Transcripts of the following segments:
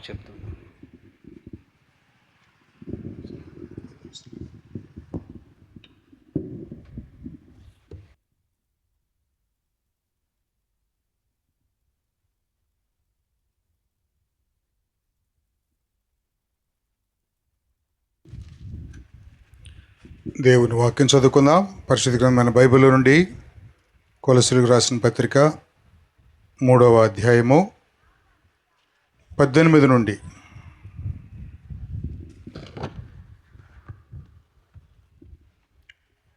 చెప్తున్నాను. దేవుని వాక్యం చదువుకుందాం. పరిశుద్ధ గ్రంథమైన బైబిల్ నుండి కొలసీలకు రాసిన పత్రిక 3వ అధ్యాయము 18 నుండి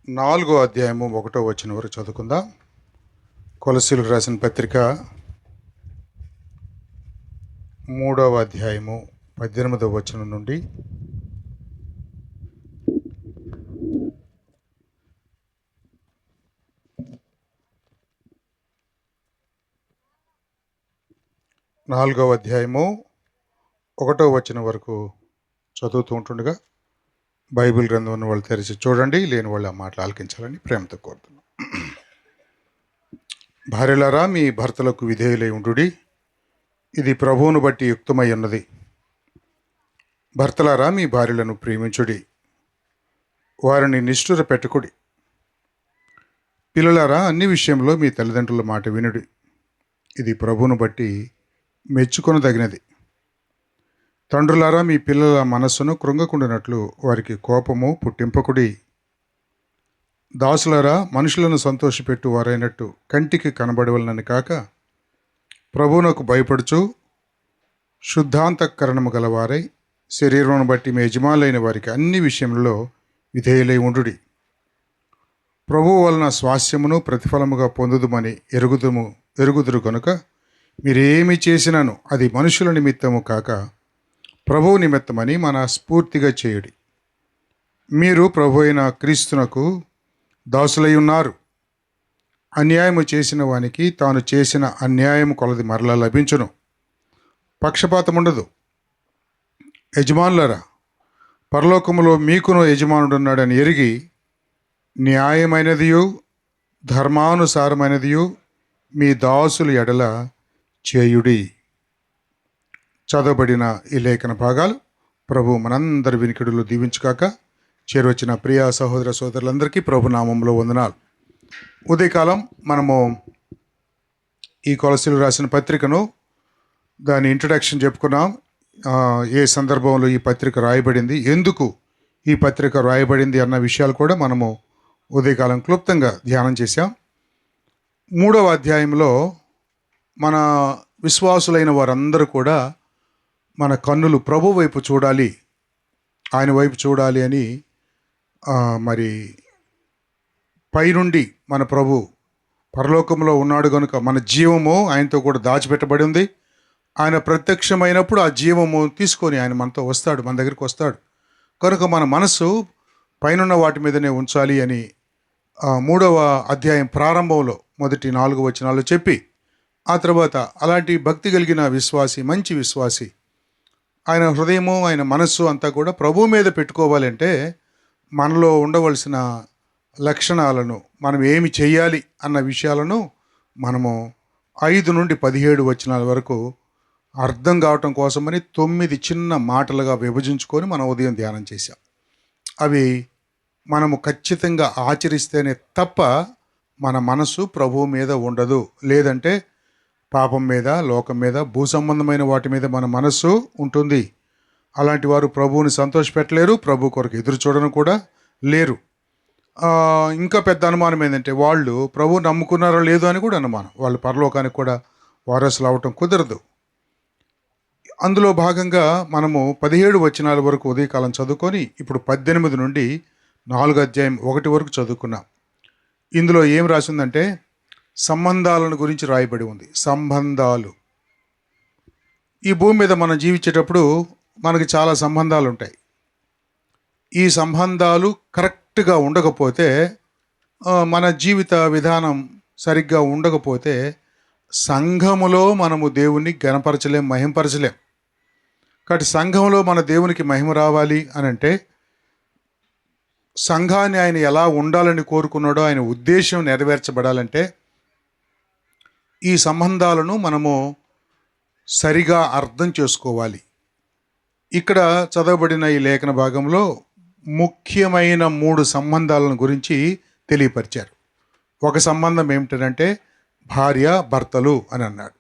4వ అధ్యాయము 1వ వచనం వరకు చదువుకుందాం. కొలసీలకు రాసిన పత్రిక 3వ అధ్యాయము 18వ వచనం నుండి 4వ అధ్యాయము 1వ వచనం వరకు చదువుతూ ఉంటుండగా బైబిల్ గ్రంథం వాళ్ళు తెరిచి చూడండి, లేని వాళ్ళు ఆ మాటలు ఆలకించాలని ప్రేమతో కోరుతున్నాం. భార్యలారా, మీ భర్తలకు విధేయులై ఉండుడి, ఇది ప్రభువును బట్టి యుక్తమై ఉన్నది. భర్తలారా, మీ భార్యలను ప్రేమించుడి, వారిని నిష్ఠుర పెట్టుకుడి. పిల్లలారా, అన్ని విషయంలో మీ తల్లిదండ్రుల మాట వినుడి, ఇది ప్రభువును బట్టి మెచ్చుకొనదగినది. తండ్రులారా, మీ పిల్లల మనస్సును కృంగకుండినట్లు వారికి కోపము పుట్టింపకుడి. దాసులారా, మనుషులను సంతోషపెట్టు వారైనట్టు కంటికి కనబడవలనని కాక ప్రభువునకు భయపడుచు శుద్ధాంతఃకరణము గలవారై శరీరమును బట్టి మీ యజమానులైన వారికి అన్ని విషయములలో విధేయులై ఉండుడి. ప్రభువు వలన స్వాస్యమును ప్రతిఫలముగా పొందుదుమని ఎరుగుదురు కనుక మీరేమి చేసినాను అది మనుషుల నిమిత్తము కాక ప్రభువు నిమిత్తమని మనస్ఫూర్తిగా చేయుడి. మీరు ప్రభు అయిన క్రీస్తునకు దాసులై ఉన్నారు. అన్యాయము చేసిన వానికి తాను చేసిన అన్యాయము కొలది మరలా లభించును. పక్షపాతముండదు. యజమానులారా, పరలోకములో మీకును యజమానుడున్నాడని ఎరిగి న్యాయమైనదియు ధర్మానుసారమైనదియు మీ దాసుల ఎడల చేయుడి. చదవబడిన ఈ లేఖన భాగాలు ప్రభు మనందరి వినికిడులు దీవించుగాక. చేరువచ్చిన ప్రియ సహోదర సోదరులందరికీ ప్రభు నామంలో వందనాలు. ఉదయకాలం మనము ఈ కొలసీలు రాసిన పత్రికను దాని ఇంట్రడక్షన్ చెప్పుకున్నాం. ఏ సందర్భంలో ఈ పత్రిక రాయబడింది, ఎందుకు ఈ పత్రిక రాయబడింది అన్న విషయాలు కూడా మనము ఉదయకాలం క్లుప్తంగా ధ్యానం చేశాం. 3వ అధ్యాయంలో మన విశ్వాసులైన వారందరూ కూడా మన కన్నులు ప్రభు వైపు చూడాలి, ఆయన వైపు చూడాలి అని మరి పైనుండి మన ప్రభు పరలోకంలో ఉన్నాడు కనుక మన జీవము ఆయనతో కూడా దాచిపెట్టబడి ఉంది. ఆయన ప్రత్యక్షమైనప్పుడు ఆ జీవము తీసుకొని ఆయన మనతో వస్తాడు, మన దగ్గరికి వస్తాడు. కనుక మన మనస్సు పైనున్న వాటి మీదనే ఉంచాలి అని 3వ అధ్యాయం ప్రారంభంలో మొదటి 4 వచనాలు చెప్పి, ఆ తర్వాత అలాంటి భక్తి కలిగిన విశ్వాసి, మంచి విశ్వాసి, ఆయన హృదయము ఆయన మనస్సు అంతా కూడా ప్రభువు మీద పెట్టుకోవాలంటే మనలో ఉండవలసిన లక్షణాలను, మనం ఏమి చేయాలి అన్న విషయాలను మనము 5 నుండి 17 వచనాల వరకు అర్థం కావటం కోసమని 9 చిన్న మాటలుగా విభజించుకొని మనం ఉదయం ధ్యానం చేశాం. అవి మనము ఖచ్చితంగా ఆచరిస్తేనే తప్ప మన మనసు ప్రభువు మీద ఉండదు. లేదంటే పాపం మీద, లోకం మీద, భూ సంబంధమైన వాటి మీద మన మనస్సు ఉంటుంది. అలాంటి వారు ప్రభువుని సంతోషపెట్టలేరు, ప్రభు కొరకు ఎదురు చూడను కూడా లేరు. ఇంకా పెద్ద అనుమానం ఏంటంటే వాళ్ళు ప్రభువు నమ్ముకున్నారో లేదో అని కూడా అనుమానం. వాళ్ళు పరలోకానికి కూడా వారసులు అవటం కుదరదు. అందులో భాగంగా మనము 17 వచనాల వరకు ఉదయకాలం చదువుకొని ఇప్పుడు 18 నుండి 4వ అధ్యాయం 1 వరకు చదువుకున్నాం. ఇందులో ఏం రాసిందంటే సంబంధాలను గురించి రాయబడి ఉంది. సంబంధాలు. ఈ భూమి మీద మనం జీవించేటప్పుడు మనకి చాలా సంబంధాలు ఉంటాయి. ఈ సంబంధాలు కరెక్ట్గా ఉండకపోతే, మన జీవిత విధానం సరిగ్గా ఉండకపోతే సంఘములో మనము దేవుణ్ణి గణపరచలేం, మహింపరచలేం. కాబట్టి సంఘంలో మన దేవునికి మహిమ రావాలి అని అంటే సంఘాన్ని ఆయన ఎలా ఉండాలని కోరుకున్నాడో, ఆయన ఉద్దేశం నెరవేర్చబడాలంటే ఈ సంబంధాలను మనము సరిగా అర్థం చేసుకోవాలి. ఇక్కడ చదవబడిన ఈ లేఖన భాగంలో ముఖ్యమైన 3 సంబంధాలను గురించి తెలియపరిచారు. ఒక సంబంధం ఏమిటంటే భార్య భర్తలు అని అన్నాడు.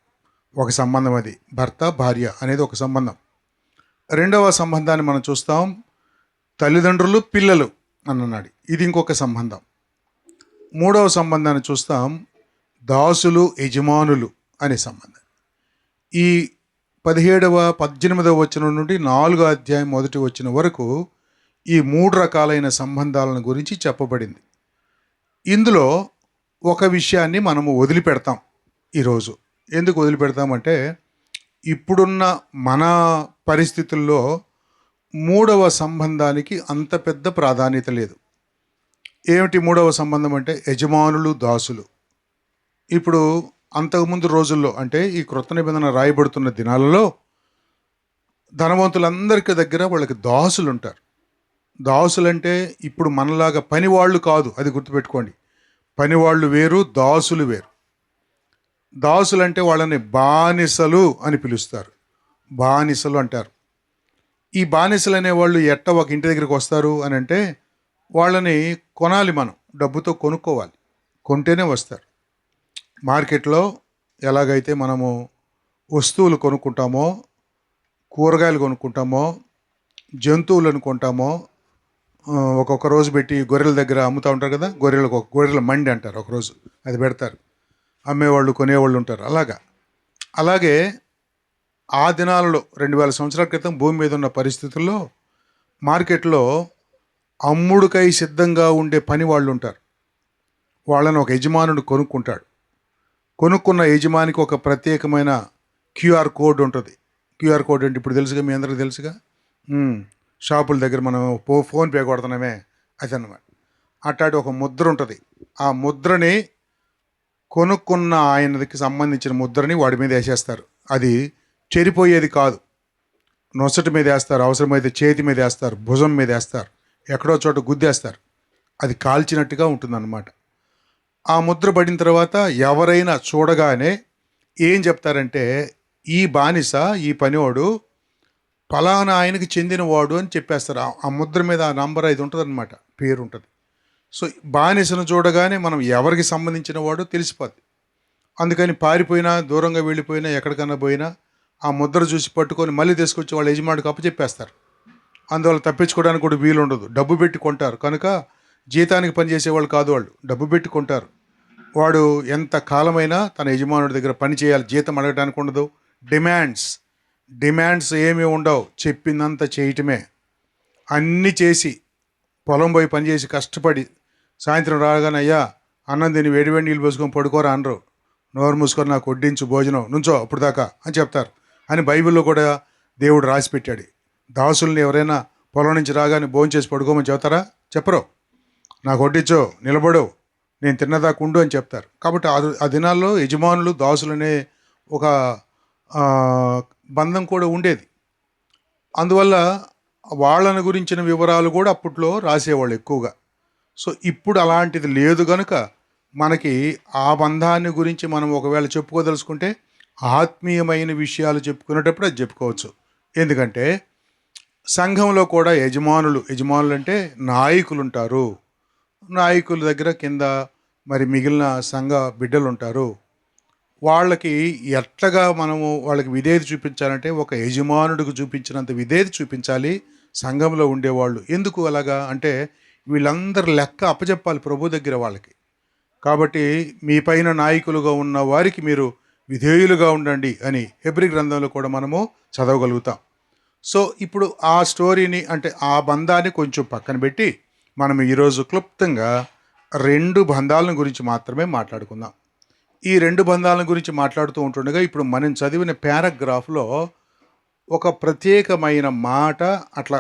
ఒక సంబంధం అది భర్త భార్య అనేది ఒక సంబంధం. రెండవ సంబంధాన్ని మనం చూస్తాం తల్లిదండ్రులు పిల్లలు అని అన్నాడు. ఇది ఇంకొక సంబంధం. మూడవ సంబంధాన్ని చూస్తాం దాసులు యజమానులు అనే సంబంధం. ఈ 17వ 18వ వచనం నుండి 4వ అధ్యాయం 1వ వచనం వరకు ఈ 3 రకాలైన సంబంధాలను గురించి చెప్పబడింది. ఇందులో ఒక విషయాన్ని మనము వదిలిపెడతాం ఈరోజు. ఎందుకు వదిలిపెడతామంటే ఇప్పుడున్న మన పరిస్థితుల్లో 3వ సంబంధానికి అంత పెద్ద ప్రాధాన్యత లేదు. ఏమిటి 3వ సంబంధం అంటే యజమానులు దాసులు. ఇప్పుడు అంతకుముందు రోజుల్లో అంటే ఈ క్రొత్త నిబంధన రాయబడుతున్న దినాలలో ధనవంతులందరికీ దగ్గర వాళ్ళకి దాసులు ఉంటారు. దాసులంటే ఇప్పుడు మనలాగా పనివాళ్ళు కాదు, అది గుర్తుపెట్టుకోండి. పనివాళ్ళు వేరు, దాసులు వేరు. దాసులంటే వాళ్ళని బానిసలు అని పిలుస్తారు, బానిసలు అంటారు. ఈ బానిసలు అనేవాళ్ళు ఒక ఇంటి దగ్గరికి వస్తారు అని అంటే వాళ్ళని కొనాలి, మనం డబ్బుతో కొనుక్కోవాలి, కొంటేనే వస్తారు. మార్కెట్లో ఎలాగైతే మనము వస్తువులు కొనుక్కుంటామో, కూరగాయలు కొనుక్కుంటామో, జంతువులను కొంటామో, ఒక్కొక్క రోజు పెట్టి గొర్రెల దగ్గర అమ్ముతూ ఉంటారు కదా, గొర్రెల మండి అంటారు, ఒకరోజు అది పెడతారు, అమ్మేవాళ్ళు కొనేవాళ్ళు ఉంటారు. అలాగే ఆ దినాలలో 2000 సంవత్సరాల క్రితం భూమి మీద ఉన్న పరిస్థితుల్లో మార్కెట్లో అమ్ముడుకై సిద్ధంగా ఉండే పని వాళ్ళు ఉంటారు. వాళ్ళని ఒక యజమానుడు కొనుక్కుంటాడు. కొనుక్కున్న యజమానికి ఒక ప్రత్యేకమైన క్యూఆర్ కోడ్ ఉంటుంది. క్యూఆర్ కోడ్ అంటే ఇప్పుడు తెలుసుగా, మీ అందరికీ తెలుసుగా, షాపుల దగ్గర మనం ఫోన్పే కొడుతున్నామే, అది అన్నమాట. అట్లాంటి ఒక ముద్ర ఉంటుంది. ఆ ముద్రని కొనుక్కున్న ఆయనకి సంబంధించిన ముద్రని వాడి మీద వేసేస్తారు. అది చెరిపోయేది కాదు. నొసటి మీద వేస్తారు, అవసరమైతే చేతి మీద వేస్తారు, భుజం మీద వేస్తారు, ఎక్కడో చోట గుద్దేస్తారు. అది కాల్చినట్టుగా ఉంటుందన్నమాట. ఆ ముద్ర పడిన తర్వాత ఎవరైనా చూడగానే ఏం చెప్తారంటే ఈ బానిస, ఈ పనివాడు ఫలానా ఆయనకి చెందినవాడు అని చెప్పేస్తారు. ఆ ముద్ర మీద ఆ నంబర్ అది ఉంటుంది అనమాట, పేరు ఉంటుంది. సో బానిసను చూడగానే మనం ఎవరికి సంబంధించిన వాడో తెలిసిపోద్ది. అందుకని పారిపోయినా, దూరంగా వెళ్ళిపోయినా, ఎక్కడికన్నా పోయినా ఆ ముద్ర చూసి పట్టుకొని మళ్ళీ తీసుకొచ్చి వాళ్ళ యజమానికి అప్పచెప్పేస్తారు. అందువల్ల తప్పించుకోవడానికి కూడా వీలు ఉండదు. డబ్బు పెట్టి కొంటారు కనుక జీతానికి పనిచేసేవాళ్ళు కాదు, వాళ్ళు డబ్బు పెట్టి కొంటారు. వాడు ఎంత కాలమైనా తన యజమానుడి దగ్గర పని చేయాలి, జీతం అడగడానికి ఉండదు. డిమాండ్స్ ఏమీ ఉండవు, చెప్పిందంత చేయటమే. అన్నీ చేసి పొలం పోయి పనిచేసి కష్టపడి సాయంత్రం రాగానే అయ్యా అన్నం తిని వేడి నీళ్ళు పోసుకొని పడుకోరా అనరు. నోరు మూసుకొని నాకు వడ్డించు భోజనం నుంచో అప్పుడు దాకా అని చెప్తారు అని బైబిల్లో కూడా దేవుడు రాసి పెట్టాడు. దాసుల్ని ఎవరైనా పొలం నుంచి రాగానే భోజనం చేసి పడుకోమని చెప్తారా? చెప్పరు. నాకు వడ్డించో, నిలబడు, నేను తిన్నదాకా ఉండు అని చెప్తారు. కాబట్టి ఆ దినాల్లో యజమానులు దాసులనే ఒక బంధం కూడా ఉండేది. అందువల్ల వాళ్ళని గురించిన వివరాలు కూడా అప్పట్లో రాసేవాళ్ళు ఎక్కువగా. సో ఇప్పుడు అలాంటిది లేదు కనుక మనకి ఆ బంధాన్ని గురించి మనం ఒకవేళ చెప్పుకోదలుచుకుంటే ఆత్మీయమైన విషయాలు చెప్పుకునేటప్పుడు అది చెప్పుకోవచ్చు. ఎందుకంటే సంఘంలో కూడా యజమానులు అంటే నాయకులు ఉంటారు. నాయకుల దగ్గర కింద మరి మిగిలిన సంఘ బిడ్డలు ఉంటారు. వాళ్ళకి ఎట్లాగా మనము వాళ్ళకి విధేయత చూపించాలంటే ఒక యజమానుడికి చూపించినంత విధేయత చూపించాలి సంఘంలో ఉండేవాళ్ళు. ఎందుకు అలాగా అంటే వీళ్ళందరూ లెక్క అప్పచెప్పాలి ప్రభు దగ్గర వాళ్ళకి. కాబట్టి మీ పైన నాయకులుగా ఉన్న వారికి మీరు విధేయులుగా ఉండండి అని హెబ్రీ గ్రంథంలో కూడా మనము చదవగలుగుతాం. సో ఇప్పుడు ఆ స్టోరీని అంటే ఆ బంధాన్ని కొంచెం పక్కన పెట్టి మనం ఈరోజు క్లుప్తంగా 2 బంధాలను గురించి మాత్రమే మాట్లాడుకుందాం. ఈ 2 బంధాలను గురించి మాట్లాడుతూ ఉంటుండగా ఇప్పుడు మనం చదివిన పారాగ్రాఫ్లో ఒక ప్రత్యేకమైన మాట అట్లా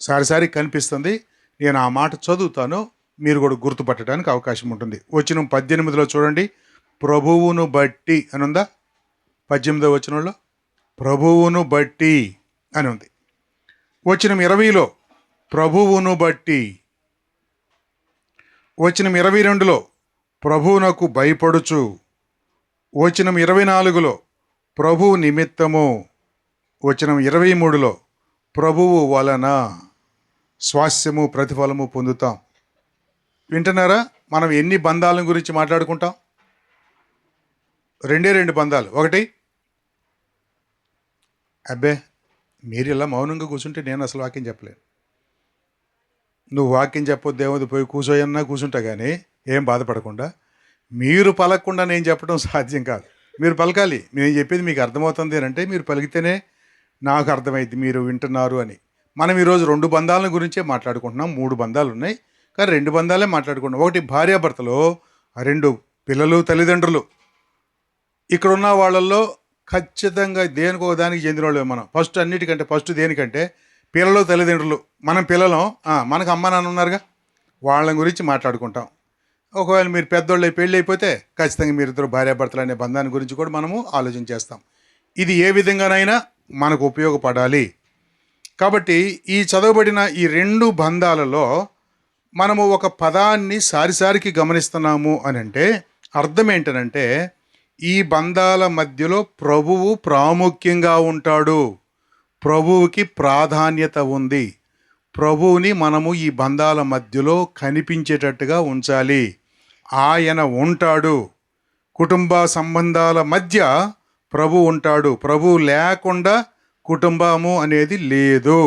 సారిసారి కనిపిస్తుంది. నేను ఆ మాట చదువుతాను, మీరు కూడా గుర్తుపట్టడానికి అవకాశం ఉంటుంది. వచనం 18లో చూడండి, ప్రభువును బట్టి అని ఉందా? 18వ వచనంలో ప్రభువును బట్టి అని ఉంది. వచనం 20లో ప్రభువును బట్టి, వచనం 22లో ప్రభువునకు భయపడుచు, వచనం 24లో ప్రభువు నిమిత్తము, వచనం 23లో ప్రభువు వలన స్వాస్యము ప్రతిఫలము పొందుతాం. వింటున్నారా? మనం ఎన్ని బంధాల గురించి మాట్లాడుకుంటాం? రెండు బంధాలు. ఒకటి, అబ్బే మీరు ఇలా మౌనంగా కూర్చుంటే నేను అసలు వాక్యం చెప్పలేను. నువ్వు వాక్యం చెప్పొద్దు, దేవుడు పోయి కూర్చోయన్నా కూర్చుంటా, కానీ ఏం బాధపడకుండా. మీరు పలకకుండా నేను చెప్పడం సాధ్యం కాదు. మీరు పలకాలి. నేను చెప్పేది మీకు అర్థమవుతుంది అని అంటే మీరు పలికితేనే నాకు అర్థమైంది మీరు వింటున్నారు అని. మనం ఈరోజు 2 బంధాల గురించే మాట్లాడుకుంటున్నాం. 3 బంధాలు ఉన్నాయి, కానీ 2 బంధాలే మాట్లాడుకుంటున్నాం. ఒకటి భార్యాభర్తలు, 2 పిల్లలు తల్లిదండ్రులు. ఇక్కడ ఉన్న వాళ్ళల్లో ఖచ్చితంగా దేనికో దానికి చెందిన వాళ్ళే మనం. అన్నిటికంటే ఫస్ట్ దేనికంటే పిల్లలు తల్లిదండ్రులు. మనం పిల్లలం, మనకు అమ్మ నాన్న ఉన్నారుగా, వాళ్ళ గురించి మాట్లాడుకుంటాం. ఒకవేళ మీరు పెద్దోళ్ళు పెళ్ళి అయిపోతే ఖచ్చితంగా మీరిద్దరు భార్యాభర్తలు అనే బంధాన్ని గురించి కూడా మనము ఆలోచన చేస్తాం. ఇది ఏ విధంగానైనా మనకు ఉపయోగపడాలి. కాబట్టి ఈ చదవబడిన ఈ 2 బంధాలలో మనము ఒక పదాన్ని సారిసారికి గమనిస్తున్నాము అని అంటే అర్థం ఏంటనంటే ఈ బంధాల మధ్యలో ప్రభువు ప్రాముఖ్యంగా ఉంటాడు. ప్రభువుకి ప్రాధాన్యత ఉంది. ప్రభువుని మనము ఈ బంధాల మధ్యలో కనిపించేటట్టుగా ఉంచాలి. ఆయన ఉంటాడు. కుటుంబ సంబంధాల మధ్య ప్రభు ఉంటాడు. ప్రభు లేకుండా కుటుంబము అనేది లేదు.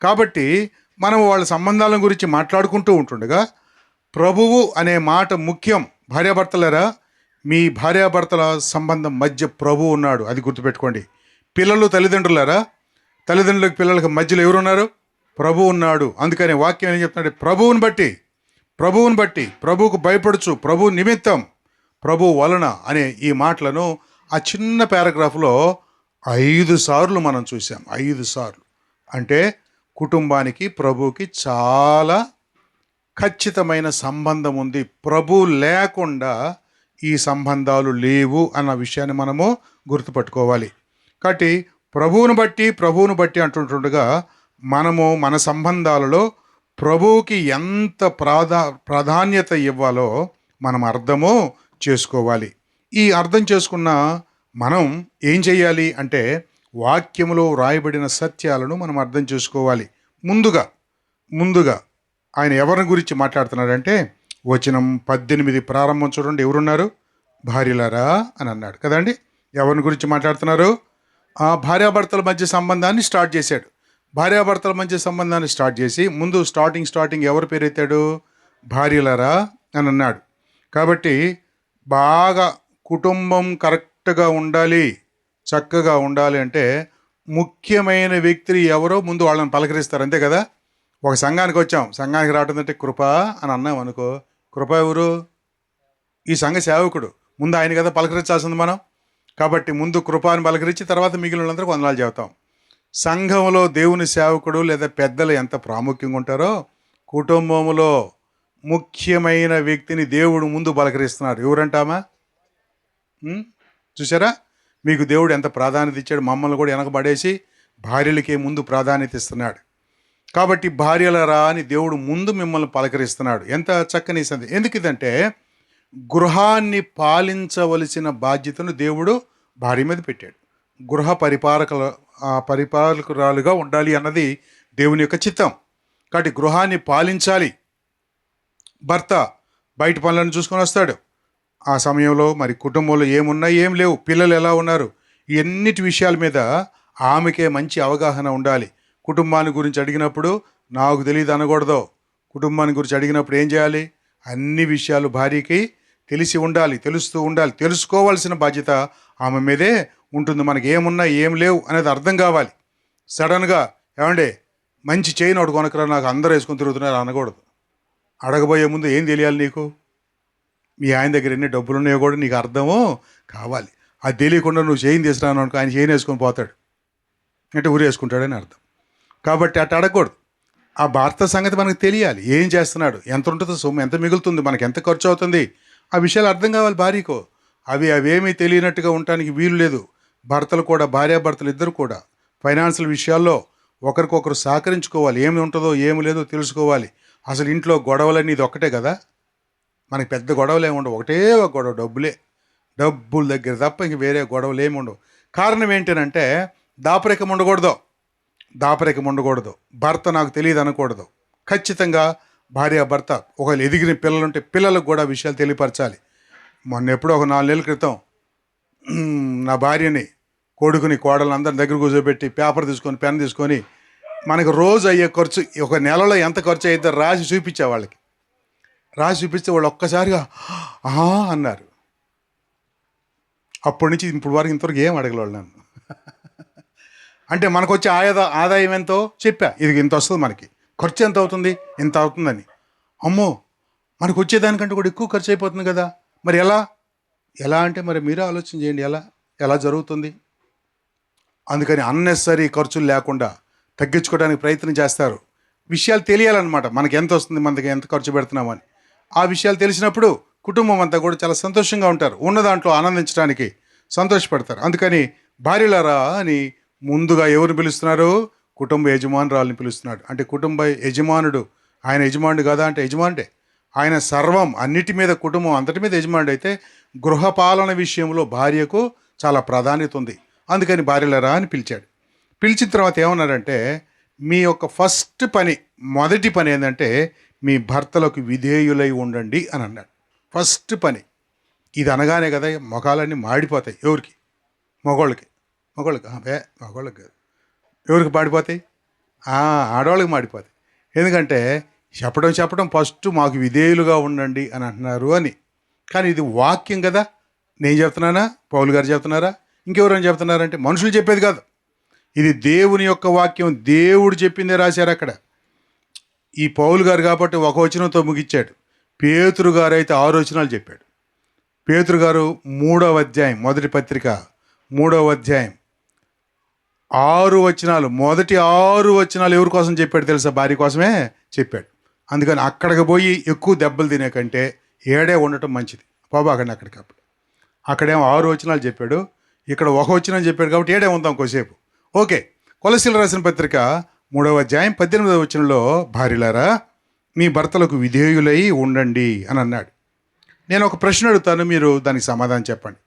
కాబట్టి మనం వాళ్ళ సంబంధాల గురించి మాట్లాడుకుంటూ ఉంటుండగా ప్రభువు అనే మాట ముఖ్యం. భార్యాభర్తలరా, మీ భార్యాభర్తల సంబంధం మధ్య ప్రభు ఉన్నాడు, అది గుర్తుపెట్టుకోండి. పిల్లలు తల్లిదండ్రులారా, తల్లిదండ్రులకు పిల్లలకు మధ్యలో ఎవరున్నారు? ప్రభు ఉన్నాడు. అందుకని వాక్యం ఏం చెప్తున్నాడు? ప్రభువుని బట్టి, ప్రభువుకు భయపడుచు, ప్రభు నిమిత్తం, ప్రభు వలన అనే ఈ మాటలను ఆ చిన్న పారాగ్రాఫ్లో 5 సార్లు మనం చూసాం. 5 సార్లు అంటే కుటుంబానికి ప్రభువుకి చాలా ఖచ్చితమైన సంబంధం ఉంది. ప్రభు లేకుండా ఈ సంబంధాలు లేవు అన్న విషయాన్ని మనము గుర్తుపట్టుకోవాలి. కాబట్టి ప్రభువును బట్టి అంటుండగా మనము మన సంబంధాలలో ప్రభువుకి ఎంత ప్రాధాన్యత ఇవ్వాలో మనం అర్థము చేసుకోవాలి. ఈ అర్థం చేసుకున్న మనం ఏం చేయాలి అంటే వాక్యములో వ్రాయబడిన సత్యాలను మనం అర్థం చేసుకోవాలి. ముందుగా ఆయన ఎవరిని గురించి మాట్లాడుతున్నాడంటే వచనం 18 ప్రారంభం చూడండి. ఎవరున్నారు? భార్యలారా అని అన్నాడు కదండి. ఎవరిని గురించి మాట్లాడుతున్నారు? ఆ భార్యాభర్తల మధ్య సంబంధాన్ని స్టార్ట్ చేశాడు. భార్యాభర్తల మధ్య సంబంధాన్ని స్టార్ట్ చేసి ముందు స్టార్టింగ్ ఎవరు పేరెత్తాడు? భార్యలారా అని అన్నాడు. కాబట్టి బాగా కుటుంబం కరెక్ట్గా ఉండాలి, చక్కగా ఉండాలి అంటే ముఖ్యమైన వ్యక్తులు ఎవరో ముందు వాళ్ళని పలకరిస్తారు, అంతే కదా. ఒక సంఘానికి వచ్చాం, సంఘానికి రావడం అంటే కృప అని అన్నాం అనుకో, కృప ఎవరు? ఈ సంఘ సేవకుడు. ముందు ఆయన కదా పలకరించాల్సింది మనం. కాబట్టి ముందు కృపాని పలకరించి తర్వాత మిగిలిన వాళ్ళందరూ వందనాలు చెబుతాం. సంఘంలో దేవుని సేవకుడు లేదా పెద్దలు ఎంత ప్రాముఖ్యంగా ఉంటారో కుటుంబంలో ముఖ్యమైన వ్యక్తిని దేవుడు ముందు పలకరిస్తున్నారు. ఎవరంటామా? చూసారా, మీకు దేవుడు ఎంత ప్రాధాన్యత ఇచ్చాడు. మమ్మల్ని కూడా వెనకబడేసి భార్యలకే ముందు ప్రాధాన్యత ఇస్తున్నాడు. కాబట్టి భార్యలరా అని దేవుడు ముందు మిమ్మల్ని పలకరిస్తున్నాడు. ఎంత చక్కని సంది. ఎందుకు ఇదంటే గృహాన్ని పాలించవలసిన బాధ్యతను దేవుడు భార్య మీద పెట్టాడు. గృహ పరిపాలకురాలుగా ఉండాలి అన్నది దేవుని యొక్క చిత్తం. కాబట్టి గృహాన్ని పాలించాలి. భర్త బయట పనులను చూసుకొని వస్తాడు. ఆ సమయంలో మరి కుటుంబంలో ఏమున్నా ఏం లేవు, పిల్లలు ఎలా ఉన్నారు, ఎన్నిటి విషయాల మీద ఆమెకే మంచి అవగాహన ఉండాలి. కుటుంబాన్ని గురించి అడిగినప్పుడు నాకు తెలియదు అనకూడదు. కుటుంబాన్ని గురించి అడిగినప్పుడు ఏం చేయాలి? అన్ని విషయాలు భార్యకి తెలిసి ఉండాలి, తెలుస్తూ ఉండాలి. తెలుసుకోవాల్సిన బాధ్యత ఆమె మీదే ఉంటుంది. మనకి ఏమున్నా ఏం లేవు అనేది అర్థం కావాలి. సడన్గా ఏమండే మంచి చైన్ ఒకటి కొనకరా, నాకు అందరూ వేసుకొని తిరుగుతున్నారు అనకూడదు. అడగబోయే ముందు ఏం తెలియాలి నీకు? మీ ఆయన దగ్గర ఎన్ని డబ్బులు ఉన్నాయో కూడా నీకు అర్థమో కావాలి. అది తెలియకుండా నువ్వు చైన్ తీసుకురాను అనుకో, ఆయన చైన్ వేసుకొని పోతాడు అంటే ఊరేసుకుంటాడని అర్థం. కాబట్టి అట్లా అడగకూడదు. ఆ భర్త సంగతి మనకు తెలియాలి. ఏం చేస్తున్నాడు, ఎంత ఉంటుందో సొమ్ము, ఎంత మిగులుతుంది, మనకి ఎంత ఖర్చు అవుతుంది, ఆ విషయాలు అర్థం కావాలి భార్యకో. అవేమీ తెలియనట్టుగా ఉండటానికి వీలు లేదు. భర్తలు కూడా, భార్యాభర్తలు ఇద్దరు కూడా ఫైనాన్షియల్ విషయాల్లో ఒకరికొకరు సహకరించుకోవాలి. ఏమి ఉంటుందో ఏమి లేదో తెలుసుకోవాలి. అసలు ఇంట్లో గొడవలన్నీ ఇది ఒక్కటే కదా, మనకి పెద్ద గొడవలు ఏమి ఉండవు. ఒకటే ఒక గొడవ, డబ్బుల దగ్గర తప్ప ఇంక వేరే గొడవలు ఏమి ఉండవు. కారణం ఏంటంటే దాపరికం ఉండకూడదు. దాపరికం ఉండకూడదు, భర్త నాకు తెలియదు అనకూడదు. ఖచ్చితంగా భార్య భర్త ఒకవేళ ఎదిగిన పిల్లలుంటే పిల్లలకు కూడా విషయాలు తెలియపరచాలి. మొన్న ఎప్పుడో ఒక 4 నెలల క్రితం నా భార్యని, కొడుకుని, కోడలు అందరి దగ్గర కూర్చోబెట్టి పేపర్ తీసుకొని పెన్ తీసుకొని మనకు రోజు అయ్యే ఖర్చు, ఒక నెలలో ఎంత ఖర్చు అయితే రాసి చూపించే వాళ్ళకి. రాసి చూపిస్తే వాళ్ళు ఒక్కసారిగా ఆహా అన్నారు. అప్పటి నుంచి ఇప్పుడు వరకు ఇంతవరకు ఏం అడగలేవాళ్ళు నన్ను. అంటే మనకు వచ్చే ఆదాయం ఎంతో చెప్పా, ఇది ఇంత వస్తుంది, మనకి ఖర్చు ఎంత అవుతుంది, ఇంత అవుతుందని. అమ్మో, మనకు వచ్చేదానికంటే కూడా ఎక్కువ ఖర్చు అయిపోతుంది కదా, మరి ఎలా అంటే మరి మీరే ఆలోచన చేయండి, ఎలా జరుగుతుంది. అందుకని అన్నెసరీ ఖర్చులు లేకుండా తగ్గించుకోవడానికి ప్రయత్నం చేస్తారు. విషయాలు తెలియాలన్నమాట, మనకి ఎంత వస్తుంది, మనకి ఎంత ఖర్చు పెడుతున్నామని. ఆ విషయాలు తెలిసినప్పుడు కుటుంబం అంతా కూడా చాలా సంతోషంగా ఉంటారు, ఉన్న దాంట్లో ఆనందించడానికి సంతోషపడతారు. అందుకని భార్యలారా అని ముందుగా ఎవరు పిలుస్తున్నారు? కుటుంబ యజమానురాలని పిలుస్తున్నాడు. అంటే కుటుంబ యజమానుడు, ఆయన యజమానుడు కదా అంటే యజమానుడే. ఆయన సర్వం, అన్నిటి మీద, కుటుంబం అంతటి మీద యజమానుడు అయితే గృహపాలన విషయంలో భార్యకు చాలా ప్రాధాన్యత ఉంది. అందుకని భార్యలారా అని పిలిచాడు. పిలిచిన తర్వాత ఏమన్నారంటే, మీ యొక్క ఫస్ట్ పని, మొదటి పని ఏంటంటే మీ భర్తలకు విధేయులై ఉండండి అని అన్నాడు. ఫస్ట్ పని ఇది అనగానే కదా మొఖాలన్నీ మాడిపోతాయి. ఎవరికి? మగవాళ్ళకి కాదు. ఎవరికి మాడిపోతాయి? ఆడవాళ్ళకి మాడిపోతాయి. ఎందుకంటే చెప్పడం ఫస్ట్ మాకు విధేయులుగా ఉండండి అని అంటున్నారు అని. కానీ ఇది వాక్యం కదా, నేను చెప్తున్నానా, పౌలు గారు చెప్తున్నారా, ఇంకెవరైనా చెప్తున్నారంటే మనుషులు చెప్పేది కాదు. ఇది దేవుని యొక్క వాక్యం, దేవుడు చెప్పిందే రాశారు అక్కడ. ఈ పౌలు గారు కాబట్టి ఒక వచనంతో ముగిచ్చాడు. పేతురు గారు అయితే 6 వచనాలు చెప్పాడు. పేతురు గారు 3వ అధ్యాయం, మొదటి పత్రిక 3వ అధ్యాయం 6 వచనాలు, మొదటి 6 వచనాలు ఎవరి కోసం చెప్పాడు తెలుసా? భార్య కోసమే చెప్పాడు. అందుకని అక్కడికి పోయి ఎక్కువ దెబ్బలు తినే కంటే ఏడే ఉండటం మంచిది. పోబాకండి అక్కడేమో 6 వచనాలు చెప్పాడు, ఇక్కడ ఒక వచనం చెప్పాడు కాబట్టి ఏడే ఉందాం కొద్దిసేపు. ఓకే, కొలసీలు రాసిన పత్రిక 3వ అధ్యాయం 18వ వచనంలో భార్యలారా మీ భర్తలకు విధేయులై ఉండండి అని అన్నాడు. నేను ఒక ప్రశ్న అడుగుతాను, మీరు దానికి సమాధానం చెప్పండి.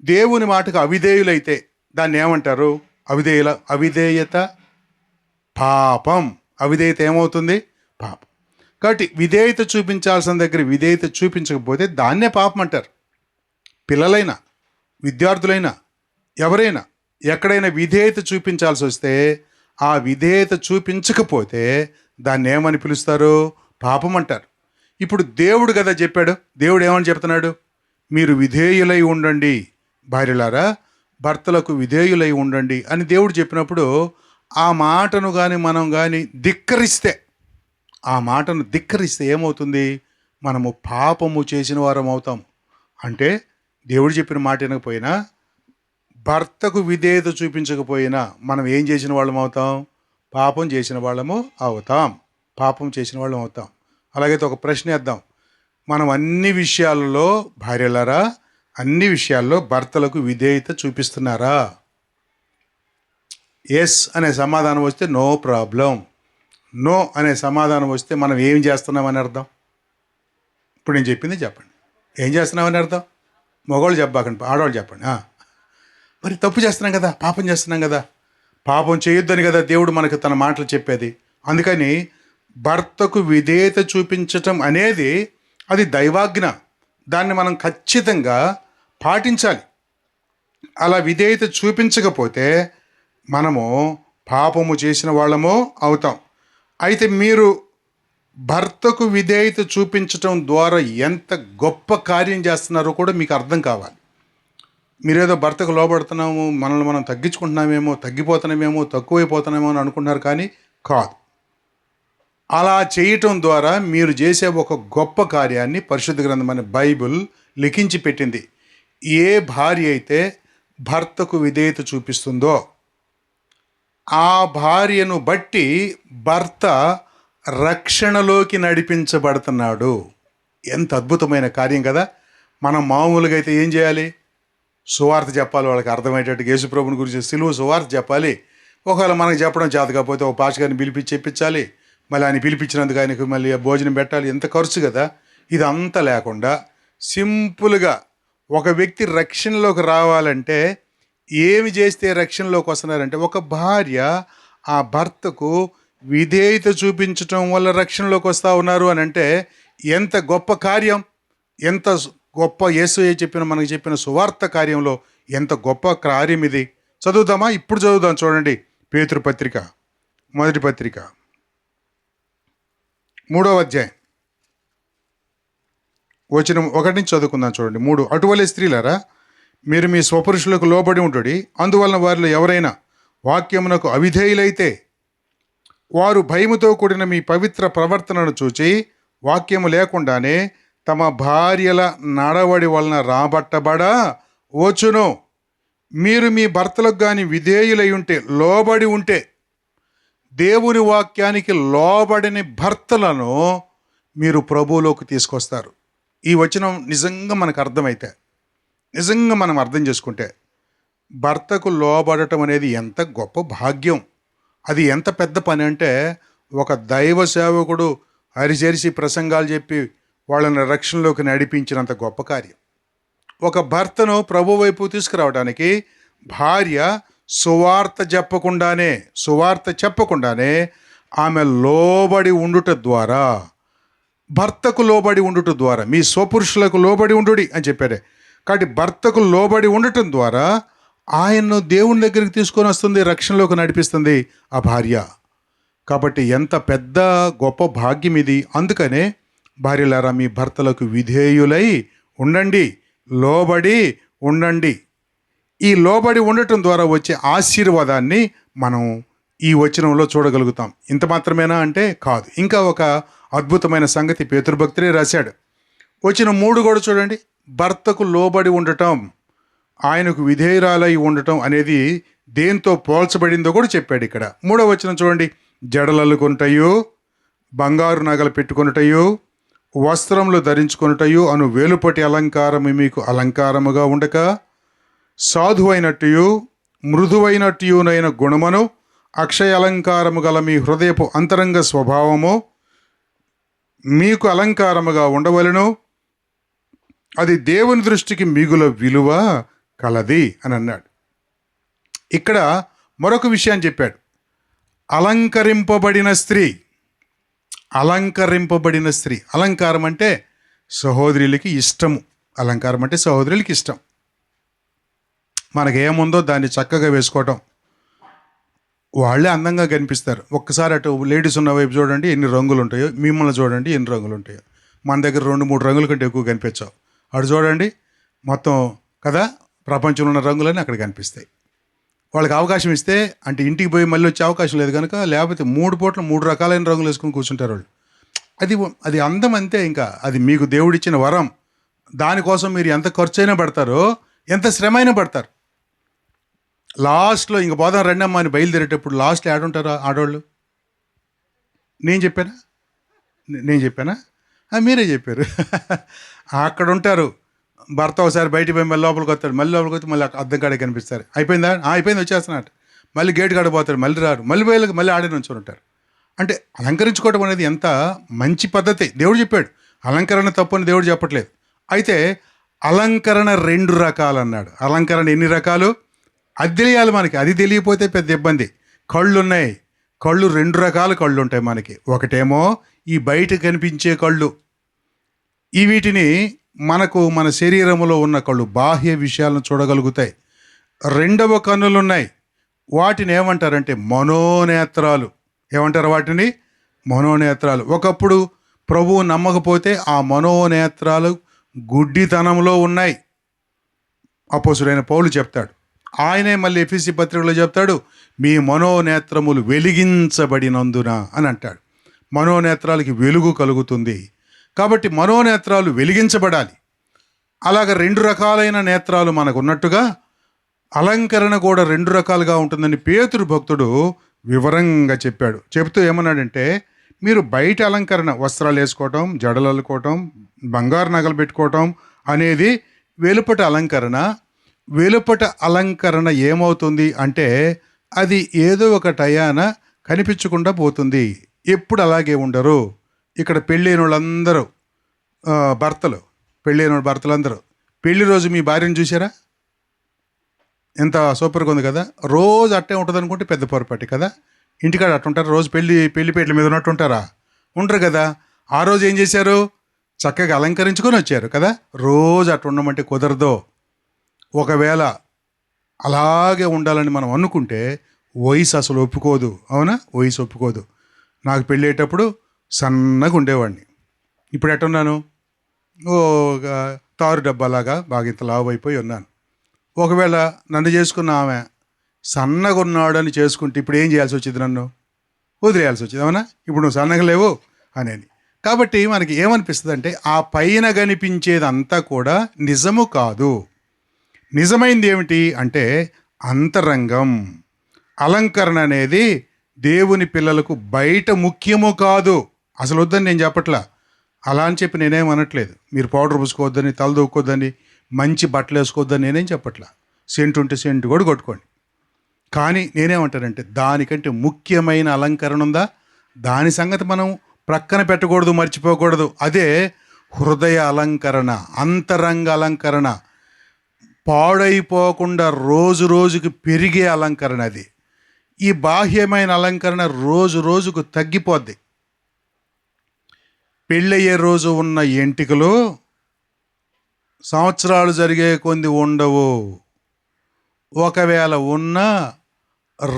దేవుని మాటకు అవిధేయులైతే దాన్ని ఏమంటారు? అవిధేయత పాపం. అవిధేయత ఏమవుతుంది? పాపం. కాబట్టి విధేయత చూపించాల్సిన దగ్గర విధేయత చూపించకపోతే దాన్నే పాపం అంటారు. పిల్లలైనా, విద్యార్థులైనా, ఎవరైనా ఎక్కడైనా విధేయత చూపించాల్సి వస్తే ఆ విధేయత చూపించకపోతే దాన్ని ఏమని పిలుస్తారు? పాపం అంటారు. ఇప్పుడు దేవుడు కదా చెప్పాడు. దేవుడు ఏమని చెప్తున్నాడు? మీరు విధేయులై ఉండండి భార్యలారా, భర్తలకు విధేయులై ఉండండి అని దేవుడు చెప్పినప్పుడు ఆ మాటను కానీ మనం కానీ ధిక్కరిస్తే ఏమవుతుంది? మనము పాపము చేసిన వారం అవుతాం. అంటే దేవుడు చెప్పిన మాట వినకపోయినా, భర్తకు విధేయత చూపించకపోయినా మనం ఏం చేసిన వాళ్ళం అవుతాం? పాపం చేసిన వాళ్ళం అవుతాం. అలాగైతే ఒక ప్రశ్న వేద్దాం. మనం అన్ని విషయాలలో, భార్యలారా అన్ని విషయాల్లో భర్తలకు విధేయత చూపిస్తున్నారా? ఎస్ అనే సమాధానం వస్తే నో ప్రాబ్లం. నో అనే సమాధానం వస్తే మనం ఏం చేస్తున్నామని అర్థం? ఇప్పుడు నేను చెప్పింది చెప్పండి, ఏం చేస్తున్నామని అర్థం? మగవాళ్ళు చెప్పకండి, ఆడవాళ్ళు చెప్పండి. మరి తప్పు చేస్తున్నాం కదా, పాపం చేస్తున్నాం కదా. పాపం చేయొద్దని కదా దేవుడు మనకు తన మాటలు చెప్పేది. అందుకని భర్తకు విధేయత చూపించటం అనేది అది దైవాజ్ఞ. దాన్ని మనం ఖచ్చితంగా పాటించాలి. అలా విధేయత చూపించకపోతే మనము పాపము చేసిన వాళ్ళము అవుతాం. అయితే మీరు భర్తకు విధేయత చూపించటం ద్వారా ఎంత గొప్ప కార్యం చేస్తున్నారో కూడా మీకు అర్థం కావాలి. మీరేదో భర్తకు లోబడుతున్నాము, మనల్ని మనం తగ్గించుకుంటున్నామేమో, తగ్గిపోతున్నామేమో, తక్కువైపోతున్నామేమో అని అనుకుంటున్నారు, కానీ కాదు. అలా చేయటం ద్వారా మీరు చేసే ఒక గొప్ప కార్యాన్ని పరిశుద్ధ గ్రంథమైన బైబిల్ లిఖించి పెట్టింది. ఏ భార్య అయితే భర్తకు విధేయత చూపిస్తుందో ఆ భార్యను బట్టి భర్త రక్షణలోకి నడిపించబడుతున్నాడు. ఎంత అద్భుతమైన కార్యం కదా. మనం మామూలుగా అయితే ఏం చేయాలి? సువార్త చెప్పాలి, వాళ్ళకి అర్థమయ్యేటట్టు యేసుప్రభుని గురించి సిలువ సువార్త చెప్పాలి. ఒకవేళ మనకు చెప్పడం చేత కాకపోతే ఒక పాస్టర్ గారిని పిలిపించి చెప్పించాలి, మళ్ళీ ఆయన పిలిపించినందుకు ఆయనకు మళ్ళీ భోజనం పెట్టాలి, ఎంత ఖర్చు కదా. ఇదంతా లేకుండా సింపుల్గా ఒక వ్యక్తి రక్షణలోకి రావాలంటే ఏమి చేస్తే రక్షణలోకి వస్తున్నారంటే, ఒక భార్య ఆ భర్తకు విధేయత చూపించటం వల్ల రక్షణలోకి వస్తూ ఉన్నారు అని అంటే ఎంత గొప్ప కార్యం, ఎంత గొప్ప యేసయ్య మనకు చెప్పిన సువార్త కార్యంలో ఎంత గొప్ప కార్యం ఇది. చదువుదామా? ఇప్పుడు చదువుదాం. చూడండి, పేతురు పత్రిక మొదటి పత్రిక 3వ అధ్యాయం వచనం 1 నుంచి చదువుకుందాం. చూడండి 3. అటువలే స్త్రీలారా, మీరు మీ స్వపురుషులకు లోబడి ఉంటుడి. అందువలన వారిలో ఎవరైనా వాక్యమునకు అవిధేయులైతే వారు భయముతో కూడిన మీ పవిత్ర ప్రవర్తనను చూచి వాక్యము లేకుండానే తమ భార్యల నడవడి వలన రాబట్టబడ వచ్చును. మీరు మీ భర్తలకు కానీ విధేయులై ఉంటే, లోబడి ఉంటే, దేవుని వాక్యానికి లోబడిన భర్తలను మీరు ప్రభువులోకి తీసుకొస్తారు. ఈ వచనం నిజంగా మనకు అర్థమైతే, నిజంగా మనం అర్థం చేసుకుంటే, భర్తకు లోబడటం అనేది ఎంత గొప్ప భాగ్యం, అది ఎంత పెద్ద పని అంటే, ఒక దైవ సేవకుడు అరిచేరిసి ప్రసంగాలు చెప్పి వాళ్ళని రక్షణలోకి నడిపించినంత గొప్ప కార్యం. ఒక భర్తను ప్రభు వైపు తీసుకురావడానికి భార్య సువార్త చెప్పకుండానే ఆమె లోబడి ఉండుట ద్వారా, భర్తకు లోబడి ఉండుట ద్వారా, మీ స్వపురుషులకు లోబడి ఉండుడి అని చెప్పారే. కాబట్టి భర్తకు లోబడి ఉండటం ద్వారా ఆయన్ను దేవుని దగ్గరికి తీసుకొని వస్తుంది, రక్షణలోకి నడిపిస్తుంది ఆ భార్య. కాబట్టి ఎంత పెద్ద గొప్ప భాగ్యం ఇది. అందుకనే భార్యలారా, మీ భర్తలకు విధేయులై ఉండండి, లోబడి ఉండండి. ఈ లోబడి ఉండటం ద్వారా వచ్చే ఆశీర్వాదాన్ని మనం ఈ వచనంలో చూడగలుగుతాం. ఇంత మాత్రమేనా అంటే కాదు, ఇంకా ఒక అద్భుతమైన సంగతి పేతురు భక్తుడే రాశాడు. వచనం 3 కూడా చూడండి. భర్తకు లోబడి ఉండటం, ఆయనకు విధేయురాలై ఉండటం అనేది దేంతో పోల్చబడిందో కూడా చెప్పాడు ఇక్కడ. 3వ వచనం చూడండి. జడలల్లుకొనుటయు, బంగారు నగలు పెట్టుకొనుటయు, వస్త్రములు ధరించుకొనుటయు అను వేలుపటి అలంకారము మీకు అలంకారముగా ఉండక, సాధువైనట్టుయు మృదువైనట్టుయునైన గుణమును అక్షయ అలంకారము గల మీ హృదయపు అంతరంగ స్వభావము మీకు అలంకారముగా ఉండవలెను. అది దేవుని దృష్టికి మిగుల విలువ కలది అని అన్నాడు. ఇక్కడ మరొక విషయాన్ని చెప్పాడు. అలంకరింపబడిన స్త్రీ. అలంకారం అంటే సహోదరులకి ఇష్టము. అలంకారం అంటే సహోదరులకి ఇష్టం. మనకేముందో దాన్ని చక్కగా వేసుకోవటం, వాళ్ళే అందంగా కనిపిస్తారు. ఒక్కసారి అటు లేడీస్ ఉన్న వైపు చూడండి, ఎన్ని రంగులు ఉంటాయో. మిమ్మల్ని చూడండి, ఎన్ని రంగులు ఉంటాయో. మన దగ్గర 2-3 రంగుల కంటే ఎక్కువ కనిపించావు. అటు చూడండి, మొత్తం కదా, ప్రపంచంలో ఉన్న రంగులన్నీ అక్కడ కనిపిస్తాయి. వాళ్ళకి అవకాశం ఇస్తే, అంటే ఇంటికి పోయి మళ్ళీ వచ్చే అవకాశం లేదు కనుక, లేకపోతే 3 పూట్ల 3 రకాలైన రంగులు వేసుకొని కూర్చుంటారు వాళ్ళు. అది అందం అంతే. ఇంకా అది మీకు దేవుడిచ్చిన వరం. దానికోసం మీరు ఎంత ఖర్చు అయినా పడతారో, ఎంత శ్రమ అయినా పడతారు. లాస్ట్లో ఇంక పోదాం రెండమ్మా అని బయలుదేరేటప్పుడు లాస్ట్లో ఆడుంటారు ఆడవాళ్ళు. నేను చెప్పానా? మీరే చెప్పారు. అక్కడ ఉంటారు. భర్త ఒకసారి బయటికి పోయి మళ్ళీ లోపలికి వస్తాడు, మళ్ళీ లోపలికి వచ్చి మళ్ళీ అద్దం కాడే కనిపిస్తారు. అయిపోయిందా? అయిపోయింది, వచ్చేస్తున్నాడు. మళ్ళీ గేట్ కాడ పోతాడు, మళ్ళీ రారు, మళ్ళీ ఆడే నుంచి ఉంటారు. అంటే అలంకరించుకోవడం అనేది ఎంత మంచి పద్ధతి. దేవుడు చెప్పాడు, అలంకరణ తప్పు అని దేవుడు చెప్పట్లేదు. అయితే అలంకరణ 2 రకాలు అన్నాడు. అలంకరణ ఎన్ని రకాలు? అది తెలియాలి మనకి. అది తెలియకపోతే పెద్ద ఇబ్బంది. కళ్ళు ఉన్నాయి. కళ్ళు 2 రకాల కళ్ళు ఉంటాయి మనకి. ఒకటేమో ఈ బయట కనిపించే కళ్ళు. వీటిని మన శరీరంలో ఉన్న కళ్ళు బాహ్య విషయాలను చూడగలుగుతాయి. 2వ కన్నులు ఉన్నాయి. వాటిని ఏమంటారంటే మనోనేత్రాలు. ఏమంటారు వాటిని? మనోనేత్రాలు. ఒకప్పుడు ప్రభువు నమ్మకపోతే ఆ మనోనేత్రాలు గుడ్డితనంలో ఉన్నాయి. అపోస్తుడైన పౌలు చెప్తాడు. ఆయనే మళ్ళీ ఎఫెసీ పత్రికలో చెప్తాడు, మీ మనోనేత్రములు వెలిగించబడినందున అని అంటాడు. మనోనేత్రాలకి వెలుగు కలుగుతుంది. కాబట్టి మనోనేత్రాలు వెలిగించబడాలి. అలాగ 2 రకాలైన నేత్రాలు మనకు ఉన్నట్టుగా అలంకరణ కూడా 2 రకాలుగా ఉంటుందని పేతురు భక్తుడు వివరంగా చెప్పాడు. చెబుతూ ఏమన్నాడంటే, మీరు బయట అలంకరణ, వస్త్రాలు వేసుకోవటం, జడలు అల్లుకోవటం, బంగారు నగలు పెట్టుకోవటం అనేది వెలుపట అలంకరణ. వెలుపట అలంకరణ ఏమవుతుంది అంటే, అది ఏదో ఒక టయాన కనిపించకుండా పోతుంది. ఎప్పుడు అలాగే ఉండరు. ఇక్కడ పెళ్ళైన వాళ్ళందరూ భర్తలందరూ పెళ్లి రోజు మీ భార్యను చూసారా? ఎంత సూపర్గా ఉంది కదా. రోజు అట్టే ఉంటుంది అనుకుంటే పెద్ద పొరపాటు కదా. ఇంటికాడ అట్టుంటారు, రోజు పెళ్లిపేటల మీద ఉన్నట్టుంటారా? ఉండరు కదా. ఆ రోజు ఏం చేశారు? చక్కగా అలంకరించుకొని వచ్చారు కదా. రోజు అట్టు ఉండమంటే కుదరదు. ఒకవేళ అలాగే ఉండాలని మనం అనుకుంటే వయసు అసలు ఒప్పుకోదు. అవునా? వయసు ఒప్పుకోదు. నాకు పెళ్ళేటప్పుడు సన్నగా ఉండేవాడిని. ఇప్పుడు ఎట్టున్నాను? ఓ తారు డబ్బాలాగా బాగా ఇంత లావు అయిపోయి ఉన్నాను. ఒకవేళ నన్ను చేసుకున్న ఆమె సన్నగా ఉన్నాడని చేసుకుంటే ఇప్పుడు ఏం చేయాల్సి వచ్చింది? నన్ను వదిలేయాల్సి వచ్చింది. అవునా? ఇప్పుడు నువ్వు సన్నగా లేవు అనేది. కాబట్టి మనకి ఏమనిపిస్తుంది అంటే ఆ పైన కనిపించేదంతా కూడా నిజము కాదు. నిజమైంది ఏమిటి అంటే అంతరంగం. అలంకరణ అనేది దేవుని పిల్లలకు బయట ముఖ్యము కాదు. అసలు వద్దని నేను చెప్పట్లా. అలా అని చెప్పి నేనేమనట్లేదు. మీరు పౌడర్ పూసుకోవద్దని, తలదూక్కోవద్దని, మంచి బట్టలు వేసుకోవద్దని నేనేం చెప్పట్లా. సెంటు ఉంటే సెంటు కూడా కొట్టుకోండి. కానీ నేనేమంటానంటే దానికంటే ముఖ్యమైన అలంకరణ ఉందా? దాని సంగతి మనం ప్రక్కన పెట్టకూడదు, మర్చిపోకూడదు. అదే హృదయ అలంకరణ, అంతరంగ అలంకరణ. పాడైపోకుండా రోజు రోజుకి పెరిగే అలంకరణ అది. ఈ బాహ్యమైన అలంకరణ రోజు రోజుకు తగ్గిపోద్ది. పెళ్ళయ్యే రోజు ఉన్న ఎంటికలు సంవత్సరాలు జరిగే కొంది ఉండవు. ఒకవేళ ఉన్నా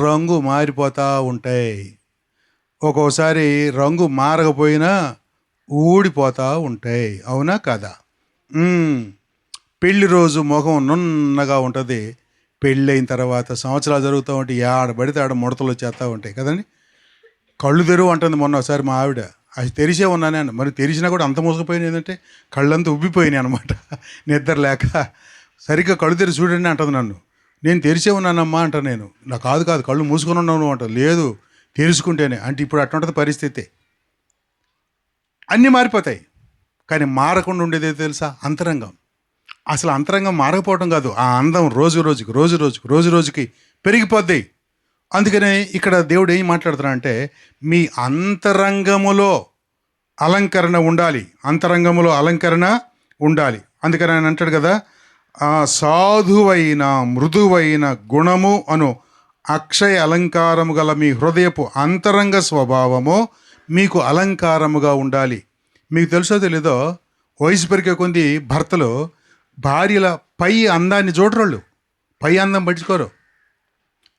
రంగు మారిపోతూ ఉంటాయి. ఒక్కోసారి రంగు మారకపోయినా ఊడిపోతూ ఉంటాయి. అవునా కదా? పెళ్లి రోజు ముఖం నున్నగా ఉంటుంది. పెళ్ళి అయిన తర్వాత సంవత్సరాలు జరుగుతూ ఉంటాయి. ఆడబడితే ఆడ ముడతలు వచ్చేస్తూ ఉంటాయి కదండి. కళ్ళు తెరువు అంటుంది మొన్న ఒకసారి మా ఆవిడ. అది తెరిచే ఉన్నానే అన్న. మరి తెరిచినా కూడా అంత మోసపోయినాయి ఏంటంటే కళ్ళంతా ఉబ్బిపోయినాయి అనమాట, నిద్ర లేక. సరిగ్గా కళ్ళు తెరిచి చూడండి అంటుంది నన్ను. నేను తెరిచే ఉన్నానమ్మా అంట. నేను నా కాదు కళ్ళు మూసుకొని ఉన్నాను అంట. లేదు, తెరుచుకుంటేనే అంటే. ఇప్పుడు అట్టుంటుంది పరిస్థితి. అన్నీ మారిపోతాయి. కానీ మారకుండా ఉండేదే తెలుసా? అంతరంగం. అసలు అంతరంగం మారకపోవడం కాదు, ఆ అందం రోజు రోజుకి పెరిగిపోద్ది. అందుకనే ఇక్కడ దేవుడు ఏం మాట్లాడుతున్నా అంటే మీ అంతరంగములో అలంకరణ ఉండాలి. అంతరంగములో అలంకరణ ఉండాలి. అందుకని ఆయన అంటాడు కదా, సాధువైన మృదువైన గుణము అను అక్షయ అలంకారము గల మీ హృదయపు అంతరంగ స్వభావము మీకు అలంకారముగా ఉండాలి. మీకు తెలుసో తెలీదో, వయసు పెరిగే కొంది భర్తలు భార్యల పై అందాన్ని చూడరోళ్ళు. పై అందం పట్టించుకోరు.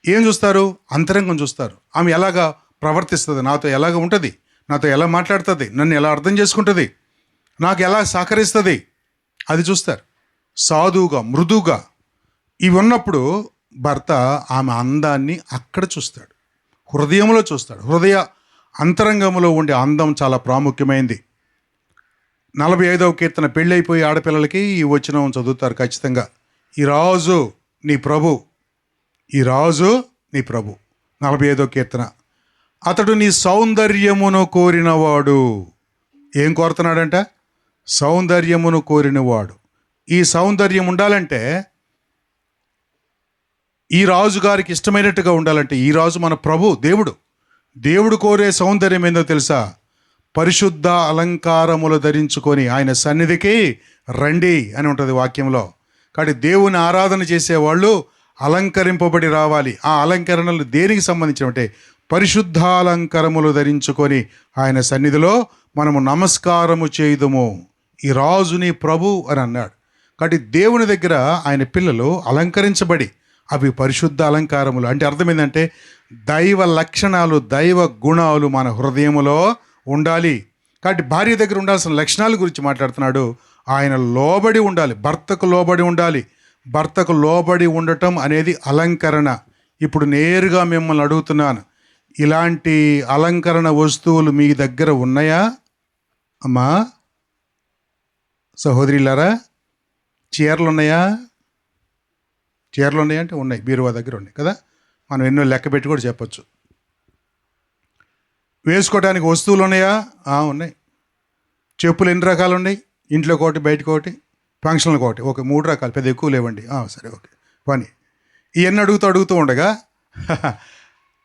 ఏం చూస్తారు? అంతరంగం చూస్తారు. ఆమె ఎలాగా ప్రవర్తిస్తుంది, నాతో ఎలాగ ఉంటుంది, నాతో ఎలా మాట్లాడుతుంది, నన్ను ఎలా అర్థం చేసుకుంటుంది, నాకు ఎలా సహకరిస్తుంది, అది చూస్తారు. సాధువుగా మృదువుగా ఇవి ఉన్నప్పుడు భర్త ఆమె అందాన్ని అక్కడ చూస్తాడు, హృదయంలో చూస్తాడు. హృదయ అంతరంగంలో ఉండే అందం చాలా ప్రాముఖ్యమైంది. 45వ కీర్తన, పెళ్ళైపోయి ఆడపిల్లలకి ఈ వచనం చదువుతారు ఖచ్చితంగా. ఈ రాజు నీ ప్రభు, ఈ రాజు నీ ప్రభు. 45వ కీర్తన. అతడు నీ సౌందర్యమును కోరినవాడు. ఏం కోరుతున్నాడంట? సౌందర్యమును కోరినవాడు. ఈ సౌందర్యం ఉండాలంటే, ఈ రాజు గారికి ఇష్టమైనట్టుగా ఉండాలంటే, ఈ రాజు మన ప్రభు, దేవుడు కోరే సౌందర్యం ఏందో తెలుసా? పరిశుద్ధ అలంకారములు ధరించుకొని ఆయన సన్నిధికి రండి అని ఉంటుంది వాక్యంలో. కాబట్టి దేవుని ఆరాధన చేసేవాళ్ళు అలంకరింపబడి రావాలి. ఆ అలంకరణలు దేనికి సంబంధించినట్టే? పరిశుద్ధాలంకరములు ధరించుకొని ఆయన సన్నిధిలో మనము నమస్కారము చేయుదుము. ఈ రాజుని ప్రభు అని అన్నాడు. కాబట్టి దేవుని దగ్గర ఆయన పిల్లలు అలంకరించబడి, అవి పరిశుద్ధ అలంకారములు. అంటే అర్థం ఏంటంటే దైవ లక్షణాలు, దైవ గుణాలు మన హృదయములో ఉండాలి. కాబట్టి భార్య దగ్గర ఉండాల్సిన లక్షణాల గురించి మాట్లాడుతున్నాడు. ఆయన లోబడి ఉండాలి, భర్తకు లోబడి ఉండాలి. భర్తకు లోబడి ఉండటం అనేది అలంకరణ. ఇప్పుడు నేరుగా మిమ్మల్ని అడుగుతున్నాను, ఇలాంటి అలంకరణ వస్తువులు మీ దగ్గర ఉన్నాయా అమ్మా? సహోదరిలారా, చీరలు ఉన్నాయా? చీరలు ఉన్నాయంటే ఉన్నాయి, బీరువా దగ్గర ఉన్నాయి కదా. మనం ఎన్నో లెక్క పెట్టి కూడా చెప్పచ్చు. వేసుకోవడానికి వస్తువులు ఉన్నాయా? ఉన్నాయి. చెప్పులు ఎన్ని రకాలు ఉన్నాయి? ఇంట్లో ఒకటి, బయటకు ఒకటి, ఫంక్షన్లకు ఒకటి. ఓకే, 3 రకాలు, పెద్ద ఎక్కువ లేవండి. సరే, ఓకే, పని. ఇవన్నీ అడుగుతూ ఉండగా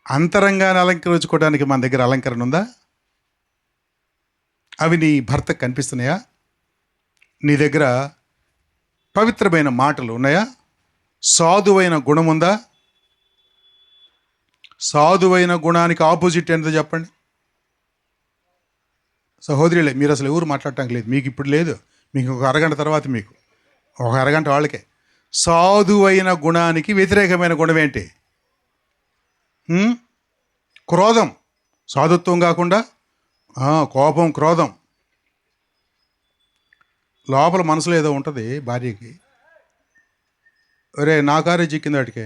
అంతరంగాన్ని అలంకరించుకోవడానికి మన దగ్గర అలంకరణ ఉందా? అవి నీ భర్తకు కనిపిస్తున్నాయా? నీ దగ్గర పవిత్రమైన మాటలు ఉన్నాయా? సాధువైన గుణం ఉందా? సాధువైన గుణానికి ఆపోజిట్ ఏంటో చెప్పండి. సహోదరులే, మీరు అసలు ఎవరు మాట్లాడటానికి లేదు, మీకు ఇప్పుడు లేదు, మీకు ఒక అరగంట తర్వాత, మీకు ఒక అరగంట వాళ్ళకే. సాధువైన గుణానికి వ్యతిరేకమైన గుణం ఏంటి? క్రోధం. సాధుత్వం కాకుండా కోపం, క్రోధం. లోపల మనసులో ఏదో ఉంటుంది భార్యకి, ఒరే నా కారే చిక్కింది వాటికే,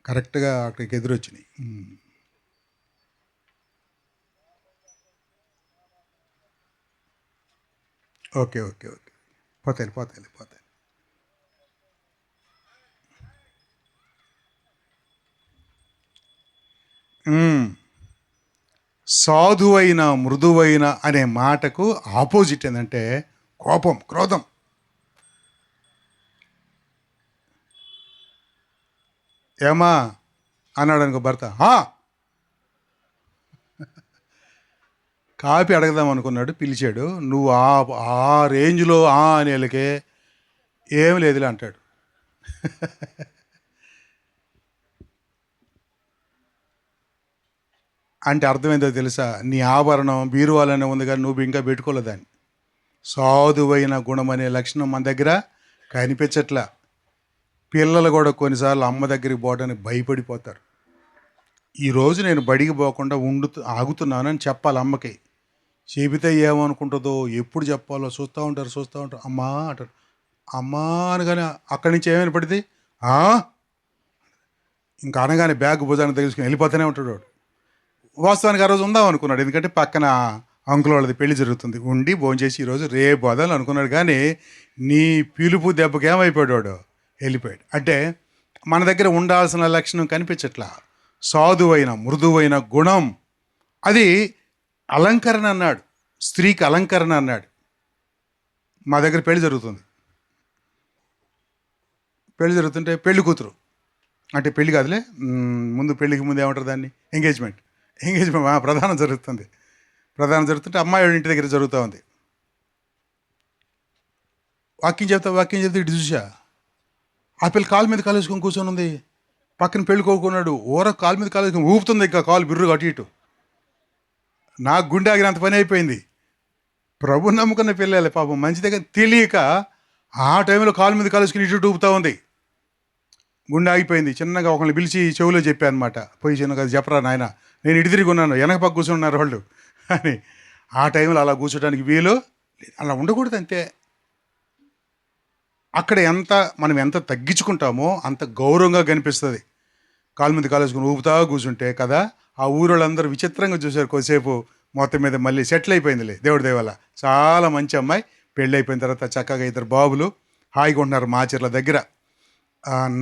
కరెక్ట్గా అక్కడికి ఎదురొచ్చినాయి. ఓకే ఓకే ఓకే, పోతాయి పోతాయి పోతాయి. సాధువైన, మృదువైన అనే మాటకు ఆపోజిట్ ఏంటంటే కోపం, క్రోధం. ఏమా అన్నాడు అనుకో భర్త, కాపీ అడగదాం అనుకున్నాడు, పిలిచాడు, నువ్వు ఆ రేంజ్లో అనేలకే ఏం లేదులే అంటాడు. అంటే అర్థమైందో తెలుసా? నీ ఆభరణం బీరువాలనే ఉంది కానీ నువ్వు ఇంకా పెట్టుకోలేదాన్ని. సాధువైన గుణం అనే లక్షణం మన దగ్గర కనిపించట్లా. పిల్లలు కూడా కొన్నిసార్లు అమ్మ దగ్గరికి పోవడానికి భయపడిపోతారు. ఈరోజు నేను బడికి పోకుండా ఆగుతున్నానని చెప్పాలి అమ్మకి. చెబితే ఏమనుకుంటుందో, ఎప్పుడు చెప్పాలో చూస్తూ ఉంటారు. అమ్మా అంటారు. అమ్మా అనగానే అక్కడి నుంచి ఏమైనా పడితే ఇంకా అనగానే బ్యాగ్ భుజాన్ని తెలుసుకుని వెళ్ళిపోతూనే ఉంటాడు వాడు. వాస్తవానికి ఆ రోజు ఉందాం అనుకున్నాడు, ఎందుకంటే పక్కన అంకుల్ వాళ్ళది పెళ్లి జరుగుతుంది, ఉండి భోంచేసి ఈరోజు రేపు వదాలని అనుకున్నాడు. కానీ నీ పిలుపు దెబ్బకి ఏమైపోయాడు వాడు, వెళ్ళిపోయాడు. అంటే మన దగ్గర ఉండాల్సిన లక్షణం కనిపించట్లా. సాధువైన, మృదువైన గుణం, అది అలంకరణ అన్నాడు, స్త్రీకి అలంకరణ అన్నాడు. మా దగ్గర పెళ్లి జరుగుతుంటే పెళ్లి కూతురు అంటే పెళ్లి కాదులే, ముందు పెళ్లికి ముందు ఏమంటారు దాన్ని, ఎంగేజ్మెంట్ ప్రధానం జరుగుతుంటే అమ్మాయి ఇంటి దగ్గర జరుగుతూ ఉంది. వాక్యం చెప్తే ఇటు చూసా, ఆ పిల్ల కాలు మీద కాలేసుకొని కూర్చొని ఉంది, పక్కన పెళ్లి కోరుకున్నాడు, కాలు మీద కాలేసుకొని ఊపుతుంది, ఇంకా కాలు బిర్రుగా అటు ఇటు. నాకు గుండె ఆగినంత పని అయిపోయింది. ప్రభు నమ్ముకున్న పిల్లలే పాపం, మంచి దగ్గర తెలియక ఆ టైంలో కాలు మీద కాలేసుకుని ఇటు ఊపుతూ ఉంది. గుండె ఆగిపోయింది. చిన్నగా ఒకరిని పిలిచి చెవిలో చెప్పాను అనమాట, పోయి చిన్నగా చెప్పరా నాయన, నేను ఇటు తిరిగి ఉన్నాను, వెనక పక్క కూర్చున్నారు వాళ్ళు అని. ఆ టైంలో అలా కూర్చోడానికి వీలు, అలా ఉండకూడదు అంతే. అక్కడ మనం ఎంత తగ్గించుకుంటామో అంత గౌరవంగా కనిపిస్తుంది. కాలు మీద కాలేసుకుని ఊపుతా కూర్చుంటే కదా, ఆ ఊరోళ్ళందరూ విచిత్రంగా చూశారు. కొద్దిసేపు మొత్తం మీద మళ్ళీ సెటిల్ అయిపోయిందిలే దేవుడి దయవల్ల. చాలా మంచి అమ్మాయి. పెళ్ళి అయిపోయిన తర్వాత చక్కగా 2 బాబులు హాయిగా ఉంటున్నారు. మాచర్ల దగ్గర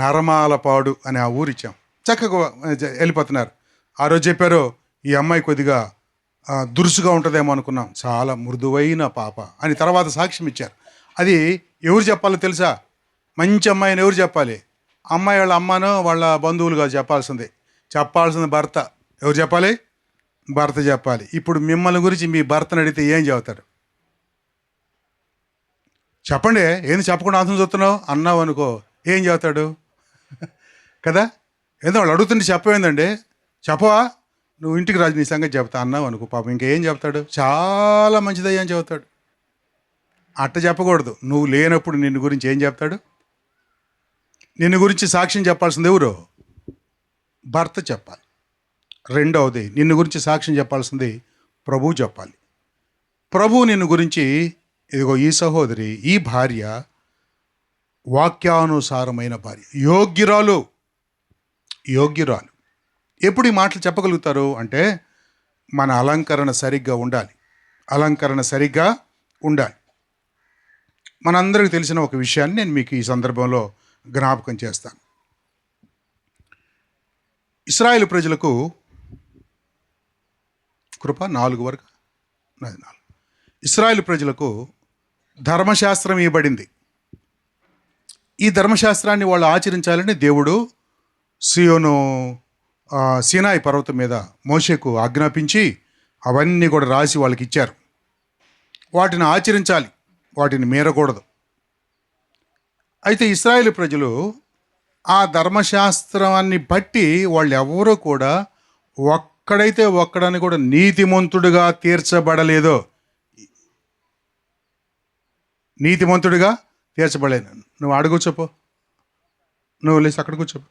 నరమాలపాడు అనే ఆ ఊరు ఇచ్చాం, చక్కగా వెళ్ళిపోతున్నారు. ఆ రోజు చెప్పారు, ఈ అమ్మాయి కొద్దిగా దురుసుగా ఉంటుందేమో అనుకున్నాం, చాలా మృదువైన పాప అని తర్వాత సాక్ష్యం ఇచ్చారు. అది ఎవరు చెప్పాలో తెలుసా? మంచి అమ్మాయిని ఎవరు చెప్పాలి? అమ్మాయి వాళ్ళ అమ్మనో వాళ్ళ బంధువులుగా చెప్పాల్సింది భర్త. ఎవరు చెప్పాలి? భర్త చెప్పాలి. ఇప్పుడు మిమ్మల్ని గురించి మీ భర్తను అడిగితే ఏం చెబుతారు చెప్పండి? ఏంది చెప్పకుండా ఆన్సర్ చూస్తున్నావు అన్నావు అనుకో, ఏం చెబుతాడు కదా? ఏదో వాళ్ళు అడుగుతుంటే చెప్పవేందండి, చెప్పవా, నువ్వు ఇంటికి రాజు నీ సంగతి చెప్తా అన్నావు అనుకో, పాపం ఇంకేం చెప్తాడు? చాలా మంచిదయ్యా అని చెబుతాడు. అట్ట చెప్పకూడదు. నువ్వు లేనప్పుడు నిన్ను గురించి ఏం చెప్తాడు? నిన్ను గురించి సాక్ష్యం చెప్పాల్సింది ఎవరు? భర్త చెప్పాలి. రెండవది, నిన్ను గురించి సాక్ష్యం చెప్పాల్సింది ప్రభువు చెప్పాలి. ప్రభువు నిన్ను గురించి, ఇదిగో ఈ సహోదరి, ఈ భార్య వాక్యానుసారమైన భార్య, యోగ్యురాలు. ఎప్పుడు ఈ మాటలు చెప్పగలుగుతారు అంటే మన అలంకరణ సరిగ్గా ఉండాలి. మనందరికీ తెలిసిన ఒక విషయాన్ని నేను మీకు ఈ సందర్భంలో జ్ఞాపకం చేస్తాను. ఇశ్రాయేలు ప్రజలకు కృప 4 వరకు, ఇశ్రాయేలు ప్రజలకు ధర్మశాస్త్రం ఇవ్వబడింది. ఈ ధర్మశాస్త్రాన్ని వాళ్ళు ఆచరించాలని దేవుడు సీనాయి పర్వతం మీద మోషేకు ఆజ్ఞాపించి అవన్నీ కూడా రాసి వాళ్ళకి ఇచ్చారు. వాటిని ఆచరించాలి, వాటిని మీరకూడదు. అయితే ఇశ్రాయేలు ప్రజలు ఆ ధర్మశాస్త్రాన్ని బట్టి వాళ్ళు ఎవరూ కూడా ఒక్కడైతే ఒక్కడని కూడా నీతిమంతుడిగా తీర్చబడలేదో, నీతిమంతుడిగా తీర్చబడలేదు. నువ్వు అడుగు కూర్చోపో, నువ్వు లేచి అక్కడ కూర్చోపో,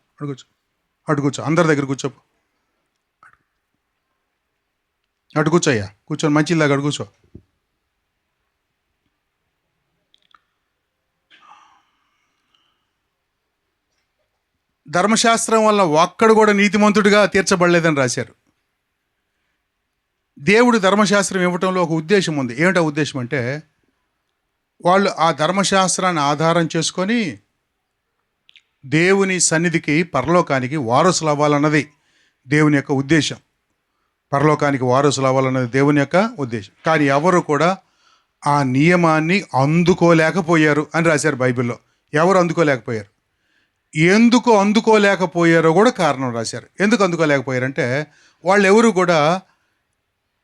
అటు కూర్చో, అందరి దగ్గర కూర్చోపో, అటు కూర్చోయ్యా, కూర్చొని మంచిలాగా అడు కూర్చో. ధర్మశాస్త్రం వల్ల ఒక్కడు కూడా నీతిమంతుడిగా తీర్చబడలేదని రాశారు. దేవుడు ధర్మశాస్త్రం ఇవ్వటంలో ఒక ఉద్దేశం ఉంది. ఏమిటా ఉద్దేశం అంటే, వాళ్ళు ఆ ధర్మశాస్త్రాన్ని ఆధారం చేసుకొని దేవుని సన్నిధికి, పరలోకానికి వారసులు అవ్వాలన్నది దేవుని యొక్క ఉద్దేశం. పరలోకానికి వారసులు అవ్వాలన్నది దేవుని యొక్క ఉద్దేశం. కానీ ఎవరు కూడా ఆ నియమాన్ని అందుకోలేకపోయారు అని రాశారు బైబిల్లో. ఎవరు అందుకోలేకపోయారు? ఎందుకు అందుకోలేకపోయారో కూడా కారణం రాశారు. ఎందుకు అందుకోలేకపోయారంటే, వాళ్ళు ఎవరు కూడా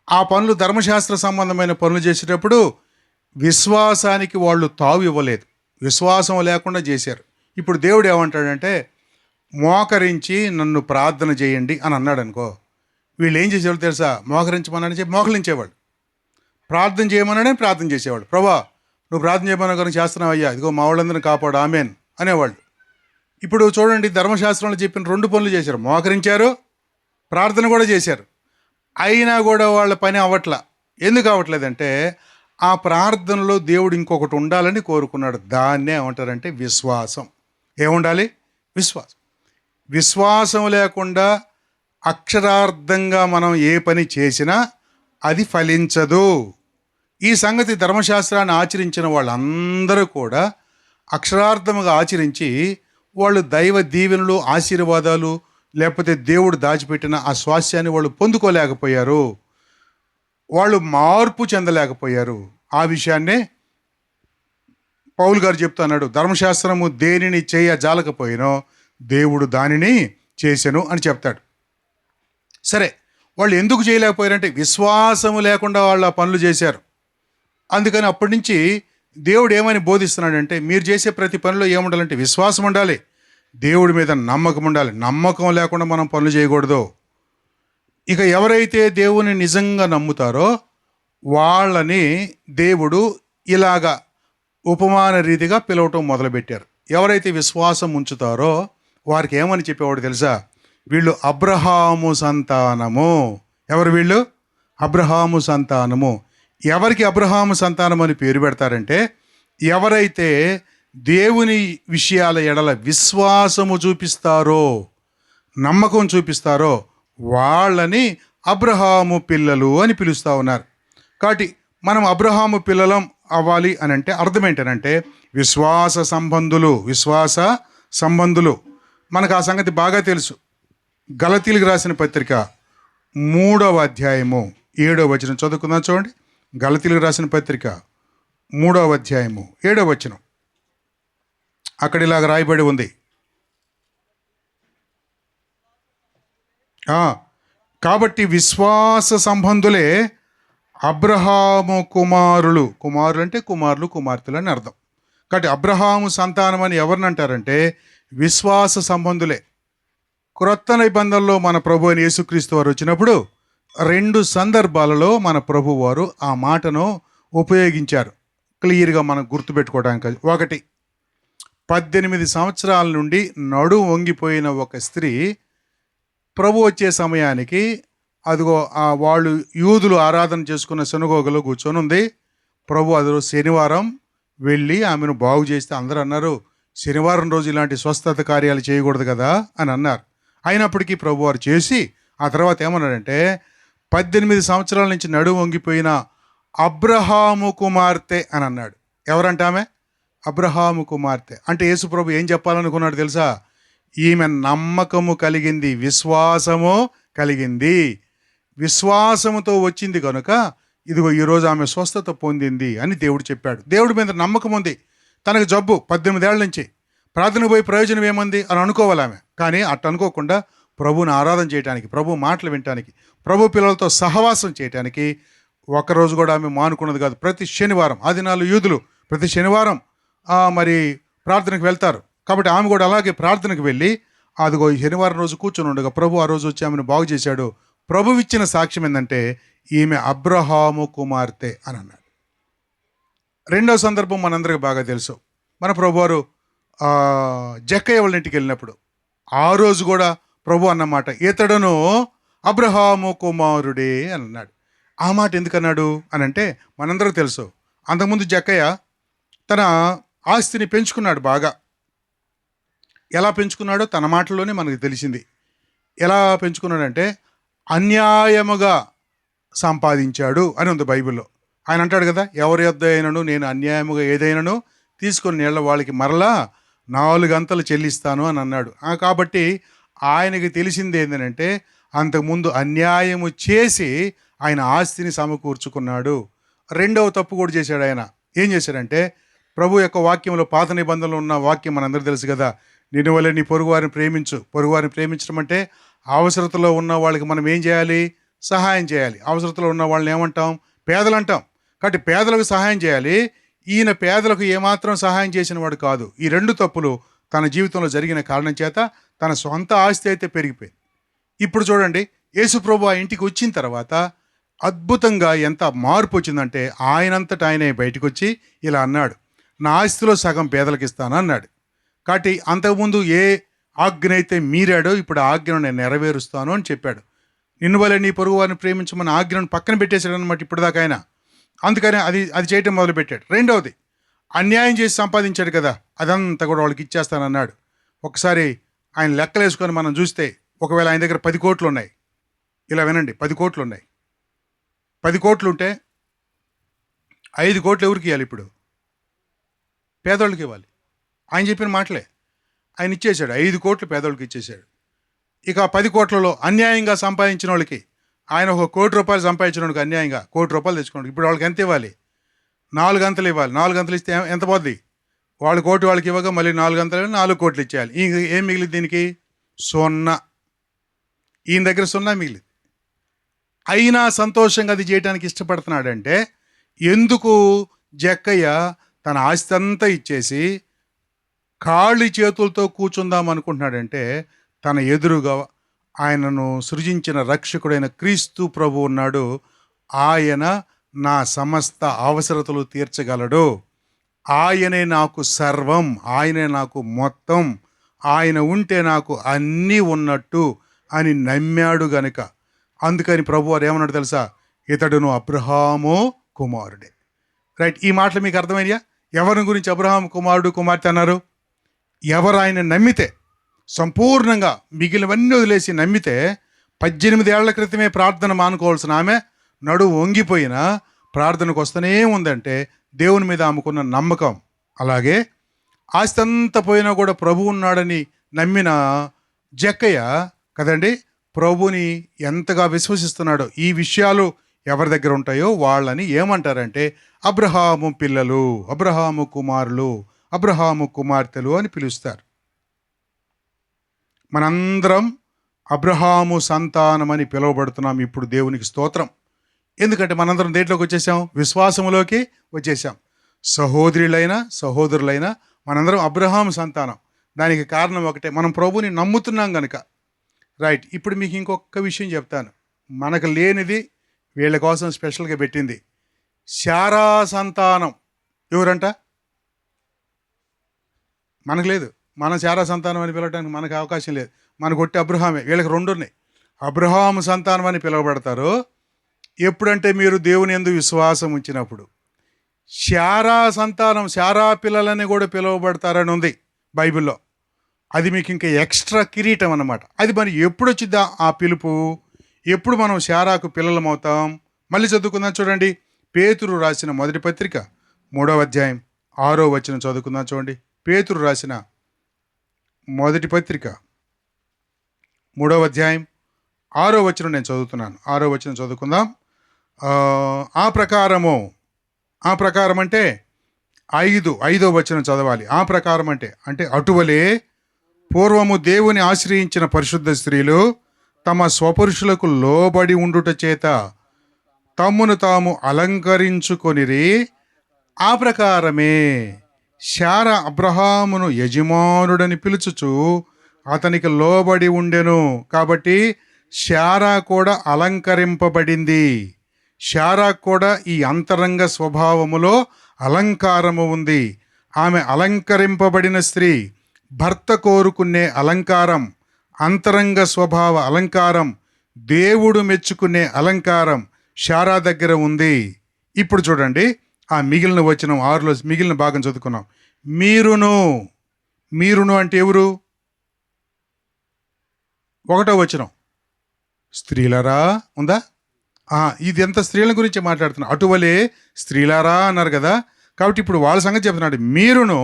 ఆ పనులు, ధర్మశాస్త్ర సంబంధమైన పనులు చేసేటప్పుడు విశ్వాసానికి వాళ్ళు తావు ఇవ్వలేదు. విశ్వాసం లేకుండా చేశారు. ఇప్పుడు దేవుడు ఏమంటాడంటే, మోకరించి నన్ను ప్రార్థన చేయండి అని అన్నాడు అనుకో, వీళ్ళు ఏం చేసేవాళ్ళు తెలుసా? మోకరించమని చెప్పి మోకరించేవాళ్ళు. ప్రార్థన చేయమననే ప్రార్థన చేసేవాళ్ళు. ప్రభా నువ్వు ప్రార్థన చేయమని కనుక చేస్తున్నావు అయ్యా, ఇదిగో మా వాళ్ళందరినీ కాపాడు, ఆమెన్ అనేవాళ్ళు. ఇప్పుడు చూడండి, ధర్మశాస్త్రంలో చెప్పిన 2 పనులు చేశారు. మోకరించారు, ప్రార్థన కూడా చేశారు. అయినా కూడా వాళ్ళ పని అవ్వట్లా. ఎందుకు అవ్వట్లేదంటే, ఆ ప్రార్థనలో దేవుడు ఇంకొకటి ఉండాలని కోరుకున్నాడు. దాన్నే ఏమంటారంటే విశ్వాసం. ఏముండాలి? విశ్వాసం. విశ్వాసం లేకుండా అక్షరార్థంగా మనం ఏ పని చేసినా అది ఫలించదు. ఈ సంగతి ధర్మశాస్త్రాన్ని ఆచరించిన వాళ్ళందరూ కూడా అక్షరార్థముగా ఆచరించి వాళ్ళు దైవ దీవెనలు, ఆశీర్వాదాలు, లేకపోతే దేవుడు దాచిపెట్టిన ఆ స్వాస్యాన్ని వాళ్ళు పొందుకోలేకపోయారు. వాళ్ళు మార్పు చెందలేకపోయారు. ఆ విషయాన్నే పౌలు గారు చెప్తున్నాడు, ధర్మశాస్త్రము దేనిని చేయజాలకపోయినో దేవుడు దానిని చేసెను అని చెప్తాడు. సరే, వాళ్ళు ఎందుకు చేయలేకపోయారంటే విశ్వాసము లేకుండా వాళ్ళు ఆ పనులు చేశారు. అందుకని అప్పటి నుంచి దేవుడు ఏమని బోధిస్తున్నాడంటే, మీరు చేసే ప్రతి పనిలో ఏముండాలంటే విశ్వాసం ఉండాలి, దేవుడి మీద నమ్మకం ఉండాలి. నమ్మకం లేకుండా మనం పనులు చేయకూడదు. ఇక ఎవరైతే దేవుని నిజంగా నమ్ముతారో వాళ్ళని దేవుడు ఇలాగా ఉపమాన రీతిగా పిలవటం మొదలుపెట్టారు. ఎవరైతే విశ్వాసం ఉంచుతారో వారికి ఏమని చెప్పేవాడు తెలుసా? వీళ్ళు అబ్రహాము సంతానము. ఎవరు వీళ్ళు? అబ్రహాము సంతానము. ఎవరికి అబ్రహాము సంతానం అని పేరు పెడతారంటే, ఎవరైతే దేవుని విషయాల ఎడల విశ్వాసము చూపిస్తారో, నమ్మకం చూపిస్తారో వాళ్ళని అబ్రహాము పిల్లలు అని పిలుస్తూ ఉన్నారు. కాబట్టి మనం అబ్రహాము పిల్లలం అవ్వాలి అని అంటే అర్థం ఏంటనంటే విశ్వాస సంబంధులు. మనకు ఆ సంగతి బాగా తెలుసు. గలతీలకు రాసిన పత్రిక 3వ అధ్యాయము 7వ వచనం చదువుకుందాం. చూడండి, గలతీలకు రాసిన పత్రిక 3వ అధ్యాయము 7వ వచనం. అక్కడ ఇలాగ రాయబడి ఉంది, కాబట్టి విశ్వాస సంబంధులే అబ్రహాము కుమారులు. కుమారులు అంటే కుమారులు, కుమార్తెలు అని అర్థం. కాబట్టి అబ్రహాము సంతానం అని ఎవరిని అంటారంటే విశ్వాస సంబంధులే. క్రొత్త నిబంధనలో మన ప్రభు అయిన యేసుక్రీస్తు వారు వచ్చినప్పుడు 2 సందర్భాలలో మన ప్రభు వారు ఆ మాటను ఉపయోగించారు. క్లియర్గా మనం గుర్తుపెట్టుకోవడానికి. ఒకటి, 18 సంవత్సరాల నుండి నడుము వంగిపోయిన ఒక స్త్రీ ప్రభు వచ్చే సమయానికి అదిగో వాళ్ళు యూదులు ఆరాధన చేసుకున్న సినగోగలో కూర్చొని ఉంది. ప్రభు అది శనివారం వెళ్ళి ఆమెను బాగు చేస్తే అందరూ అన్నారు, శనివారం రోజు ఇలాంటి స్వస్థత కార్యాలు చేయకూడదు కదా అని అన్నారు. అయినప్పటికీ ప్రభు వారు చేసి ఆ తర్వాత ఏమన్నాడంటే, 18 సంవత్సరాల నుంచి నడుము వంగిపోయిన అబ్రహాము కుమార్తె అని అన్నాడు. ఎవరంటే ఆమె? అబ్రహాము కుమార్తె. అంటే యేసు ప్రభు ఏం చెప్పాలనుకున్నాడు తెలుసా? ఈమె నమ్మకము కలిగింది, విశ్వాసము కలిగింది, విశ్వాసముతో వచ్చింది కనుక ఇదిగో ఈరోజు ఆమె స్వస్థత పొందింది అని దేవుడు చెప్పాడు. దేవుడి మీద నమ్మకం ఉంది. తనకు జబ్బు 18 ఏళ్ల నుంచి, ప్రార్థన పోయి ప్రయోజనం ఏముంది అని అనుకోవాలి ఆమె. కానీ అట్ట అనుకోకుండా ప్రభువుని ఆరాధన చేయడానికి, ప్రభు మాటలు వినటానికి, ప్రభు పిల్లలతో సహవాసం చేయటానికి ఒక్కరోజు కూడా ఆమె మానుకున్నది కాదు. ప్రతి శనివారం, ఆ దినాలు యూదులు ప్రతి శనివారం మరి ప్రార్థనకు వెళ్తారు. కాబట్టి ఆమె కూడా అలాగే ప్రార్థనకు వెళ్ళి అదిగో ఈ శనివారం రోజు కూర్చొని ఉండగా ప్రభు ఆ రోజు వచ్చి ఆమెను బాగు చేశాడు. ప్రభు ఇచ్చిన సాక్ష్యం ఏంటంటే ఈమె అబ్రహాము కుమార్తె అని అన్నాడు. రెండవ సందర్భం మనందరికీ బాగా తెలుసు. మన ప్రభువారు జక్కయ్య వాళ్ళ ఇంటికి వెళ్ళినప్పుడు ఆ రోజు కూడా ప్రభు అన్నమాట ఇతడును అబ్రహాము కుమారుడే అని అన్నాడు. ఆ మాట ఎందుకన్నాడు అని అంటే మనందరికీ తెలుసు. అంతకుముందు జక్కయ్య తన ఆస్తిని పెంచుకున్నాడు బాగా. ఎలా పెంచుకున్నాడో తన మాటల్లోనే మనకు తెలిసింది. ఎలా పెంచుకున్నాడంటే అన్యాయముగా సంపాదించాడు అని ఉంది బైబిల్లో. ఆయన అంటాడు కదా, ఎవరి యొద్ద అయినను నేను అన్యాయముగా ఏదైనాను తీసుకొని నీళ్ళ వాళ్ళకి మరలా 4 అంతలు చెల్లిస్తాను అని అన్నాడు. కాబట్టి ఆయనకి తెలిసింది ఏంటంటే అంతకుముందు అన్యాయము చేసి ఆయన ఆస్తిని సమకూర్చుకున్నాడు. రెండవ తప్పు కూడా చేశాడు ఆయన. ఏం చేశాడంటే ప్రభు యొక్క వాక్యంలో పాత నిబంధనలో ఉన్న వాక్యం మనందరూ తెలుసు కదా, నిన్ను వలె నీ పొరుగువారిని ప్రేమించు. పొరుగువారిని ప్రేమించడం అంటే అవసరతలో ఉన్న వాళ్ళకి మనం ఏం చేయాలి? సహాయం చేయాలి. అవసరతలో ఉన్న వాళ్ళని ఏమంటాం? పేదలు అంటాం. కాబట్టి పేదలకు సహాయం చేయాలి. ఈయన పేదలకు ఏమాత్రం సహాయం చేసిన వాడు కాదు. ఈ 2 తప్పులు తన జీవితంలో జరిగిన కారణం చేత తన సొంత ఆస్తి అయితే పెరిగిపోయింది. ఇప్పుడు చూడండి, యేసు ప్రభు ఆ ఇంటికి వచ్చిన తర్వాత అద్భుతంగా ఎంత మార్పు వచ్చిందంటే ఆయనంతటా ఆయనే బయటకు వచ్చి ఇలా అన్నాడు, నా ఆస్తిలో సగం పేదలకు ఇస్తాను అన్నాడు. కాబట్టి అంతకుముందు ఏ ఆజ్ఞ అయితే మీరాడో ఇప్పుడు ఆ ఆజ్ఞను నేను నెరవేరుస్తాను అని చెప్పాడు. నిన్ను వలె నీ పొరుగు వారిని ప్రేమించమని ఆజ్ఞను పక్కన పెట్టేశాడు అనమాట ఇప్పటిదాకా ఆయన. అందుకని అది చేయటం మొదలుపెట్టాడు. రెండవది, అన్యాయం చేసి సంపాదించాడు కదా, అదంతా కూడా వాళ్ళకి ఇచ్చేస్తానన్నాడు. ఒకసారి ఆయన లెక్కలు వేసుకొని మనం చూస్తే ఒకవేళ ఆయన దగ్గర 10 కోట్లు ఉన్నాయి. ఇలా వినండి, 10 కోట్లు ఉన్నాయి. 10 కోట్లు ఉంటే 5 కోట్లు ఎవరికి ఇవ్వాలి? ఇప్పుడు పేదోళ్ళకి ఇవ్వాలి. ఆయన చెప్పిన మాటలే ఆయన ఇచ్చేశాడు. 5 కోట్లు పేదోళ్ళకి ఇచ్చేశాడు. ఇక 10 కోట్లలో అన్యాయంగా సంపాదించిన వాళ్ళకి ఆయన ఒక 1 కోటి రూపాయలు సంపాదించిన వాడికి అన్యాయంగా 1 కోటి రూపాయలు తెచ్చుకోండి. ఇప్పుడు వాళ్ళకి ఎంత ఇవ్వాలి? 4 అంతలు ఇవ్వాలి. 4 అంతలు ఇస్తే ఎంత పోద్ది? వాళ్ళు 1 కోటి వాళ్ళకి ఇవ్వగా మళ్ళీ 4 అంతలు 4 కోట్లు ఇచ్చేయాలి. ఏం మిగిలింది దీనికి? 0. ఈయన దగ్గర 0 మిగిలింది. అయినా సంతోషంగా అది చేయడానికి ఇష్టపడుతున్నాడంటే ఎందుకు జక్కయ్య తన ఆస్తి అంతా ఇచ్చేసి ఖాళీ చేతులతో కూర్చుందాం అనుకుంటున్నాడంటే తన ఎదురుగా ఆయనను సృజించిన రక్షకుడైన క్రీస్తు ప్రభు ఉన్నాడు. ఆయన నా సమస్త అవసరతలు తీర్చగలడు. ఆయనే నాకు సర్వం, ఆయనే నాకు మొత్తం, ఆయన ఉంటే నాకు అన్నీ ఉన్నట్టు అని నమ్మాడు గనుక. అందుకని ప్రభు వారు ఏమన్నాడు తెలుసా? ఇతడును అబ్రహాము కుమారుడే. రైట్, ఈ మాటలు మీకు అర్థమైనయా? ఎవరి గురించి అబ్రహాము కుమారుడు కుమార్తె అన్నారు? ఎవరు ఆయన నమ్మితే, సంపూర్ణంగా మిగిలినవన్నీ వదిలేసి నమ్మితే, 18 ఏళ్ల క్రితమే ప్రార్థన మానుకోవాల్సిన ఆమె నడువు వంగిపోయిన ప్రార్థనకు వస్తూనే ఉందంటే దేవుని మీద ఆమెకున్న నమ్మకం. అలాగే ఆస్తి అంతా పోయినా కూడా ప్రభు ఉన్నాడని నమ్మిన జక్కయ్య కదండి ప్రభుని ఎంతగా విశ్వసిస్తున్నాడో. ఈ విషయాలు ఎవరి దగ్గర ఉంటాయో వాళ్ళని ఏమంటారంటే అబ్రహాము పిల్లలు, అబ్రహాము కుమారులు, అబ్రహాము కుమార్తెలు అని పిలుస్తారు. మనందరం అబ్రహాము సంతానం అని పిలువబడుతున్నాం ఇప్పుడు. దేవునికి స్తోత్రం. ఎందుకంటే మనందరం దేంట్లోకి వచ్చేసాం? విశ్వాసములోకి వచ్చేసాం. సహోదరులైనా సహోదరులైనా మనందరం అబ్రహాము సంతానం. దానికి కారణం ఒకటే, మనం ప్రభుని నమ్ముతున్నాం కనుక. రైట్, ఇప్పుడు మీకు ఇంకొక విషయం చెప్తాను. మనకు లేనిది వీళ్ళ కోసం స్పెషల్గా పెట్టింది. శారా సంతానం ఎవరంట? మనకు లేదు. మనం శారా సంతానం అని పిలవడానికి మనకు అవకాశం లేదు. మనకు ఒట్టి అబ్రహామే. వీళ్ళకి 2 ఉన్నాయి. అబ్రహాము సంతానం అని పిలువబడతారు ఎప్పుడంటే మీరు దేవుని యందు విశ్వాసం ఉంచినప్పుడు. శారా సంతానం, శారా పిల్లలని కూడా పిలువబడతారని ఉంది బైబిల్లో. అది మీకు ఇంకా ఎక్స్ట్రా కిరీటం అన్నమాట. అది మరి ఎప్పుడు వచ్చిద్దా ఆ పిలుపు? ఎప్పుడు మనం శారాకు పిల్లలం అవుతాం? మళ్ళీ చదువుకుందాం చూడండి. పేతురు రాసిన మొదటి పత్రిక 3వ అధ్యాయం 6వ వచనం చదువుకుందాం చూడండి. పేతురు రాసిన మొదటి పత్రిక 3వ అధ్యాయం 6వ వచనం నేను చదువుతున్నాను. 6వ వచనం చదువుకుందాం. ఆ ప్రకారం అంటే 5వ వచనం చదవాలి. ఆ ప్రకారం అంటే అటువలే పూర్వము దేవుని ఆశ్రయించిన పరిశుద్ధ స్త్రీలు తమ స్వపురుషులకు లోబడి ఉండుట చేత తమ్మును తాము అలంకరించుకొనిరి. ఆ ప్రకారమే శారా అబ్రహామును యజమానుడని పిలుచుచు అతనికి లోబడి ఉండెను. కాబట్టి శారా కూడా అలంకరింపబడింది. శారా కూడా ఈ అంతరంగ స్వభావములో అలంకారము ఉంది. ఆమె అలంకరింపబడిన స్త్రీ. భర్త కోరుకునే అలంకారం, అంతరంగ స్వభావ అలంకారం, దేవుడు మెచ్చుకునే అలంకారం శారా దగ్గర ఉంది. ఇప్పుడు చూడండి, ఆ మిగిలిన వచనం 6లో మిగిలిన భాగం చదువుకున్నాం. మీరును అంటే ఎవరు? 1వ వచనం స్త్రీలరా ఉందా? ఇది ఎంత స్త్రీల గురించి మాట్లాడుతున్నా. అటువలే స్త్రీలారా అన్నారు కదా. కాబట్టి ఇప్పుడు వాళ్ళ సంగతి చెప్తున్నాడు. మీరును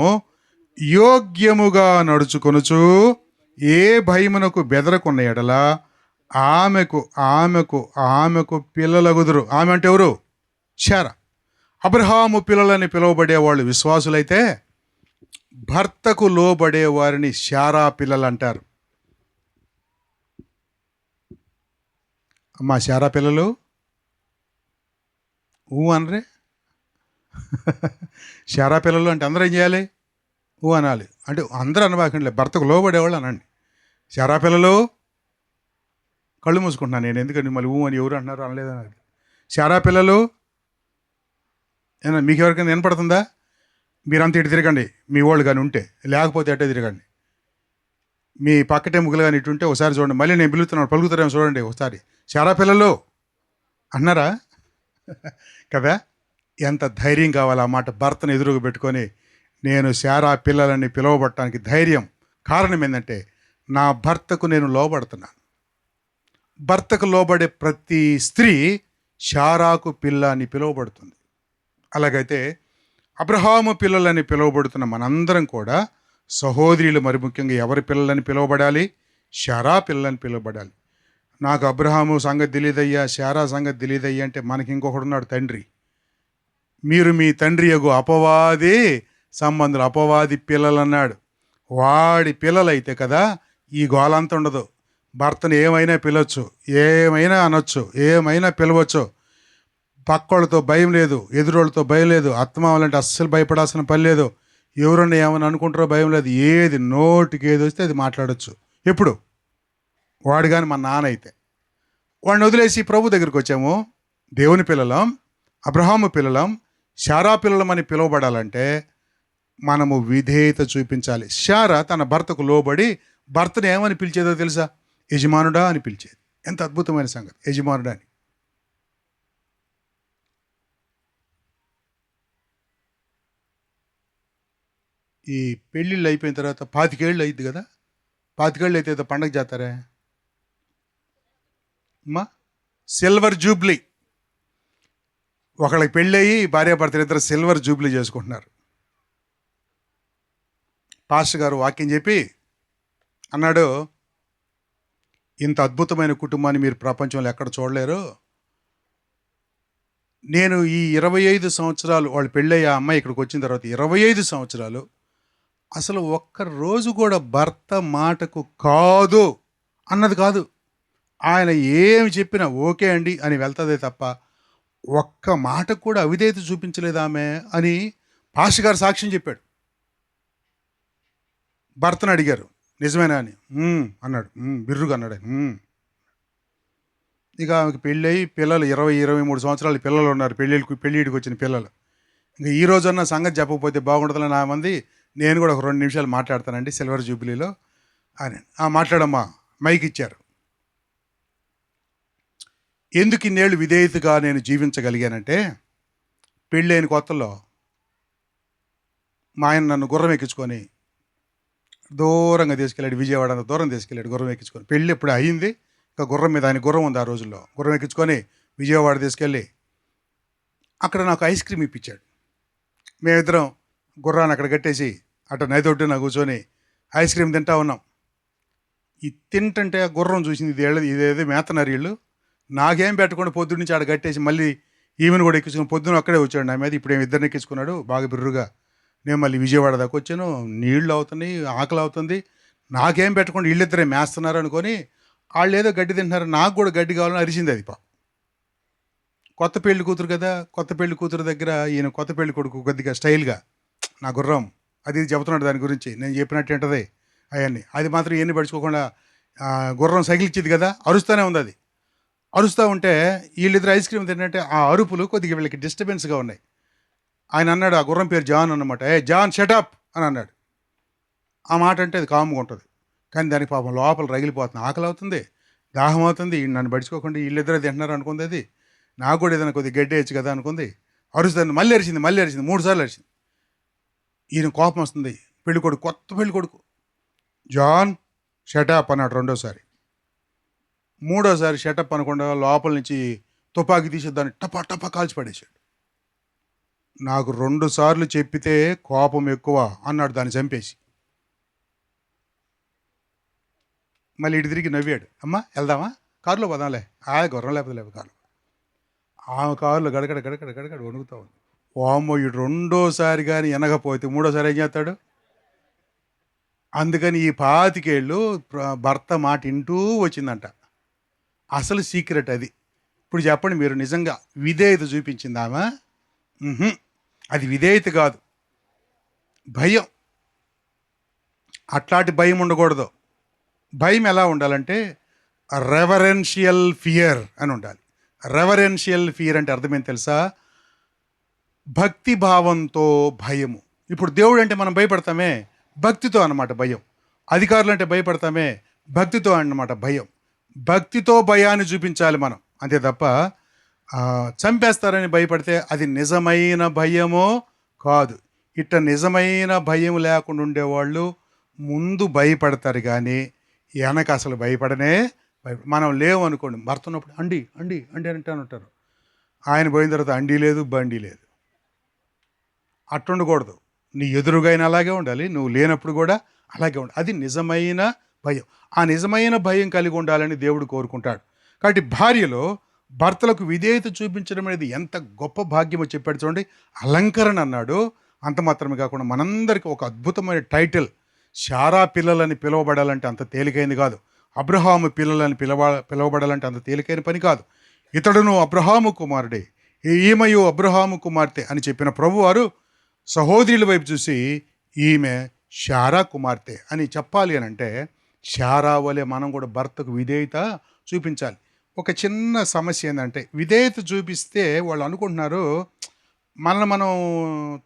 యోగ్యముగా నడుచుకొనుచు ఏ భయమునకు బెదరకున్న ఎడల ఆమెకు ఆమెకు ఆమెకు పిల్లలగుదురు. ఆమె అంటే ఎవరు? శారా. అబ్రహాము పిల్లలని పిలువబడేవాళ్ళు విశ్వాసులైతే భర్తకు లోబడే వారిని శారా పిల్లలు అంటారు. అమ్మా శారా పిల్లలు అనరే? శారా పిల్లలు అంటే అందరూ ఏం చేయాలి? అనాలి. అంటే అందరూ అనబాకండి, భర్తకు లోబడేవాళ్ళు అనండి. శారా పిల్లలు కళ్ళు మూసుకుంటున్నాను నేను, ఎందుకంటే మళ్ళీ అని ఎవరు అంటున్నారు అనలేదు నాకు. శారా పిల్లలు ఏమన్నా మీకు ఎవరికైనా వినపడుతుందా? మీరంతా ఇటు తిరగండి, మీ వాళ్ళు కానీ ఉంటే, లేకపోతే అట్టే తిరగండి. మీ పక్కటే ముగ్గులు కానీ ఇటు ఉంటే ఒకసారి చూడండి. మళ్ళీ నేను పిలుస్తున్నాను, పలుకుతారేమో చూడండి ఒకసారి. శారా పిల్లలు అన్నారా? కదా, ఎంత ధైర్యం కావాలి ఆ మాట భర్తను ఎదురుగా పెట్టుకొని నేను శారా పిల్లలని పిలువబడటానికి ధైర్యం. కారణం ఏంటంటే నా భర్తకు నేను లోబడుతున్నాను. భర్తకు లోబడే ప్రతి స్త్రీ శారాకు పిల్ల అని పిలువబడుతుంది. అలాగైతే అబ్రహాము పిల్లలని పిలువబడుతున్న మనందరం కూడా సహోదరులు, మరి ముఖ్యంగా ఎవరి పిల్లలని పిలువబడాలి? శారా పిల్లలని పిలువబడాలి. నాకు అబ్రహాము సంగతి తెలియదయ్యా, శారా సంగతి తెలియదయ్యా అంటే మనకి ఇంకొకడు ఉన్నాడు, తండ్రి. మీరు మీ తండ్రి యగు అపవాది సంబంధులు, అపవాది పిల్లలు అన్నాడు. వాడి పిల్లలైతే కదా ఈ గోలంతా ఉండదు. భర్తను ఏమైనా పిలవచ్చు, ఏమైనా అనొచ్చు, ఏమైనా పిలవచ్చు. పక్కోళ్ళతో భయం లేదు, ఎదురోళ్ళతో భయం లేదు, అత్తమావాలంటే అస్సలు భయపడాల్సిన పని లేదు. ఎవరన్నా ఏమైనా అనుకుంటారో భయం లేదు. ఏది నోటికి ఏది వస్తే అది మాట్లాడచ్చు. ఎప్పుడు? వాడు కానీ మా నాన్న అయితే. వాడిని వదిలేసి ప్రభు దగ్గరికి వచ్చాము. దేవుని పిల్లలం, అబ్రహాము పిల్లలం, శారా పిల్లలం అని పిలువబడాలంటే మనము విధేయత చూపించాలి. శారా తన భర్తకు లోబడి భర్తను ఏమని పిలిచేదో తెలుసా? యజమానుడా అని పిలిచేది. ఎంత అద్భుతమైన సంగతి, యజమానుడా అని. ఈ పెళ్ళిళ్ళు అయిపోయిన తర్వాత 25 ఏళ్ళు అయింది కదా. 25 ఏళ్ళు అయితే పండగ చేస్తారే అమ్మా, సిల్వర్ జూబ్లీ. ఒకళ్ళకి పెళ్ళయి భార్యాభర్తలు ఇద్దరు సిల్వర్ జూబ్లీ చేసుకుంటున్నారు. పాస్టర్ గారు వాక్యం చెప్పి అన్నాడు, ఇంత అద్భుతమైన కుటుంబాన్ని మీరు ప్రపంచంలో ఎక్కడ చూడలేరు. నేను ఈ 25 సంవత్సరాలు, వాళ్ళు పెళ్ళయ్య అమ్మాయి ఇక్కడికి వచ్చిన తర్వాత 25 సంవత్సరాలు అసలు ఒక్క రోజు కూడా భర్త మాటకు కాదు అన్నది కాదు. ఆయన ఏమి చెప్పినా ఓకే అండి అని వెళ్తుందే తప్ప ఒక్క మాటకు కూడా అవిధేయత చూపించలేదు ఆమె అని పాస్టర్ గారు సాక్ష్యం చెప్పాడు. భర్తను అడిగారు, నిజమేనా అని. అన్నాడు. బిర్రుగా అన్నాడు ఆయన. ఇక ఆమెకు పెళ్ళయి పిల్లలు 20-23 సంవత్సరాలు పిల్లలు ఉన్నారు. పెళ్ళిడికి వచ్చిన పిల్లలు. ఇంకా ఈ రోజున్న సంగతి చెప్పకపోతే బాగుంటుందని నా మంది. నేను కూడా ఒక 2 నిమిషాలు మాట్లాడతానండి సిల్వర్ జూబ్లీలో అని. మాట్లాడమ్మా, మైక్ ఇచ్చారు. ఎందుకు ఇన్నేళ్ళు విధేయతగా నేను జీవించగలిగానంటే, పెళ్ళైన కొత్తలో మా ఆయన నన్ను గుర్రం ఎక్కించుకొని దూరంగా తీసుకెళ్ళాడు. విజయవాడ అంత దూరం తీసుకెళ్ళాడు గుర్రం ఎక్కించుకొని. పెళ్ళి ఎప్పుడు అయ్యింది, ఇంకా గుర్రం మీద, ఆయన గుర్రం ఉంది ఆ రోజుల్లో. గుర్రం ఎక్కించుకొని విజయవాడ తీసుకెళ్ళి అక్కడ నాకు ఐస్ క్రీమ్ ఇప్పించాడు. మేమిద్దరం గుర్రాన్ని అక్కడ కట్టేసి అటు నైతొట్టున కూర్చొని ఐస్ క్రీమ్ తింటా ఉన్నాం. ఇది తింటుంటే ఆ గుర్రం చూసింది, ఇదేదో మేతన్నారు వీళ్ళు, నాకేం పెట్టకుండా పొద్దున్న నుంచి ఆడ కట్టేసి మళ్ళీ ఈమెను కూడా ఎక్కించుకుని పొద్దున్న అక్కడే వచ్చాడు నా మీద. ఇప్పుడు ఇద్దరిని ఎక్కించుకున్నాడు బాగా బిర్రుగా. నేను మళ్ళీ విజయవాడ దాకా వచ్చాను. నీళ్ళు అవుతున్నాయి, ఆకలి అవుతుంది, నాకేం పెట్టకుండా వీళ్ళిద్దరే మేస్తున్నారు అనుకొని వాళ్ళు ఏదో గడ్డి తింటున్నారు, నాకు కూడా గడ్డి కావాలని అరిచింది అది. కొత్త పెళ్లి కూతురు కదా, కొత్త పెళ్లి కూతురు దగ్గర ఈయన కొత్త పెళ్లి కొడుకు కొద్దిగా స్టైల్గా, నా గుర్రం అది చెబుతున్నాడు దాని గురించి, నేను చెప్పినట్టు ఏంటది అవన్నీ. అది మాత్రం ఎన్ని పడుచుకోకుండా గుర్రం సైకిల్ కదా, అరుస్తూనే ఉంది అది. అరుస్తూ ఉంటే వీళ్ళిద్దరు ఐస్ క్రీమ్ తింటే ఆ అరుపులు కొద్దిగా వీళ్ళకి డిస్టర్బెన్స్గా ఉన్నాయి. ఆయన అన్నాడు, ఆ గుర్రం పేరు జాన్ అన్నమాట, ఏ జాన్ షటప్ అని అన్నాడు. ఆ మాట అంటే అది కాముగా ఉంటుంది, కానీ దానికి పాపం లోపల రగిలిపోతుంది, ఆకలి అవుతుంది, దాహం అవుతుంది. నన్ను పడుచుకోకుండా వీళ్ళిద్దరే తింటున్నారు అనుకుంది అది. నాకు కూడా ఏదైనా కొద్దిగా గడ్డి వేయచ్చు కదా అనుకుంది. అరుస్తుంది, మళ్ళీ అరిచింది, 3 సార్లు అరిచింది. ఈయన కోపం వస్తుంది. పెళ్ళికొడుకు, కొత్త పెళ్ళికొడుకు, జాన్ షటప్ అన్నాడు రెండోసారి. మూడోసారి షటప్ అనకుండా లోపల నుంచి తుపాకీ తీసి దాన్ని టపా టపా కాల్చి పడేశాడు. నాకు 2 సార్లు చెప్పితే కోపం ఎక్కువ అన్నాడు దాన్ని చంపేసి. మళ్ళీ ఇటు తిరిగి నవ్వాడు, అమ్మా వెళ్దామా, కారులో పోదాంలే, గుర్రం లేకపోతే కారు. ఆమె కారులో గడగడ గడగడ గడగడ వణుకుతా ఉంది. వామ్మో, ఇటు రెండోసారి కానీ వినకపోతే మూడోసారి ఏం చేస్తాడు? అందుకని ఈ 25 ఏళ్ళు భర్త మాట వింటూ వచ్చిందంట. అసలు సీక్రెట్ అది. ఇప్పుడు చెప్పండి, మీరు నిజంగా విధేయత చూపించింది ఆమె? అది విధేయత కాదు, భయం. అట్లాంటి భయం ఉండకూడదు. భయం ఎలా ఉండాలంటే రెవరెన్షియల్ ఫియర్ అని ఉండాలి. రెవరెన్షియల్ ఫియర్ అంటే అర్థమేం తెలుసా? భక్తి భావంతో భయము. ఇప్పుడు దేవుడు అంటే మనం భయపడతామే, భక్తితో అన్నమాట భయం. అధికారులు అంటే భయపడతామే, భక్తితో అన్నమాట భయం. భక్తితో భయాన్ని చూపించాలి మనం, అంతే తప్ప చంపేస్తారని భయపడితే అది నిజమైన భయమో కాదు. ఇట్ట నిజమైన భయం లేకుండా ఉండేవాళ్ళు ముందు భయపడతారు, కానీ వెనక అసలు భయపడనే మనం లేవు అనుకోండి, భర్త ఉన్నప్పుడు అండి అండి అండి అంటే ఉంటారు. ఆయన పోయిన తర్వాత అండి లేదు, బండి లేదు. అట్టుండకూడదు. నీ ఎదురుగైనా అలాగే ఉండాలి, నువ్వు లేనప్పుడు కూడా అలాగే ఉండాలి. అది నిజమైన భయం. ఆ నిజమైన భయం కలిగి ఉండాలని దేవుడు కోరుకుంటాడు. కాబట్టి భార్యలో భర్తలకు విధేయత చూపించడం అనేది ఎంత గొప్ప భాగ్యమో చెప్పాడు చూడండి. అలంకరణ అన్నాడు. అంత మాత్రమే కాకుండా మనందరికీ ఒక అద్భుతమైన టైటిల్, శారా పిల్లలని పిలువబడాలంటే అంత తేలికైంది కాదు. అబ్రహాము పిల్లలని పిలువబడాలంటే అంత తేలికైన పని కాదు. ఇతడును అబ్రహాము కుమారుడే, ఈమెయు అబ్రహాము కుమార్తె అని చెప్పిన ప్రభువారు సహోదరుల వైపు చూసి ఈమె శారా కుమార్తె అని చెప్పాలి అని అంటే, శారా వలె మనం కూడా భర్తకు విధేయత చూపించాలి. ఒక చిన్న సమస్య ఏంటంటే, విధేయత చూపిస్తే వాళ్ళు అనుకుంటున్నారు మనల్ని మనం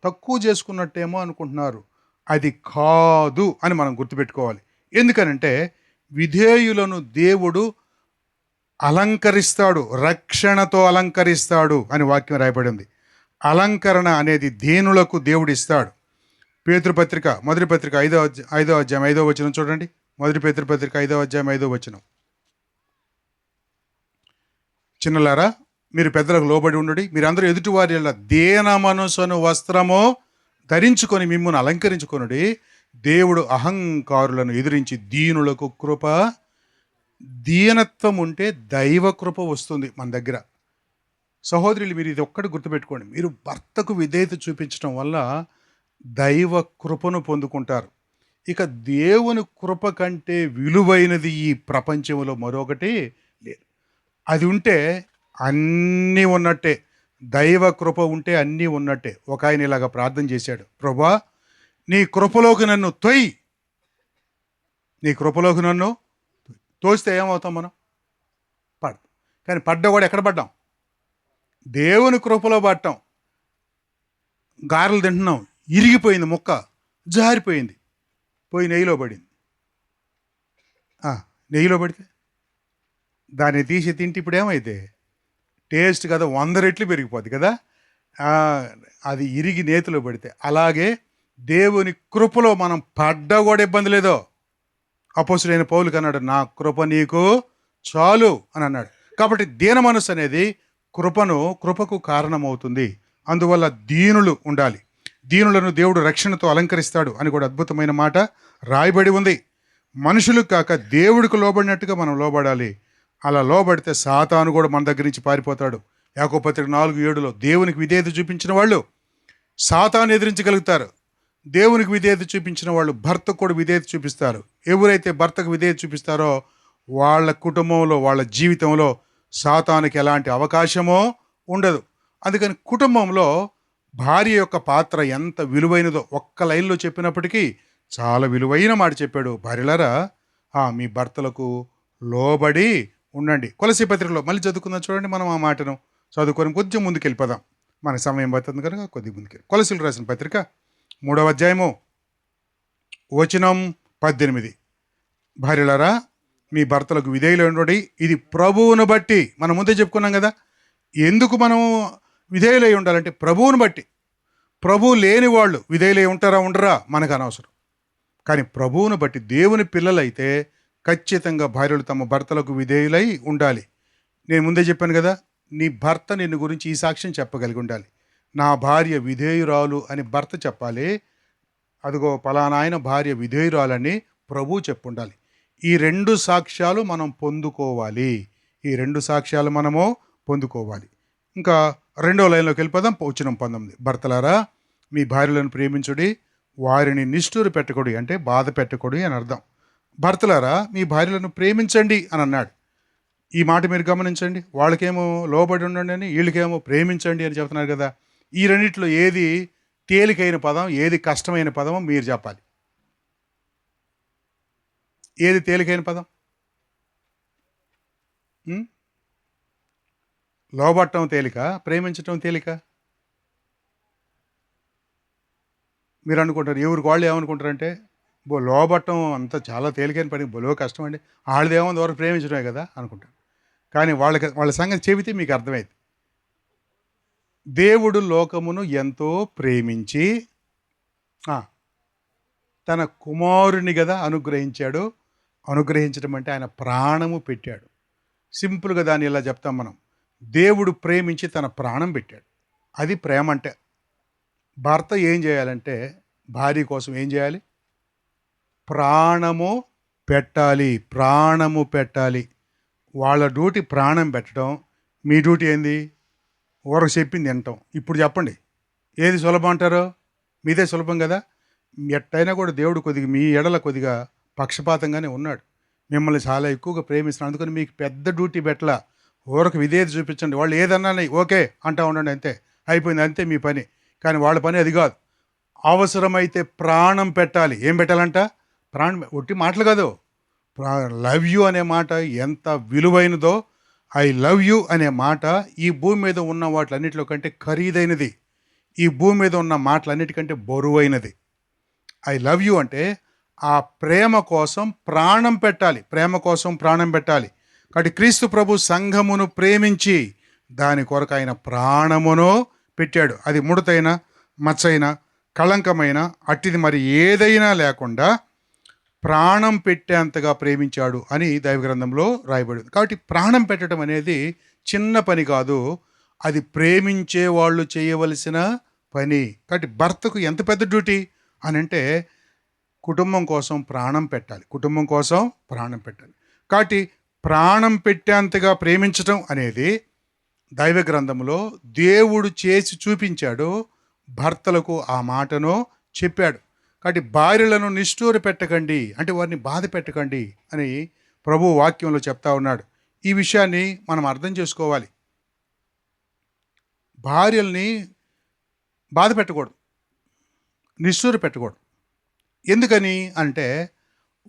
తక్కువ చేసుకున్నట్టేమో అనుకుంటున్నారు. అది కాదు అని మనం గుర్తుపెట్టుకోవాలి. ఎందుకనంటే విధేయులను దేవుడు అలంకరిస్తాడు, రక్షణతో అలంకరిస్తాడు అని వాక్యం రాయబడింది. అలంకరణ అనేది దీనులకు దేవుడు ఇస్తాడు. పేతురుపత్రిక మొదటి పత్రిక 5వ అధ్యాయం 5వ వచనం చూడండి. మొదటి పేతురుపత్రిక 5వ అధ్యాయం 5వ వచనం. చిన్నలారా, మీరు పెద్దలకు లోబడి ఉండుడి, మీరందరూ ఎదుటివారి దీన మనసును వస్త్రము ధరించుకొని మిమ్మల్ని అలంకరించుకొనుడి. దేవుడు అహంకారులను ఎదిరించి దీనులకు కృప. దీనత్వం ఉంటే దైవ కృప వస్తుంది మన దగ్గర. సహోదరులు, మీరు ఇది ఒక్కటి గుర్తుపెట్టుకోండి, మీరు భర్తకు విధేయత చూపించడం వల్ల దైవ కృపను పొందుకుంటారు. ఇక దేవుని కృప కంటే విలువైనది ఈ ప్రపంచంలో మరొకటి లేదు. అది ఉంటే అన్నీ ఉన్నట్టే, దైవ కృప ఉంటే అన్నీ ఉన్నట్టే. ఒక ఆయన ఇలాగా ప్రార్థన చేశాడు, ప్రభువా నీ కృపలోకి నన్ను తొయ్యి. నీ కృపలోకి నన్ను తోస్తే ఏమవుతాం మనం? పడతాం. కానీ పడ్డా కూడా ఎక్కడ పడ్డాం? దేవుని కృపలో పడ్డాం. గారెలు తింటున్నాం, ఇరిగిపోయింది ముక్క, జారిపోయింది, పోయి నెయ్యిలో పడింది. నెయ్యిలో పడితే దాన్ని తీసి తింటే ఇప్పుడు ఏమైతే టేస్ట్ కదా 100 రెట్లు పెరిగిపోద్ది కదా. అది ఇరిగి నేతిలో పడితే అలాగే దేవుని కృపలో మనం పడ్డా కూడా ఇబ్బంది లేదో. అపోస్తులైన పౌలుకి అన్నాడు, నా కృప నీకు చాలు అని అన్నాడు. కాబట్టి దీన మనసు అనేది కృపకు కారణమవుతుంది. అందువల్ల దీనులు ఉండాలి. దీనులను దేవుడు రక్షణతో అలంకరిస్తాడు అని కూడా అద్భుతమైన మాట రాయబడి ఉంది. మనుషులకు కాక దేవుడికి లోబడినట్టుగా మనం లోబడాలి. అలా లోబడితే సాతాను కూడా మన దగ్గర నుంచి పారిపోతాడు. యాకోబు పత్రిక 4:7 దేవునికి విధేయత చూపించిన వాళ్ళు సాతాను ఎదిరించగలుగుతారు. దేవునికి విధేయత చూపించిన వాళ్ళు భర్తకు కూడా విధేయత చూపిస్తారు. ఎవరైతే భర్తకు విధేయత చూపిస్తారో వాళ్ళ కుటుంబంలో, వాళ్ళ జీవితంలో సాతానుకి ఎలాంటి అవకాశమో ఉండదు. అందుకని కుటుంబంలో భార్య యొక్క పాత్ర ఎంత విలువైనదో ఒక్క లైన్లో చెప్పినప్పటికీ చాలా విలువైన మాట చెప్పాడు. భార్యలారా, మీ భర్తలకు లోబడి ఉండండి. కొలసీ పత్రికలో మళ్ళీ చదువుకుందాం చూడండి. మనం ఆ మాటను చదువుకొని కొంచెం ముందుకు వెళ్ళిపోదాం. మన సమయం పడుతుంది కనుక కొద్దిగా ముందుకెళ్ళి కొలసీలు రాసిన పత్రిక 3వ అధ్యాయము వచనం 18. భార్యలారా, మీ భర్తలకు విధేయులు ఉండండి, ఇది ప్రభువును బట్టి. మనం ముందే చెప్పుకున్నాం కదా, ఎందుకు మనం విధేయులై ఉండాలంటే ప్రభువును బట్టి. ప్రభువు లేని వాళ్ళు విధేయులై ఉంటారా ఉండరా మనకు అనవసరం. కానీ ప్రభువును బట్టి దేవుని పిల్లలైతే ఖచ్చితంగా భార్యలు తమ భర్తలకు విధేయులై ఉండాలి. నేను ముందే చెప్పాను కదా, నీ భర్త నిన్ను గురించి ఈ సాక్ష్యం చెప్పగలిగి ఉండాలి. నా భార్య విధేయురాలు అని భర్త చెప్పాలి. అదిగో పలానా ఆయన భార్య విధేయురాలని ప్రభువు చెప్పుండాలి. ఈ 2 సాక్ష్యాలు మనం పొందుకోవాలి. ఈ 2 సాక్ష్యాలు మనము పొందుకోవాలి. ఇంకా 2వ లైన్లోకి వెళ్ళిపోదాం. వచనం 19. భర్తలారా, మీ భార్యలను ప్రేమించుడి, వారిని నిష్ఠూర పెట్టకూడి, అంటే బాధ పెట్టకూడి అని అర్థం. భర్తలారా, మీ భార్యలను ప్రేమించండి అని అన్నాడు. ఈ మాట మీరు గమనించండి. వాళ్ళకేమో లోబడి ఉండండి అని, వీళ్ళకేమో ప్రేమించండి అని చెప్తున్నారు కదా. ఈ రెండిట్లో ఏది తేలికైన పదం, ఏది కష్టమైన పదమో మీరు చెప్పాలి. ఏది తేలికైన పదం? లోబట్టడం తేలిక, ప్రేమించటం తేలిక? మీరు అనుకుంటారు, ఎవరికి వాళ్ళు ఏమనుకుంటారంటే, లోబట్టం అంత చాలా తేలికైన పని, బలో కష్టం అండి, వాళ్ళదేమో వరకు ప్రేమించడమే కదా అనుకుంటారు. కానీ వాళ్ళ సంగతి చెబితే మీకు అర్థమైంది. దేవుడు లోకమును ఎంతో ప్రేమించి తన కుమారుని కదా అనుగ్రహించాడు. అనుగ్రహించడం అంటే ఆయన ప్రాణము పెట్టాడు. సింపుల్గా దాన్ని ఇలా చెప్తాం మనం, దేవుడు ప్రేమించి తన ప్రాణం పెట్టాడు. అది ప్రేమ అంటే. భర్త ఏం చేయాలంటే భార్య కోసం ఏం చేయాలి? ప్రాణము పెట్టాలి. ప్రాణము పెట్టాలి. వాళ్ళ డ్యూటీ ప్రాణం పెట్టడం, మీ డ్యూటీ ఏంది? ఊరకు చెప్పింది వినటం. ఇప్పుడు చెప్పండి, ఏది సులభం అంటారో? మీదే సులభం కదా. ఎట్టయినా కూడా దేవుడు కొద్దిగా మీ ఎడల కొద్దిగా పక్షపాతంగానే ఉన్నాడు. మిమ్మల్ని చాలా ఎక్కువగా ప్రేమిస్తున్నాడు. అందుకని మీకు పెద్ద డ్యూటీ పెట్టలా. ఊరకు విధేయత చూపించండి. వాళ్ళు ఏదన్నా ఓకే అంటా ఉండండి, అంతే, అయిపోయింది, అంతే మీ పని. కానీ వాళ్ళ పని అది కాదు. అవసరమైతే ప్రాణం పెట్టాలి. ఏం పెట్టాలంట? ప్రాణం. ఒట్టి మాటలు కాదు. లవ్ యూ అనే మాట ఎంత విలువైనదో. ఐ లవ్ యూ అనే మాట ఈ భూమి మీద ఉన్న వాటిలన్నిటిలో కంటే ఖరీదైనది. ఈ భూమి మీద ఉన్న మాటలన్నిటికంటే బరువైనది. ఐ లవ్ యూ అంటే ఆ ప్రేమ కోసం ప్రాణం పెట్టాలి. ప్రేమ కోసం ప్రాణం పెట్టాలి. కాబట్టి క్రీస్తు ప్రభు సంఘమును ప్రేమించి దాని కొరకు ఆయన ప్రాణమును పెట్టాడు. అది ముడతైన, మచ్చైన, కళంకమైన, అట్టిది మరి ఏదైనా లేకుండా ప్రాణం పెట్టేంతగా ప్రేమించాడు అని దైవగ్రంథంలో రాయబడింది. కాబట్టి ప్రాణం పెట్టడం అనేది చిన్న పని కాదు, అది ప్రేమించే వాళ్ళు చేయవలసిన పని. కాబట్టి భర్తకు ఎంత పెద్ద డ్యూటీ అని అంటే కుటుంబం కోసం ప్రాణం పెట్టాలి. కుటుంబం కోసం ప్రాణం పెట్టాలి. కాబట్టి ప్రాణం పెట్టేంతగా ప్రేమించడం అనేది దైవ గ్రంథంలో దేవుడు చేసి చూపించాడు. భర్తలకు ఆ మాటను చెప్పాడు. కాబట్టి భార్యలను నిష్ఠూర పెట్టకండి అంటే వారిని బాధ పెట్టకండి అని ప్రభు వాక్యంలో చెప్తా ఉన్నాడు. ఈ విషయాన్ని మనం అర్థం చేసుకోవాలి. భార్యల్ని బాధ పెట్టకూడదు, నిష్ఠూర పెట్టకూడదు. ఎందుకని అంటే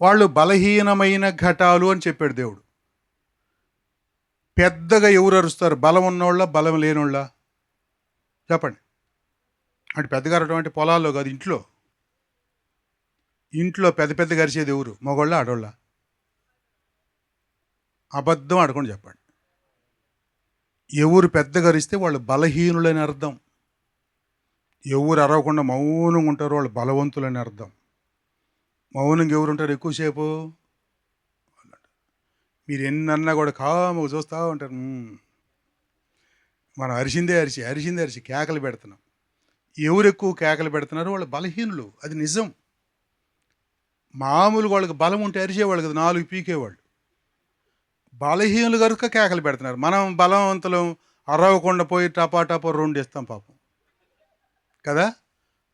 వాళ్ళు బలహీనమైన ఘటాలు అని చెప్పాడు దేవుడు. పెద్దగా ఎవరు అరుస్తారు? బలం ఉన్నోళ్ళ, బలం లేనోళ్ళ? చెప్పండి. అంటే పెద్దగా అరవడం అంటే పొలాల్లో కాదు, ఇంట్లో. ఇంట్లో పెద్ద పెద్దగా అరిచేది ఎవరు? మగోళ్ళ, ఆడోళ్ళ? అబద్ధం ఆడకుండా చెప్పండి. ఎవరు పెద్దగా అరిస్తే వాళ్ళు బలహీనులని అర్థం. ఎవరు అరవకుండా మౌనంగా ఉంటారో వాళ్ళు బలవంతులని అర్థం. మౌనంగా ఎవరు ఉంటారు ఎక్కువసేపు? మీరు ఎన్నన్నా కూడా కాము చూస్తూ ఉంటారు. మనం అరిసిందే అరిసి కేకలు పెడుతున్నాం. ఎవరు ఎక్కువ కేకలు పెడుతున్నారు? వాళ్ళు బలహీనులు. అది నిజం. మామూలు వాళ్ళకి బలం ఉంటే అరిచేవాళ్ళు కదా, 4 పీకేవాళ్ళు. బలహీనులు కనుక కేకలు పెడుతున్నారు. మనం బలవంతులం, అరవకుండా పోయి టపా 2 ఇస్తాం పాపం కదా.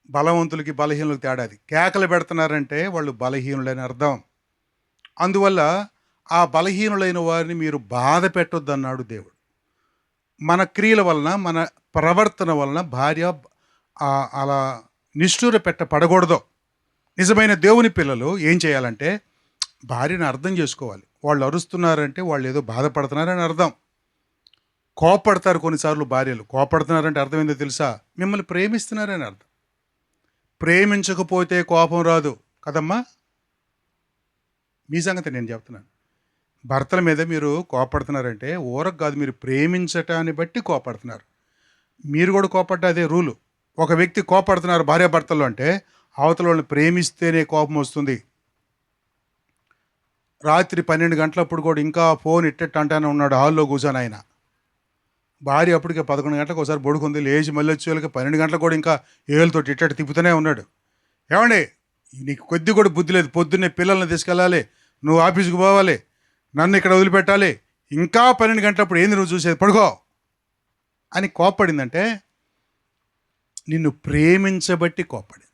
బలవంతులకి బలహీనులకు తేడాది. కేకలు పెడుతున్నారంటే వాళ్ళు బలహీనులని అర్థం. అందువల్ల ఆ బలహీనులైన వారిని మీరు బాధ పెట్టొద్దన్నాడు దేవుడు. మన క్రియల వలన, మన ప్రవర్తన వలన భార్య అలా నిష్ఠూర పడకూడదో. నిజమైన దేవుని పిల్లలు ఏం చేయాలంటే భార్యను అర్థం చేసుకోవాలి. వాళ్ళు అరుస్తున్నారంటే వాళ్ళు ఏదో బాధపడుతున్నారని అర్థం. కోపడతారు కొన్నిసార్లు భార్యలు. కోపడుతున్నారంటే అర్థం ఏందో తెలుసా? మిమ్మల్ని ప్రేమిస్తున్నారని అర్థం. ప్రేమించకపోతే కోపం రాదు కదమ్మా. మీ సంగతి నేను చెప్తున్నాను. భర్తల మీద మీరు కోపడుతున్నారంటే ఊరకు కాదు, మీరు ప్రేమించటాన్ని బట్టి కోపడుతున్నారు. మీరు కూడా కోపడ్డ అదే రూలు. ఒక వ్యక్తి కోపడుతున్నారు భార్యాభర్తలు అంటే అవతల వాళ్ళని ప్రేమిస్తేనే కోపం వస్తుంది. రాత్రి 12 గంటలప్పుడు కూడా ఇంకా ఫోన్ ఇట్టెట్టు అంటానే ఉన్నాడు హాల్లో కూర్చొని ఆయన. భార్య అప్పటికే 11 గంటలకు ఒకసారి పడుకుంది, లేచి మళ్ళీ వచ్చేళ్ళకి 12 గంటలకు కూడా ఇంకా ఏళ్ళతో ఇట్టట్టు తిప్పుతూనే ఉన్నాడు. ఏమండి, నీకు కొద్ది కూడా బుద్ధి లేదు, పొద్దున్నే పిల్లల్ని తీసుకెళ్ళాలి, నువ్వు ఆఫీస్కి పోవాలి, నన్ను ఇక్కడ వదిలిపెట్టాలి, ఇంకా 12 గంటలప్పుడు ఏంది నువ్వు చూసేది, పడుకో అని కోప్పడిందంటే నిన్ను ప్రేమించబట్టి కోప్పడింది.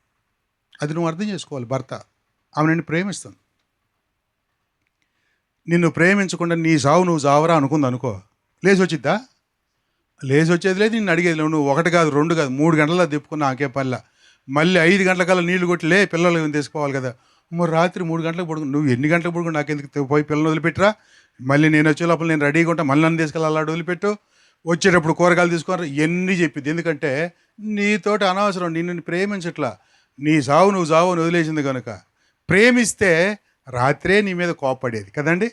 అది నువ్వు అర్థం చేసుకోవాలి. భర్త ఆమె నిన్ను ప్రేమిస్తుంది. నిన్ను ప్రేమించకుండా నీ సావు నువ్వు సావరా అనుకుంది అనుకో, లేచి వచ్చిద్దా? లేచి వచ్చేది లేదు, నిన్ను అడిగేది లేదు. నువ్వు 1 కాదు 2 కాదు 3 గంటల్లో తిప్పుకున్నా నాకే పనిలా. మళ్ళీ 5 గంటలకల్లా నీళ్లు కొట్టి లే, పిల్లలు తీసుకోవాలి కదా. మరి రాత్రి 3 గంటలకు పడుకుని నువ్వు ఎన్ని గంటలకు పడుకుని నాకెందుకు, పోయి పిల్లలు వదిలిపెట్టరా, మళ్ళీ నేను వచ్చే లోపల నేను రెడీగా ఉంటా, మళ్ళీ నన్ను తీసుకెళ్ళాలి, అలా వదిలిపెట్టు, వచ్చేటప్పుడు కూరగాయలు తీసుకొని ఎన్ని చెప్పింది. ఎందుకంటే నీతోటి అనవసరం, నిన్ను ప్రేమించట్లా, నీ సావు నువ్వు సావు అని వదిలేసింది కనుక. ప్రేమిస్తే రాత్రే నీ మీద కోపడేది కదండి.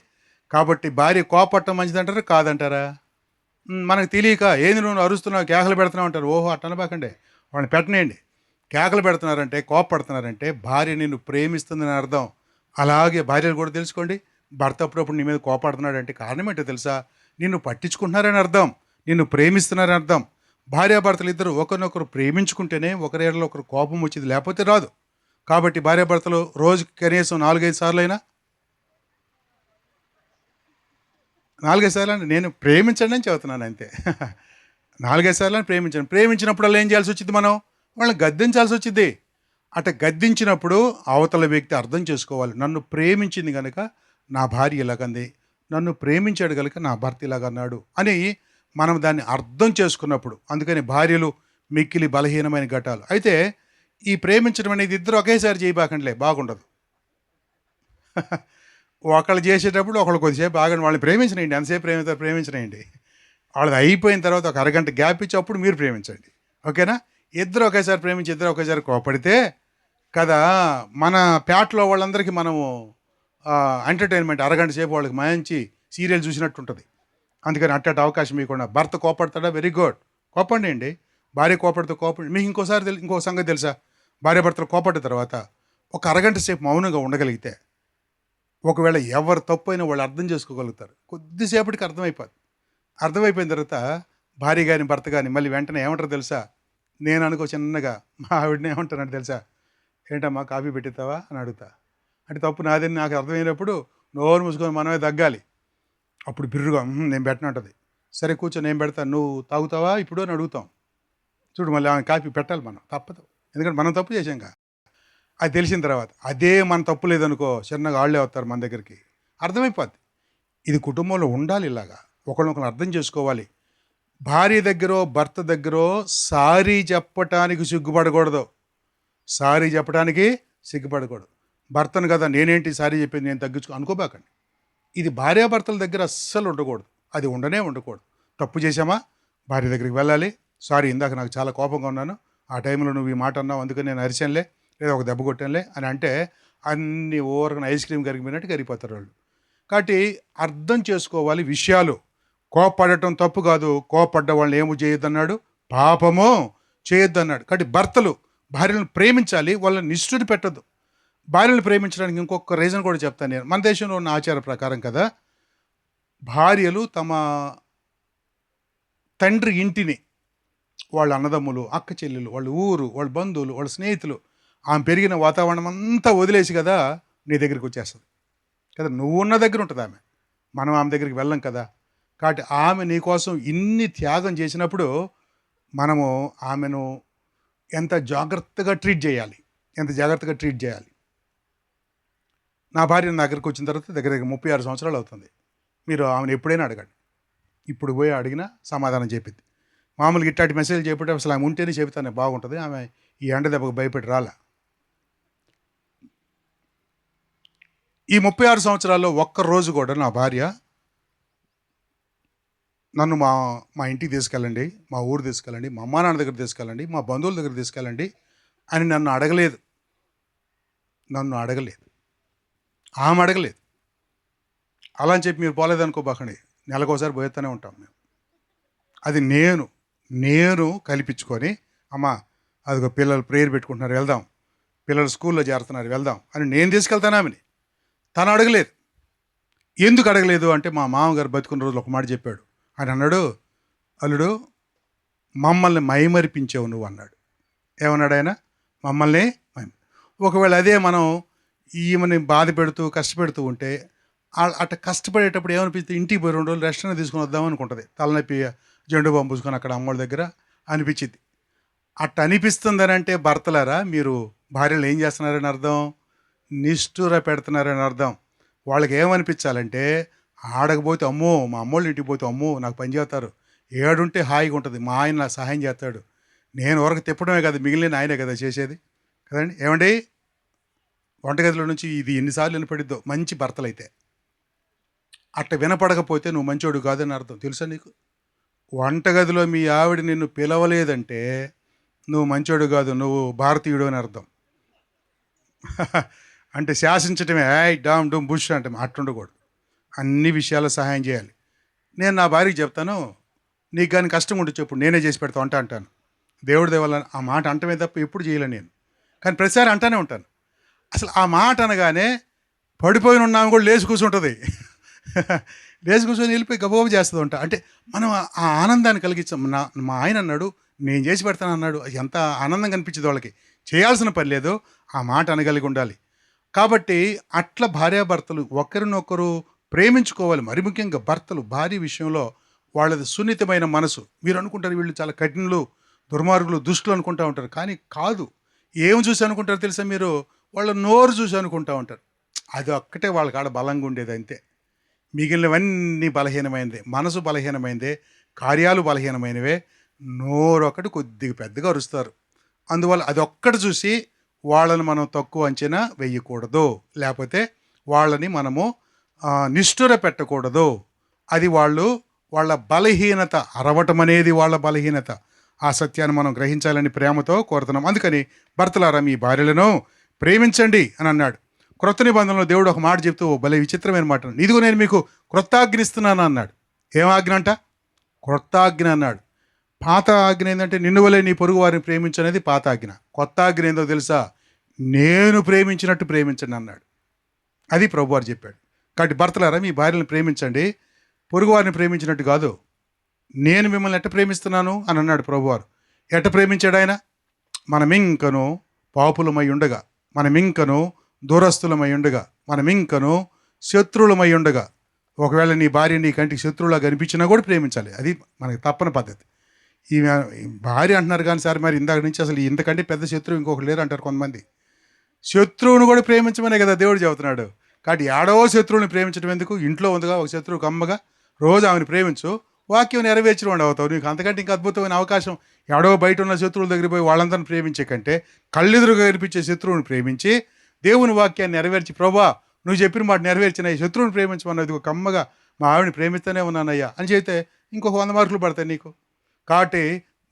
కాబట్టి భార్య కోపడటం మంచిదంటారా కాదంటారా? మనకు తెలియక ఏంది నువ్వు అరుస్తున్నావు, కేకలు పెడుతున్నావు అంటారు. ఓహో అట్టనబాకండి, వాళ్ళని పెట్టనేయండి. కేకలు పెడుతున్నారంటే కోపడుతున్నారంటే భార్య నిన్ను ప్రేమిస్తుందని అర్థం. అలాగే భార్యలు కూడా తెలుసుకోండి, భర్త అప్పుడప్పుడు నీ మీద కోపడుతున్నాడంటే కారణం ఏంటో తెలుసా? నిన్ను పట్టించుకుంటున్నారని అర్థం, నిన్ను ప్రేమిస్తున్నారని అర్థం. భార్యాభర్తలు ఇద్దరు ఒకరినొకరు ప్రేమించుకుంటేనే ఒకరేళ్ళలో ఒకరు కోపం వచ్చేది, లేకపోతే రాదు. కాబట్టి భార్యాభర్తలు రోజుకి కనీసం 4-5 సార్లు అయినా, 4-5 సార్లు అంటే నేను ప్రేమించండి అని చెబుతున్నాను అంతే. 4-5 సార్లు అని ప్రేమించండి. ప్రేమించినప్పుడల్లా ఏం చేయాల్సి వచ్చింది? మనం వాళ్ళని గద్దించాల్సి వచ్చింది. అట గద్దించినప్పుడు అవతల వ్యక్తి అర్థం చేసుకోవాలి, నన్ను ప్రేమించింది కనుక నా భార్య ఇలాగంది, నన్ను ప్రేమించాడు కనుక నా భర్త ఇలాగన్నాడు అని మనం దాన్ని అర్థం చేసుకున్నప్పుడు. అందుకని భార్యలు మిక్కిలి బలహీనమైన ఘటాలు. అయితే ఈ ప్రేమించడం అనేది ఇద్దరు ఒకేసారి చేయబాకండిలే, బాగుండదు. ఒకళ్ళు చేసేటప్పుడు ఒకళ్ళు కొద్దిసేపు ఆగండి, వాళ్ళని ప్రేమించనండి, ఎంతసేపు ప్రేమించనండి. వాళ్ళది అయిపోయిన తర్వాత ఒక అరగంట గ్యాప్ ఇచ్చి అప్పుడు మీరు ప్రేమించండి, ఓకేనా? ఇద్దరు ఒకేసారి ప్రేమించి ఇద్దరు ఒకేసారి కోపడితే కదా మన పేటలో వాళ్ళందరికీ మనము ఎంటర్టైన్మెంట్, అరగంట సేపు వాళ్ళకి మంచి సీరియల్ చూసినట్టు ఉంటుంది. అందుకని అట్టటి అవకాశం ఇవ్వకుండా. భర్త కోపడతాడా, వెరీ గుడ్, కోపండి అండి. భార్య కోపడితే కోపండి. మీకు ఇంకో సంగతి తెలుసా? భార్యాభర్తలు కోపడ్డ తర్వాత ఒక అరగంట సేపు మౌనంగా ఉండగలిగితే, ఒకవేళ ఎవరు తప్పు అయినా వాళ్ళు అర్థం చేసుకోగలుగుతారు. కొద్దిసేపటికి అర్థమైపోయిన తర్వాత భార్య కానీ భర్త కానీ మళ్ళీ వెంటనే ఏమంటారు తెలుసా? నేను అనుకో చిన్నగా మా ఆవిడని ఏమంటానంటే తెలుసా, ఏంటమ్మా కాఫీ పెట్టిస్తావా అని అడుగుతా. అంటే తప్పు నాదని నాకు అర్థమైనప్పుడు నోరు మూసుకొని మనమే తగ్గాలి. అప్పుడు బిర్రుగా నేను పెట్టనంటది. సరే కూర్చో నేను పెడతాను, నువ్వు తాగుతావా ఇప్పుడు అని అడుగుతాం. చూడు మళ్ళీ ఆమె కాఫీ పెట్టాలి, మనం తప్పదు, ఎందుకంటే మనం తప్పు చేసాంగా. అది తెలిసిన తర్వాత అదే మన తప్పు లేదనుకో, చిన్నగా వాళ్ళే వస్తారు మన దగ్గరికి, అర్థమైపోద్ది. ఇది కుటుంబంలో ఉండాలి ఇలాగా, ఒకరినొకరు అర్థం చేసుకోవాలి. భార్య దగ్గర భర్త దగ్గర సారీ చెప్పటానికి సిగ్గుపడకూడదు, సారీ చెప్పడానికి సిగ్గుపడకూడదు. భర్తను కదా నేనేంటి సారీ చెప్పేది, నేను అనుకోబాకండి. ఇది భార్యాభర్తల దగ్గర అస్సలు ఉండకూడదు, అది ఉండకూడదు. తప్పు చేసామా భార్య దగ్గరికి వెళ్ళాలి, సారీ ఇందాక నాకు చాలా కోపంగా ఉన్నాను, ఆ టైంలో నువ్వు ఈ మాట అన్నావు అందుకని నేను అరిచానులే, లేదా ఒక దెబ్బ కొట్టానులే అని అంటే అన్ని ఓవర్గా ఐస్ క్రీమ్ కరిగిపోయినట్టు కరిగిపోతారు వాళ్ళు. కాబట్టి అర్థం చేసుకోవాలి విషయాలు. కోపడటం తప్పు కాదు, కోపడ్డ వాళ్ళని ఏమో చేయొద్దన్నాడు, పాపము చేయొద్దన్నాడు. కాబట్టి భర్తలు భార్యలను ప్రేమించాలి, వాళ్ళని నిష్ఠుడి పెట్టద్దు. భార్యను ప్రేమించడానికి ఇంకొక రీజన్ కూడా చెప్తాను నేను. మన దేశంలో ఉన్న ఆచార ప్రకారం కదా, భార్యలు తమ తండ్రి ఇంటిని, వాళ్ళ అన్నదమ్ములు అక్క చెల్లెలు, వాళ్ళ ఊరు, వాళ్ళ బంధువులు, వాళ్ళ స్నేహితులు, ఆమె పెరిగిన వాతావరణం అంతా వదిలేసి కదా నీ దగ్గరికి వచ్చేస్తుంది కదా. నువ్వు ఉన్న దగ్గర ఉంటుంది ఆమె, మనం ఆమె దగ్గరికి వెళ్ళం కదా. కాబట్టి ఆమె నీకోసం ఇన్ని త్యాగం చేసినప్పుడు మనము ఆమెను ఎంత జాగ్రత్తగా ట్రీట్ చేయాలి. నా భార్య నా దగ్గరికి వచ్చిన తర్వాత దగ్గర 36 సంవత్సరాలు అవుతుంది. మీరు ఆమెను ఎప్పుడైనా అడగండి, ఇప్పుడు పోయి అడిగినా సమాధానం చెప్పింది. మామూలుగా ఇట్లాంటి మెసేజ్ చెప్పేటప్పుడు అసలు ఆమె ఉంటేనే చెబుతానే బాగుంటుంది. ఆమె ఈ ఎండ దెబ్బకు భయపెట్టి రాలా. ఈ 36 సంవత్సరాల్లో ఒక్కరోజు కూడా నా భార్య నన్ను మా మా ఇంటికి తీసుకెళ్ళండి, మా ఊరు తీసుకెళ్ళండి, మా అమ్మా నాన్న దగ్గర తీసుకెళ్ళండి, మా బంధువుల దగ్గర తీసుకెళ్ళండి అని నన్ను అడగలేదు. నన్ను అడగలేదు, ఆమె అడగలేదు. అలా అని చెప్పి మీరు పోలేదనుకోబాకండి, నెలకోసారి పోయేస్తూనే ఉంటాం మేము. అది నేను కల్పించుకొని, అమ్మ అదిగో పిల్లలు ప్రేయర్ పెట్టుకుంటున్నారు వెళ్దాం, పిల్లలు స్కూల్లో చేరుతున్నారు వెళ్దాం అని నేను తీసుకెళ్తాను ఆమెని. తను అడగలేదు. ఎందుకు అడగలేదు అంటే, మా మామగారు బతుకున్న రోజులు ఒక మాట చెప్పాడు. ఆయన అన్నాడు, అల్లుడు మమ్మల్ని మైమరిపించావు నువ్వు అన్నాడు. ఏమన్నాడు ఆయన? మమ్మల్ని ఒకవేళ అదే మనం ఈమెని బాధ పెడుతూ కష్టపెడుతూ ఉంటే, అట్లా కష్టపడేటప్పుడు ఏమనిపిస్తుంది, ఇంటికి పోయి 2 రోజులు రెస్ట్ తీసుకుని వద్దాం అనుకుంటుంది. తలనొప్పి జెండు బాంబు పూసుకొని అక్కడ అమ్మోళ్ళ దగ్గర అనిపించింది. అట్ట అనిపిస్తుందని అంటే భర్తలారా, మీరు భార్యలు ఏం చేస్తున్నారని అర్థం, నిష్ఠూర పెడుతున్నారని అర్థం. వాళ్ళకి ఏమనిపించాలంటే, ఆడకపోతే అమ్మో మా అమ్మోళ్ళు ఇంటికి పోతే అమ్మో నాకు పని చేస్తారు, ఏడుంటే హాయిగా ఉంటుంది, మా ఆయన నాకు సహాయం చేస్తాడు, నేను వరకు తిప్పడమే కదా మిగిలిన ఆయనే కదా చేసేది కదండి. ఏమండి, వంటగదిలో నుంచి ఇది ఎన్నిసార్లు వినపడిద్దో మంచి భర్తలైతే. అట్ట వినపడకపోతే నువ్వు మంచోడు కాదని అర్థం. తెలుసా నీకు? వంటగదిలో మీ ఆవిడ నిన్ను పిలవలేదంటే నువ్వు మంచోడు కాదు, నువ్వు భారతీయుడు అని అర్థం. అంటే శాసించటమే, డామ్ డూమ్ బుష్ అంటే అట్టుండకూడదు. అన్ని విషయాల్లో సహాయం చేయాలి. నేను నా భార్యకి చెప్తాను, నీకు కానీ కష్టం ఉంటే చెప్పు, నేనే చేసి పెడతాను అంటాను. దేవుడి దేవల్ల ఆ మాట అంటమే తప్ప ఎప్పుడు చేయలేను నేను, కానీ ప్రతిసారి అంటానే ఉంటాను. అసలు ఆ మాట అనగానే పడిపోయిన ఉన్నాము కూడా లేచి కూర్చుంటుంది. లేచి కూర్చొని వెళ్ళిపోయి గబగబ చేస్తుంది ఉంటా. అంటే మనం ఆ ఆనందాన్ని కలిగించాం. మా ఆయన అన్నాడు, నేను చేసి పెడతాను అన్నాడు. ఎంత ఆనందం కనిపించింది వాళ్ళకి. చేయాల్సిన పని లేదు, ఆ మాట అనగలిగి ఉండాలి. కాబట్టి అట్లా భార్యాభర్తలు ఒకరినొకరు ప్రేమించుకోవాలి. మరి ముఖ్యంగా భర్తలు భార్య విషయంలో వాళ్ళది సున్నితమైన మనసు. మీరు అనుకుంటారు వీళ్ళు చాలా కఠినలు, దుర్మార్గులు, దుష్టులు అనుకుంటూ ఉంటారు. కానీ కాదు. ఏం చూసి అనుకుంటారు తెలుసా మీరు? వాళ్ళ నోరు చూసి అనుకుంటూ ఉంటారు. అది ఒక్కటే వాళ్ళ కాడ బలంగా ఉండేది అంతే. మిగిలినవన్నీ బలహీనమైనదే. మనసు బలహీనమైనదే, కార్యాలు బలహీనమైనవే. నోరు ఒకటి కొద్దిగా పెద్దగా అరుస్తారు. అందువల్ల అది ఒక్కటి చూసి వాళ్ళని మనం తక్కువ అంచనా వేయకూడదు, లేకపోతే వాళ్ళని మనము నిష్ఠుర పెట్టకూడదు. అది వాళ్ళ బలహీనత. అరవటం అనేది వాళ్ళ బలహీనత. ఆ సత్యాన్ని మనం గ్రహించాలని ప్రేమతో కోరుతున్నాం. అందుకని భర్తలారా మీ భార్యలను ప్రేమించండి అని అన్నాడు. క్రొత్త నిబంధనలో దేవుడు ఒక మాట చెప్తూ భలే విచిత్రమైన మాట, ఇదిగో నేను మీకు క్రొత్త ఆజ్ఞ ఇస్తున్నాను అన్నాడు. ఏం ఆజ్ఞ అంట? క్రొత్త ఆజ్ఞ అన్నాడు. పాత ఆజ్ఞ ఏంటంటే నిన్ను వలే నీ పొరుగు వారిని ప్రేమించనేది పాత ఆజ్ఞ. కొత్త ఆజ్ఞ ఏందో తెలుసా? నేను ప్రేమించినట్టు ప్రేమించండి అన్నాడు. అది ప్రభువారు చెప్పాడు. కాబట్టి భర్తలారా మీ భార్యలను ప్రేమించండి, పొరుగువారిని ప్రేమించినట్టు కాదు. నేను మిమ్మల్ని ఎట్ట ప్రేమిస్తున్నాను అని అన్నాడు ప్రభువారు. ఎట్ట ప్రేమించాడు ఆయన? మనమింకను పాపులమై ఉండగా, మనమింకను దూరస్తులమై ఉండగా, మనమింకను శత్రువులమై ఉండగా. ఒకవేళ నీ భార్య నీ కంటికి శత్రువులా కనిపించినా కూడా ప్రేమించాలి. అది మనకి తప్పని పద్ధతి. ఈ భార్య అంటున్నారు కానీ సార్ మరి ఇందాక నుంచి అసలు ఇంతకంటే పెద్ద శత్రువు ఇంకొకరు లేరు అంటారు కొంతమంది. శత్రువును కూడా ప్రేమించమనే కదా దేవుడు చెబుతున్నాడు. కాబట్టి ఏడవ శత్రువుని ప్రేమించడం ఎందుకు? ఇంట్లో ఉందిగా ఒక శత్రువు కమ్మగా, రోజు ఆమెను ప్రేమించు, వాక్యం నెరవేర్చిన వాడు అవుతావు. నీకు అంతకంటే ఇంకా అద్భుతమైన అవకాశం. ఎడో బయట ఉన్న శత్రువుల దగ్గర పోయి వాళ్ళందరిని ప్రేమించే కంటే కళ్ళెదురుగా కనిపించే శత్రువుని ప్రేమించి దేవుని వాక్యాన్ని నెరవేర్చి, ప్రభా నువ్వు చెప్పిన మాట నెరవేర్చిన ఈ శత్రువుని ప్రేమించమన్నది ఒక కమ్మగా మా ఆవిడని ప్రేమిస్తూనే ఉన్నానయ్యా అని చెబితే ఇంకొక 100 మార్కులు పడతాయి నీకు. కాబట్టి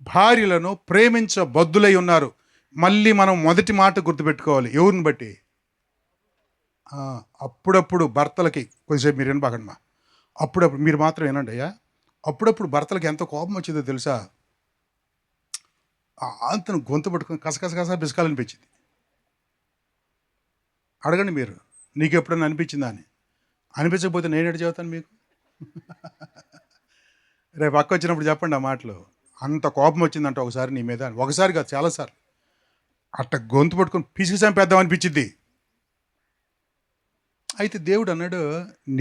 భార్యలను ప్రేమించబద్దులై ఉన్నారు. మళ్ళీ మనం మొదటి మాట గుర్తుపెట్టుకోవాలి. ఎవరిని బట్టి? అప్పుడప్పుడు భర్తలకి కొద్దిసేపు మీరు వినబాకండి. అప్పుడప్పుడు మీరు మాత్రం వినండి అయ్యా. అప్పుడప్పుడు భర్తలకి ఎంత కోపం వచ్చిందో తెలుసా? అంతను గొంతు పట్టుకొని కసకస బిసకాలనిపించింది. అడగండి మీరు, నీకు ఎప్పుడన్నా అనిపించిందా అని. అనిపించకపోతే నేను ఎటు చెబుతాను మీకు? రేపు అక్క వచ్చినప్పుడు చెప్పండి ఆ మాటలు. అంత కోపం వచ్చిందంట ఒకసారి నీ మీద. ఒకసారి కాదు, చాలాసార్లు. అట్ట గొంతు పట్టుకొని పిసికి చంపేద్దాం అనిపించింది. అయితే దేవుడు అన్నాడు,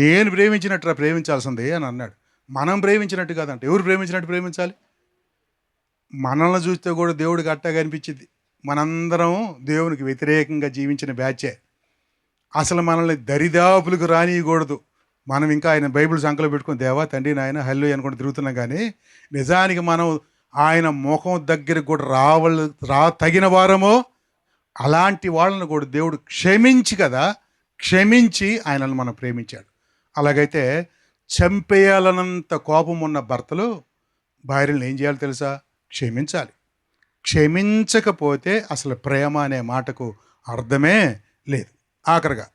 నేను ప్రేమించినట్టు ప్రేమించాల్సిందే అని అన్నాడు. మనం ప్రేమించినట్టు కాదంట. ఎవరు ప్రేమించినట్టు ప్రేమించాలి? మనల్ని చూస్తే కూడా దేవుడికి అట్టాగా అనిపించింది. మనందరం దేవునికి వ్యతిరేకంగా జీవించిన బ్యాచే. అసలు మనల్ని దరిదాపులకు రానియకూడదు. మనం ఇంకా ఆయన బైబిల్ సంకలో పెట్టుకుని దేవా తండ్రి నాయన హల్లు అనుకుంటూ తిరుగుతున్నాం. కానీ నిజానికి మనం ఆయన ముఖం దగ్గరికి కూడా తగిన వారమో అలాంటి వాళ్ళను కూడా దేవుడు క్షమించి ఆయనను మనం ప్రేమించాడు. అలాగైతే చంపేయాలన్నంత కోపం ఉన్న భర్తలు భార్యలను ఏం చేయాలో తెలుసా? క్షమించాలి. క్షమించకపోతే అసలు ప్రేమ అనే మాటకు అర్థమే లేదు. ఆఖరిగా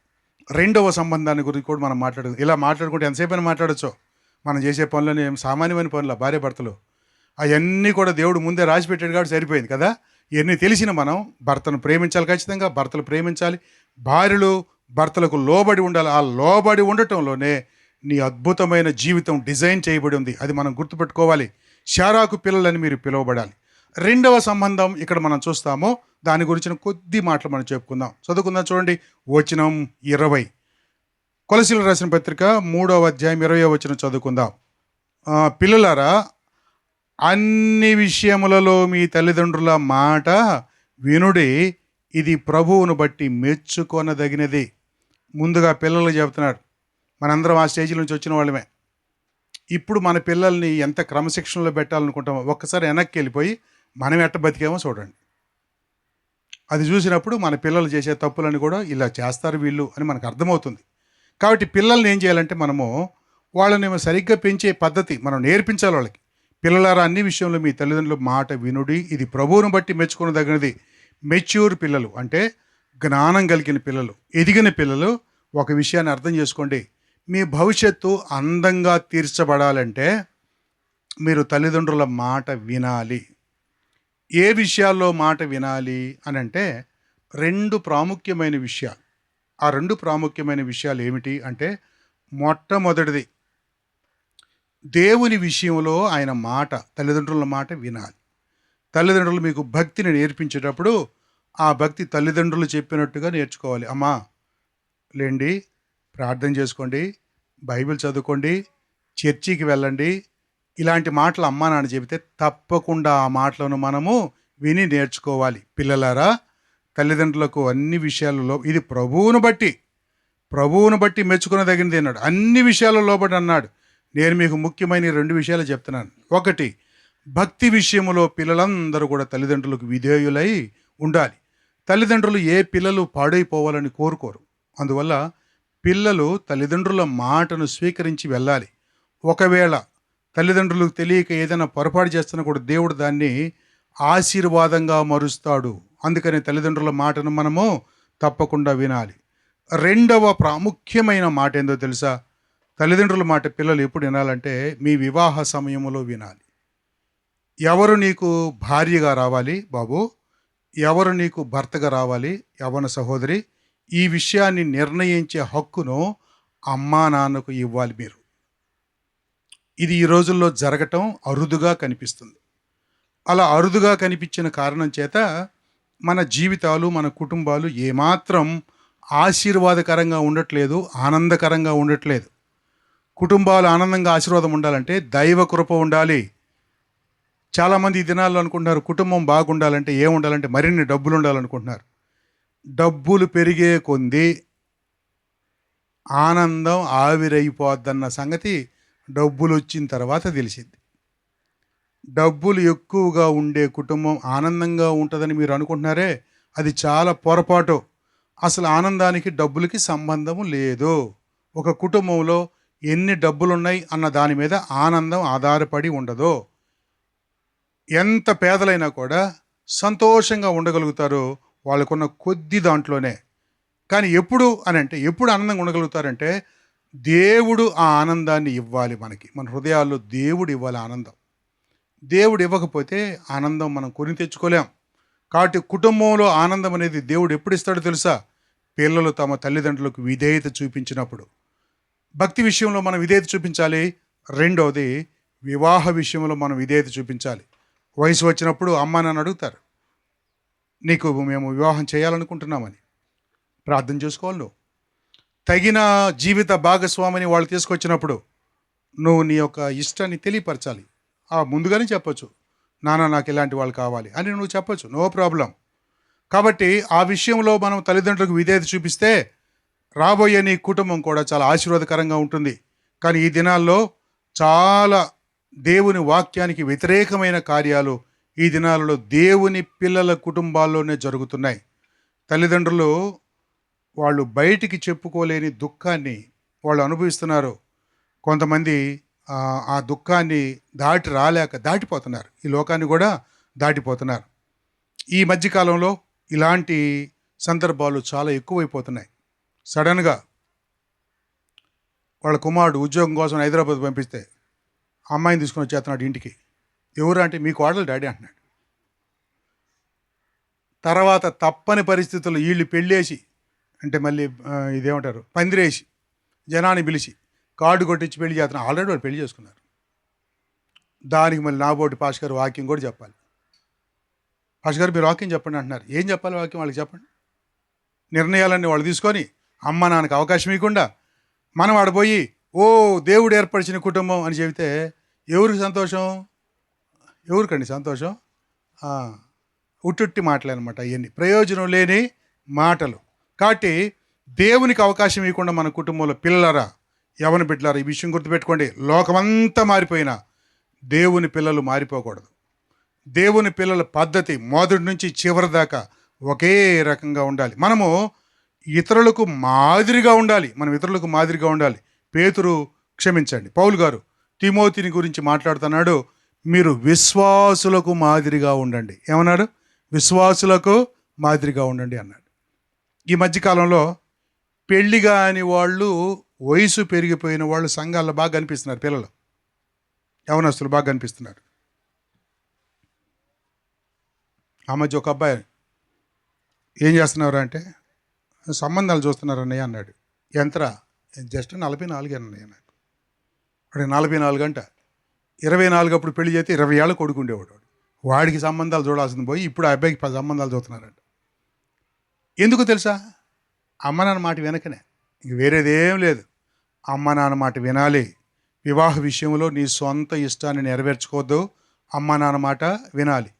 రెండవ సంబంధాన్ని గురించి కూడా మనం ఇలా మాట్లాడుకుంటే ఎంతసేపు అయినా మాట్లాడచ్చు. మనం చేసే పనులని ఏం సామాన్యమైన పనుల భార్య భర్తలు అవన్నీ కూడా దేవుడు ముందే రాసి పెట్టాడు కాబట్టి సరిపోయింది కదా. ఇవన్నీ తెలిసిన మనం భర్తను ప్రేమించాలి, ఖచ్చితంగా భర్తలు ప్రేమించాలి, భార్యలు భర్తలకు లోబడి ఉండాలి. ఆ లోబడి ఉండటంలోనే నీ అద్భుతమైన జీవితం డిజైన్ చేయబడి ఉంది. అది మనం గుర్తుపెట్టుకోవాలి. శారాకు పిల్లలని మీరు పిలువబడాలి. రెండవ సంబంధం ఇక్కడ మనం చూస్తాము. దాని గురించిన కొద్ది మాటలు మనం చెప్పుకుందాం. చదువుకుందాం. చూడండి, వచనం 20, కొలసీలకు రాసిన పత్రిక 3వ అధ్యాయం 20వ వచనం చదువుకుందాం. పిల్లలారా, అన్ని విషయములలో మీ తల్లిదండ్రుల మాట వినుడి, ఇది ప్రభువును బట్టి మెచ్చుకొనదగినది. ముందుగా పిల్లలు చెబుతున్నాడు. మనందరం ఆ స్టేజ్ నుంచి వచ్చిన వాళ్ళమే. ఇప్పుడు మన పిల్లల్ని ఎంత క్రమశిక్షణలో పెట్టాలనుకుంటామో ఒక్కసారి వెనక్కి వెళ్ళిపోయి మనం ఎట్ట బతికేమో చూడండి. అది చూసినప్పుడు మన పిల్లలు చేసే తప్పులని కూడా ఇలా చేస్తారు వీళ్ళు అని మనకు అర్థమవుతుంది. కాబట్టి పిల్లల్ని ఏం చేయాలంటే మనము వాళ్ళని సరిగ్గా పెంచే పద్ధతి మనం నేర్పించాలి వాళ్ళకి. పిల్లలారా, అన్ని విషయంలో మీ తల్లిదండ్రుల మాట వినుడి, ఇది ప్రభువును బట్టి మెచ్చుకొనదగినది. మెచ్యూర్ పిల్లలు అంటే జ్ఞానం కలిగిన పిల్లలు, ఎదిగిన పిల్లలు ఒక విషయాన్ని అర్థం చేసుకోండి. మీ భవిష్యత్తు అందంగా తీర్చబడాలంటే మీరు తల్లిదండ్రుల మాట వినాలి. ఏ విషయాల్లో మాట వినాలి అని అంటే 2 ప్రాముఖ్యమైన విషయాలు. ఆ 2 ప్రాముఖ్యమైన విషయాలు ఏమిటి అంటే, మొట్టమొదటిది దేవుని విషయంలో ఆయన మాట, తల్లిదండ్రుల మాట వినాలి. తల్లిదండ్రులు మీకు భక్తిని నేర్పించేటప్పుడు ఆ భక్తి తల్లిదండ్రులు చెప్పినట్టుగా నేర్చుకోవాలి. అమ్మా లేండి, ప్రార్థన చేసుకోండి, బైబిల్ చదువుకోండి, చర్చికి వెళ్ళండి, ఇలాంటి మాటలు అమ్మా నాన్న చెబితే తప్పకుండా ఆ మాటలను మనము విని నేర్చుకోవాలి. పిల్లలారా, తల్లిదండ్రులకు అన్ని విషయాలలో ఇది ప్రభువును బట్టి మెచ్చుకునదగినది అన్నాడు. అన్ని విషయాల్లో లోబడి అన్నాడు. నేను మీకు ముఖ్యమైన 2 విషయాలు చెప్తున్నాను. ఒకటి, భక్తి విషయంలో పిల్లలందరూ కూడా తల్లిదండ్రులకు విధేయులై ఉండాలి. తల్లిదండ్రులు ఏ పిల్లలు పాడైపోవాలని కోరుకోరు. అందువల్ల పిల్లలు తల్లిదండ్రుల మాటను స్వీకరించి వెళ్ళాలి. ఒకవేళ తల్లిదండ్రులకు తెలియక ఏదైనా పొరపాటు చేస్తున్నా కూడా దేవుడు దాన్ని ఆశీర్వాదంగా మరుస్తాడు. అందుకని తల్లిదండ్రుల మాటను మనము తప్పకుండా వినాలి. రెండవ ప్రాముఖ్యమైన మాట ఏందో తెలుసా? తల్లిదండ్రుల మాట పిల్లలు ఎప్పుడు వినాలంటే మీ వివాహ సమయంలో వినాలి. ఎవరు నీకు భార్యగా రావాలి బాబు, ఎవరు నీకు భర్తగా రావాలి యవ్వన సహోదరి, ఈ విషయాన్ని నిర్ణయించే హక్కును అమ్మా నాన్నకు ఇవ్వాలి మీరు. ఇది ఈ రోజుల్లో జరగటం అరుదుగా కనిపిస్తుంది. అలా అరుదుగా కనిపించిన కారణం చేత మన జీవితాలు, మన కుటుంబాలు ఏమాత్రం ఆశీర్వాదకరంగా ఉండట్లేదు, ఆనందకరంగా ఉండట్లేదు. కుటుంబాలు ఆనందంగా ఆశీర్వాదం ఉండాలంటే దైవ కృప ఉండాలి. చాలామంది ఈ దినాల్లో అనుకుంటున్నారు కుటుంబం బాగుండాలంటే ఏముండాలంటే మరిన్ని డబ్బులు ఉండాలనుకుంటున్నారు. డబ్బులు పెరిగే కొంది ఆనందం ఆవిరైపోద్దన్న సంగతి డబ్బులు వచ్చిన తర్వాత తెలిసింది. డబ్బులు ఎక్కువగా ఉండే కుటుంబం ఆనందంగా ఉంటుందని మీరు అనుకుంటున్నారే, అది చాలా పొరపాటు. అసలు ఆనందానికి డబ్బులకి సంబంధము లేదు. ఒక కుటుంబంలో ఎన్ని డబ్బులున్నాయి అన్న దాని మీద ఆనందం ఆధారపడి ఉండదు. ఎంత పేదలైనా కూడా సంతోషంగా ఉండగలుగుతారో వాళ్ళకున్న కొద్ది దాంట్లోనే. కానీ ఎప్పుడు ఆనందంగా ఉండగలుగుతారంటే దేవుడు ఆ ఆనందాన్ని ఇవ్వాలి మనకి. మన హృదయాల్లో దేవుడు ఇవ్వాలి ఆనందం. దేవుడు ఇవ్వకపోతే ఆనందం మనం కొని తెచ్చుకోలేం. కాబట్టి కుటుంబంలో ఆనందం అనేది దేవుడు ఎప్పుడు ఇస్తాడో తెలుసా? పిల్లలు తమ తల్లిదండ్రులకు విధేయత చూపించినప్పుడు. భక్తి విషయంలో మనం విధేయత చూపించాలి. రెండవది, వివాహ విషయంలో మనం విధేయత చూపించాలి. వయసు వచ్చినప్పుడు అమ్మ నాన్న అడుగుతారు, నీకు మేము వివాహం చేయాలనుకుంటున్నామని. ప్రార్థన చేసుకోవాలి. నువ్వు తగిన జీవిత భాగస్వామిని వాళ్ళు తీసుకొచ్చినప్పుడు నువ్వు నీ యొక్క ఇష్టాన్ని తెలియపరచాలి. ముందుగానే చెప్పొచ్చు, నాన్న నాకు ఇలాంటి వాళ్ళు కావాలి అని నువ్వు చెప్పొచ్చు, నో ప్రాబ్లం. కాబట్టి ఆ విషయంలో మనం తల్లిదండ్రులకు విధేయత చూపిస్తే రాబోయే నీ కుటుంబం కూడా చాలా ఆశీర్వాదకరంగా ఉంటుంది. కానీ ఈ దినాల్లో చాలా దేవుని వాక్యానికి వ్యతిరేకమైన కార్యాలు ఈ దినాలలో దేవుని పిల్లల కుటుంబాల్లోనే జరుగుతున్నాయి. తల్లిదండ్రులు వాళ్ళు బయటికి చెప్పుకోలేని దుఃఖాన్ని వాళ్ళు అనుభవిస్తున్నారు. కొంతమంది ఆ దుఃఖాన్ని రాలేక దాటిపోతున్నారు. ఈ లోకాన్ని కూడా దాటిపోతున్నారు. ఈ మధ్యకాలంలో ఇలాంటి సందర్భాలు చాలా ఎక్కువైపోతున్నాయి. సడన్గా వాళ్ళ కుమారుడు ఉద్యోగం కోసం హైదరాబాద్ పంపిస్తే అమ్మాయిని తీసుకొని వచ్చేస్తున్నాడు ఇంటికి. ఎవరు అంటే మీ కోడలు డాడీ అంటున్నాడు. తర్వాత తప్పని పరిస్థితుల్లో వీళ్ళు పెళ్ళేసి అంటే మళ్ళీ ఇదేమంటారు పందిరేసి జనాన్ని పిలిచి కార్డు కొట్టించి పెళ్లి చేస్తున్నారు. ఆల్రెడీ వాళ్ళు పెళ్లి చేసుకున్నారు. దానికి మళ్ళీ నాబోటి పాష్ గారు వాక్యం కూడా చెప్పాలి. పాష్ గారు మీరు వాక్యం చెప్పండి అంటున్నారు. ఏం చెప్పాలి వాక్యం వాళ్ళకి చెప్పండి. నిర్ణయాలన్నీ వాళ్ళు తీసుకొని అమ్మ నాన్నకు అవకాశం ఇవ్వకుండా మనం ఆడపోయి దేవుడు ఏర్పరిచిన కుటుంబం అని చెబితే ఎవరికి సంతోషం? ఎవరికండి సంతోషం? ఉట్టుట్టి మాటలు అనమాట. అవన్నీ ప్రయోజనం లేని మాటలు. కాబట్టి దేవునికి అవకాశం ఇవ్వకుండా మన కుటుంబంలో పిల్లలారా, యవన బిడ్డలారా, ఈ విషయం గుర్తుపెట్టుకోండి. లోకమంతా మారిపోయినా దేవుని పిల్లలు మారిపోకూడదు. దేవుని పిల్లల పద్ధతి మొదటి నుంచి చివరి దాకా ఒకే రకంగా ఉండాలి. మనము ఇతరులకు మాదిరిగా ఉండాలి. పౌలు గారు తిమోతిని గురించి మాట్లాడుతున్నాడు. మీరు విశ్వాసులకు మాదిరిగా ఉండండి. ఏమన్నాడు? విశ్వాసులకు మాదిరిగా ఉండండి అన్నాడు. ఈ మధ్యకాలంలో పెళ్లి కాని వాళ్ళు, వయసు పెరిగిపోయిన వాళ్ళు సంఘాల్లో బాగా కనిపిస్తున్నారు. పిల్లలు యవనస్తులు బాగా కనిపిస్తున్నారు. ఆ మధ్య ఒక అబ్బాయి ఏం చేస్తున్నారు అంటే సంబంధాలు చూస్తున్నారు అన్నయ్య అన్నాడు. ఎంతరా? జస్ట్ 44 అన్నయ్య. నాకు వాడికి 44 అంట. 24 అప్పుడు పెళ్లి చేస్తే 20 ఏళ్ళ కొడుకు ఉండేవాడు. వాడికి సంబంధాలు చూడాల్సింది పోయి ఇప్పుడు ఆ అబ్బాయికి 10 సంబంధాలు చూస్తున్నారంట. ఎందుకు తెలుసా? అమ్మ నాన్న మాట వెనకనే, ఇంక వేరేదేం లేదు. అమ్మ నాన్న మాట వినాలి. వివాహ విషయంలో నీ సొంత ఇష్టాన్ని నెరవేర్చుకోవద్దు. అమ్మ నాన్న మాట వినాలి.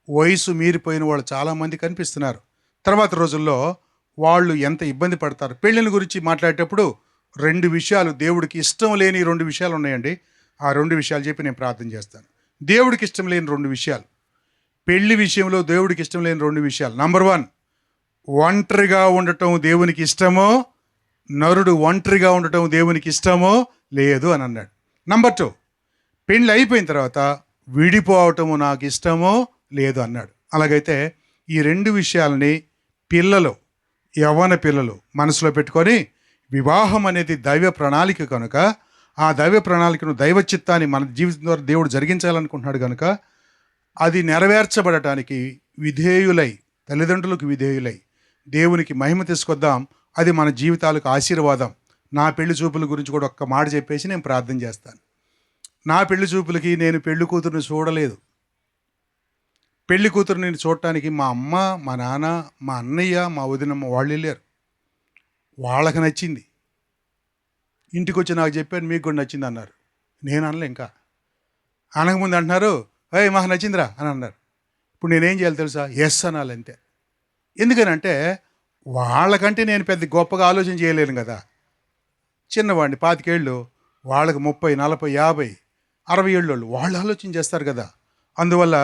వయసు మీరిపోయిన వాళ్ళు చాలామంది కనిపిస్తున్నారు. తర్వాత రోజుల్లో వాళ్ళు ఎంత ఇబ్బంది పడతారు. పెళ్ళిళ్ళ గురించి మాట్లాడేటప్పుడు 2 విషయాలు, దేవుడికి ఇష్టం లేని 2 విషయాలు ఉన్నాయండి. ఆ 2 విషయాలు చెప్పి నేను ప్రార్థన చేస్తాను. దేవుడికి ఇష్టం లేని 2 విషయాలు, పెళ్లి విషయంలో దేవుడికి ఇష్టం లేని 2 విషయాలు. నంబర్ 1, ఒంటరిగా ఉండటం దేవునికి ఇష్టమో, నరుడు ఒంటరిగా ఉండటం దేవునికి ఇష్టమో లేదు అని అన్నాడు. నంబర్ 2, పెళ్ళి అయిపోయిన తర్వాత విడిపోవటము నాకు ఇష్టమో లేదు అన్నాడు. అలాగైతే ఈ 2 విషయాలని యవ్వన పిల్లలు మనసులో పెట్టుకొని, వివాహం అనేది దైవ ప్రణాళిక కనుక ఆ దైవ ప్రణాళికను, దైవ చిత్తాన్ని మన జీవితం ద్వారా దేవుడు జరిగించాలనుకుంటున్నాడు కనుక అది నెరవేర్చబడటానికి విధేయులై, తల్లిదండ్రులకు విధేయులై దేవునికి మహిమ తీసుకొద్దాం. అది మన జీవితాలకు ఆశీర్వాదం. నా పెళ్లి చూపుల గురించి కూడా ఒక్క మాట చెప్పేసి నేను ప్రార్థన చేస్తాను. నా పెళ్లి చూపులకి నేను పెళ్లి కూతురుని చూడలేదు. పెళ్లి కూతురుని చూడటానికి మా అమ్మ, మా నాన్న, మా అన్నయ్య, మా వదినమ్మ వాళ్ళు వెళ్ళారు. వాళ్ళకి నచ్చింది. ఇంటికి వచ్చి నాకు చెప్పాను మీకు కూడా నచ్చింది అన్నారు. నేను అనలే. ఇంకా అనకముందు అంటున్నారు మాకు నచ్చిందిరా అని అన్నారు. ఇప్పుడు నేనేం చేయాలి తెలుసా? ఎస్ అనాలి అంతే. ఎందుకనంటే వాళ్ళకంటే నేను పెద్ద గొప్పగా ఆలోచన చేయలేను కదా. చిన్నవాడిని 25 ఏళ్ళు, వాళ్ళకి 30, 40, 50, 60 ఏళ్ళు వాళ్ళు ఆలోచన చేస్తారు కదా. అందువల్ల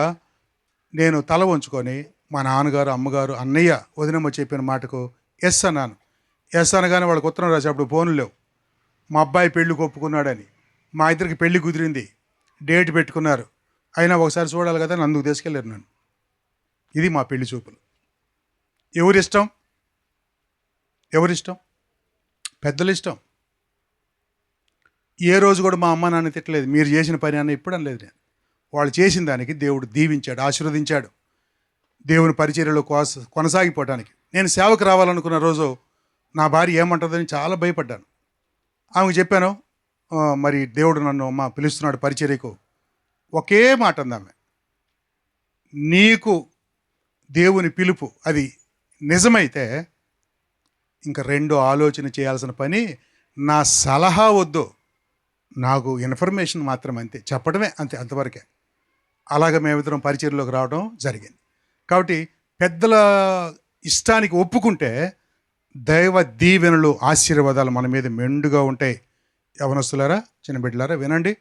నేను తల వంచుకొని మా నాన్నగారు, అమ్మగారు, అన్నయ్య, వదినమ్మ చెప్పిన మాటకు ఎస్ అన్నాను. ఎస్ అనగానే వాళ్ళకి ఉత్తరం రాసి, అప్పుడు ఫోన్లు లేవు, మా అబ్బాయి పెళ్లి ఒప్పుకున్నాడని. మా ఇద్దరికి పెళ్లి కుదిరింది, డేట్ పెట్టుకున్నారు. అయినా ఒకసారి చూడాలి కదా, అందుకు తీసుకెళ్ళారు నన్ను. ఇది మా పెళ్లి చూపులు. ఎవరిష్టం? పెద్దల ఇష్టం. ఏ రోజు కూడా మా అమ్మ నాన్న తిట్టలేదు, మీరు చేసిన పని అన్న ఇప్పుడు అనలేదు. నేను వాళ్ళు చేసిన దానికి దేవుడు దీవించాడు, ఆశీర్వదించాడు. దేవుని పరిచర్యలో కొనసాగిపోవటానికి నేను సేవకు రావాలనుకున్న రోజు నా భార్య ఏమంటుందని చాలా భయపడ్డాను. ఆమెకు చెప్పాను, మరి దేవుడు నన్ను పిలుస్తున్నాడు పరిచర్యకు. ఒకే మాట అందామె, నీకు దేవుని పిలుపు అది నిజమైతే ఇంకా 2 ఆలోచన చేయాల్సిన పని, నా సలహా వద్దు, నాకు ఇన్ఫర్మేషన్ మాత్రం అంతే, చెప్పడమే అంతే, అంతవరకే. అలాగ మేమిద్దరం పరిచర్యలోకి రావడం జరిగింది. కాబట్టి పెద్దల ఇష్టానికి ఒప్పుకుంటే దైవ దీవెనలు, ఆశీర్వాదాలు మన మీద మెండుగా ఉంటాయి. యవనస్తులారా, చిన్న బిడ్డలారా వినండి.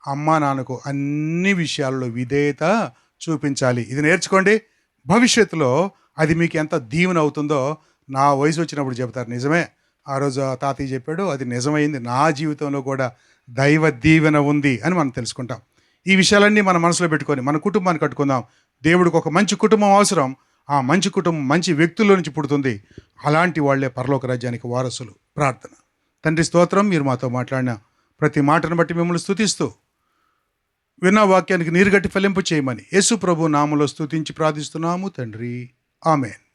అమ్మా నాన్నకు అన్ని విషయాల్లో విధేయత చూపించాలి. ఇది నేర్చుకోండి. భవిష్యత్తులో అది మీకు ఎంత దీవెన అవుతుందో నా వయసు వచ్చినప్పుడు చెబుతారు. నిజమే, ఆ రోజు ఆ తాతయ్య చెప్పాడు, అది నిజమైంది, నా జీవితంలో కూడా దైవ దీవెన ఉంది అని మనం తెలుసుకుంటాం. ఈ విషయాలన్నీ మన మనసులో పెట్టుకొని మన కుటుంబాన్ని కట్టుకుందాం. దేవుడికి ఒక మంచి కుటుంబం అవసరం. ఆ మంచి కుటుంబం మంచి వ్యక్తుల్లో నుంచి పుడుతుంది. అలాంటి వాళ్ళే పరలోక రాజ్యానికి వారసులు. ప్రార్థన. తండ్రి స్తోత్రం, మీరు మాతో మాట్లాడిన ప్రతి మాటను బట్టి మిమ్మల్ని స్తుతిస్తూ విన్న వాక్యానికి నీరుగట్టి ఫలింపు చేయమని యేసు ప్రభు నామములో స్తుతించి ప్రార్థిస్తున్నాము తండ్రి. ఆమేన్.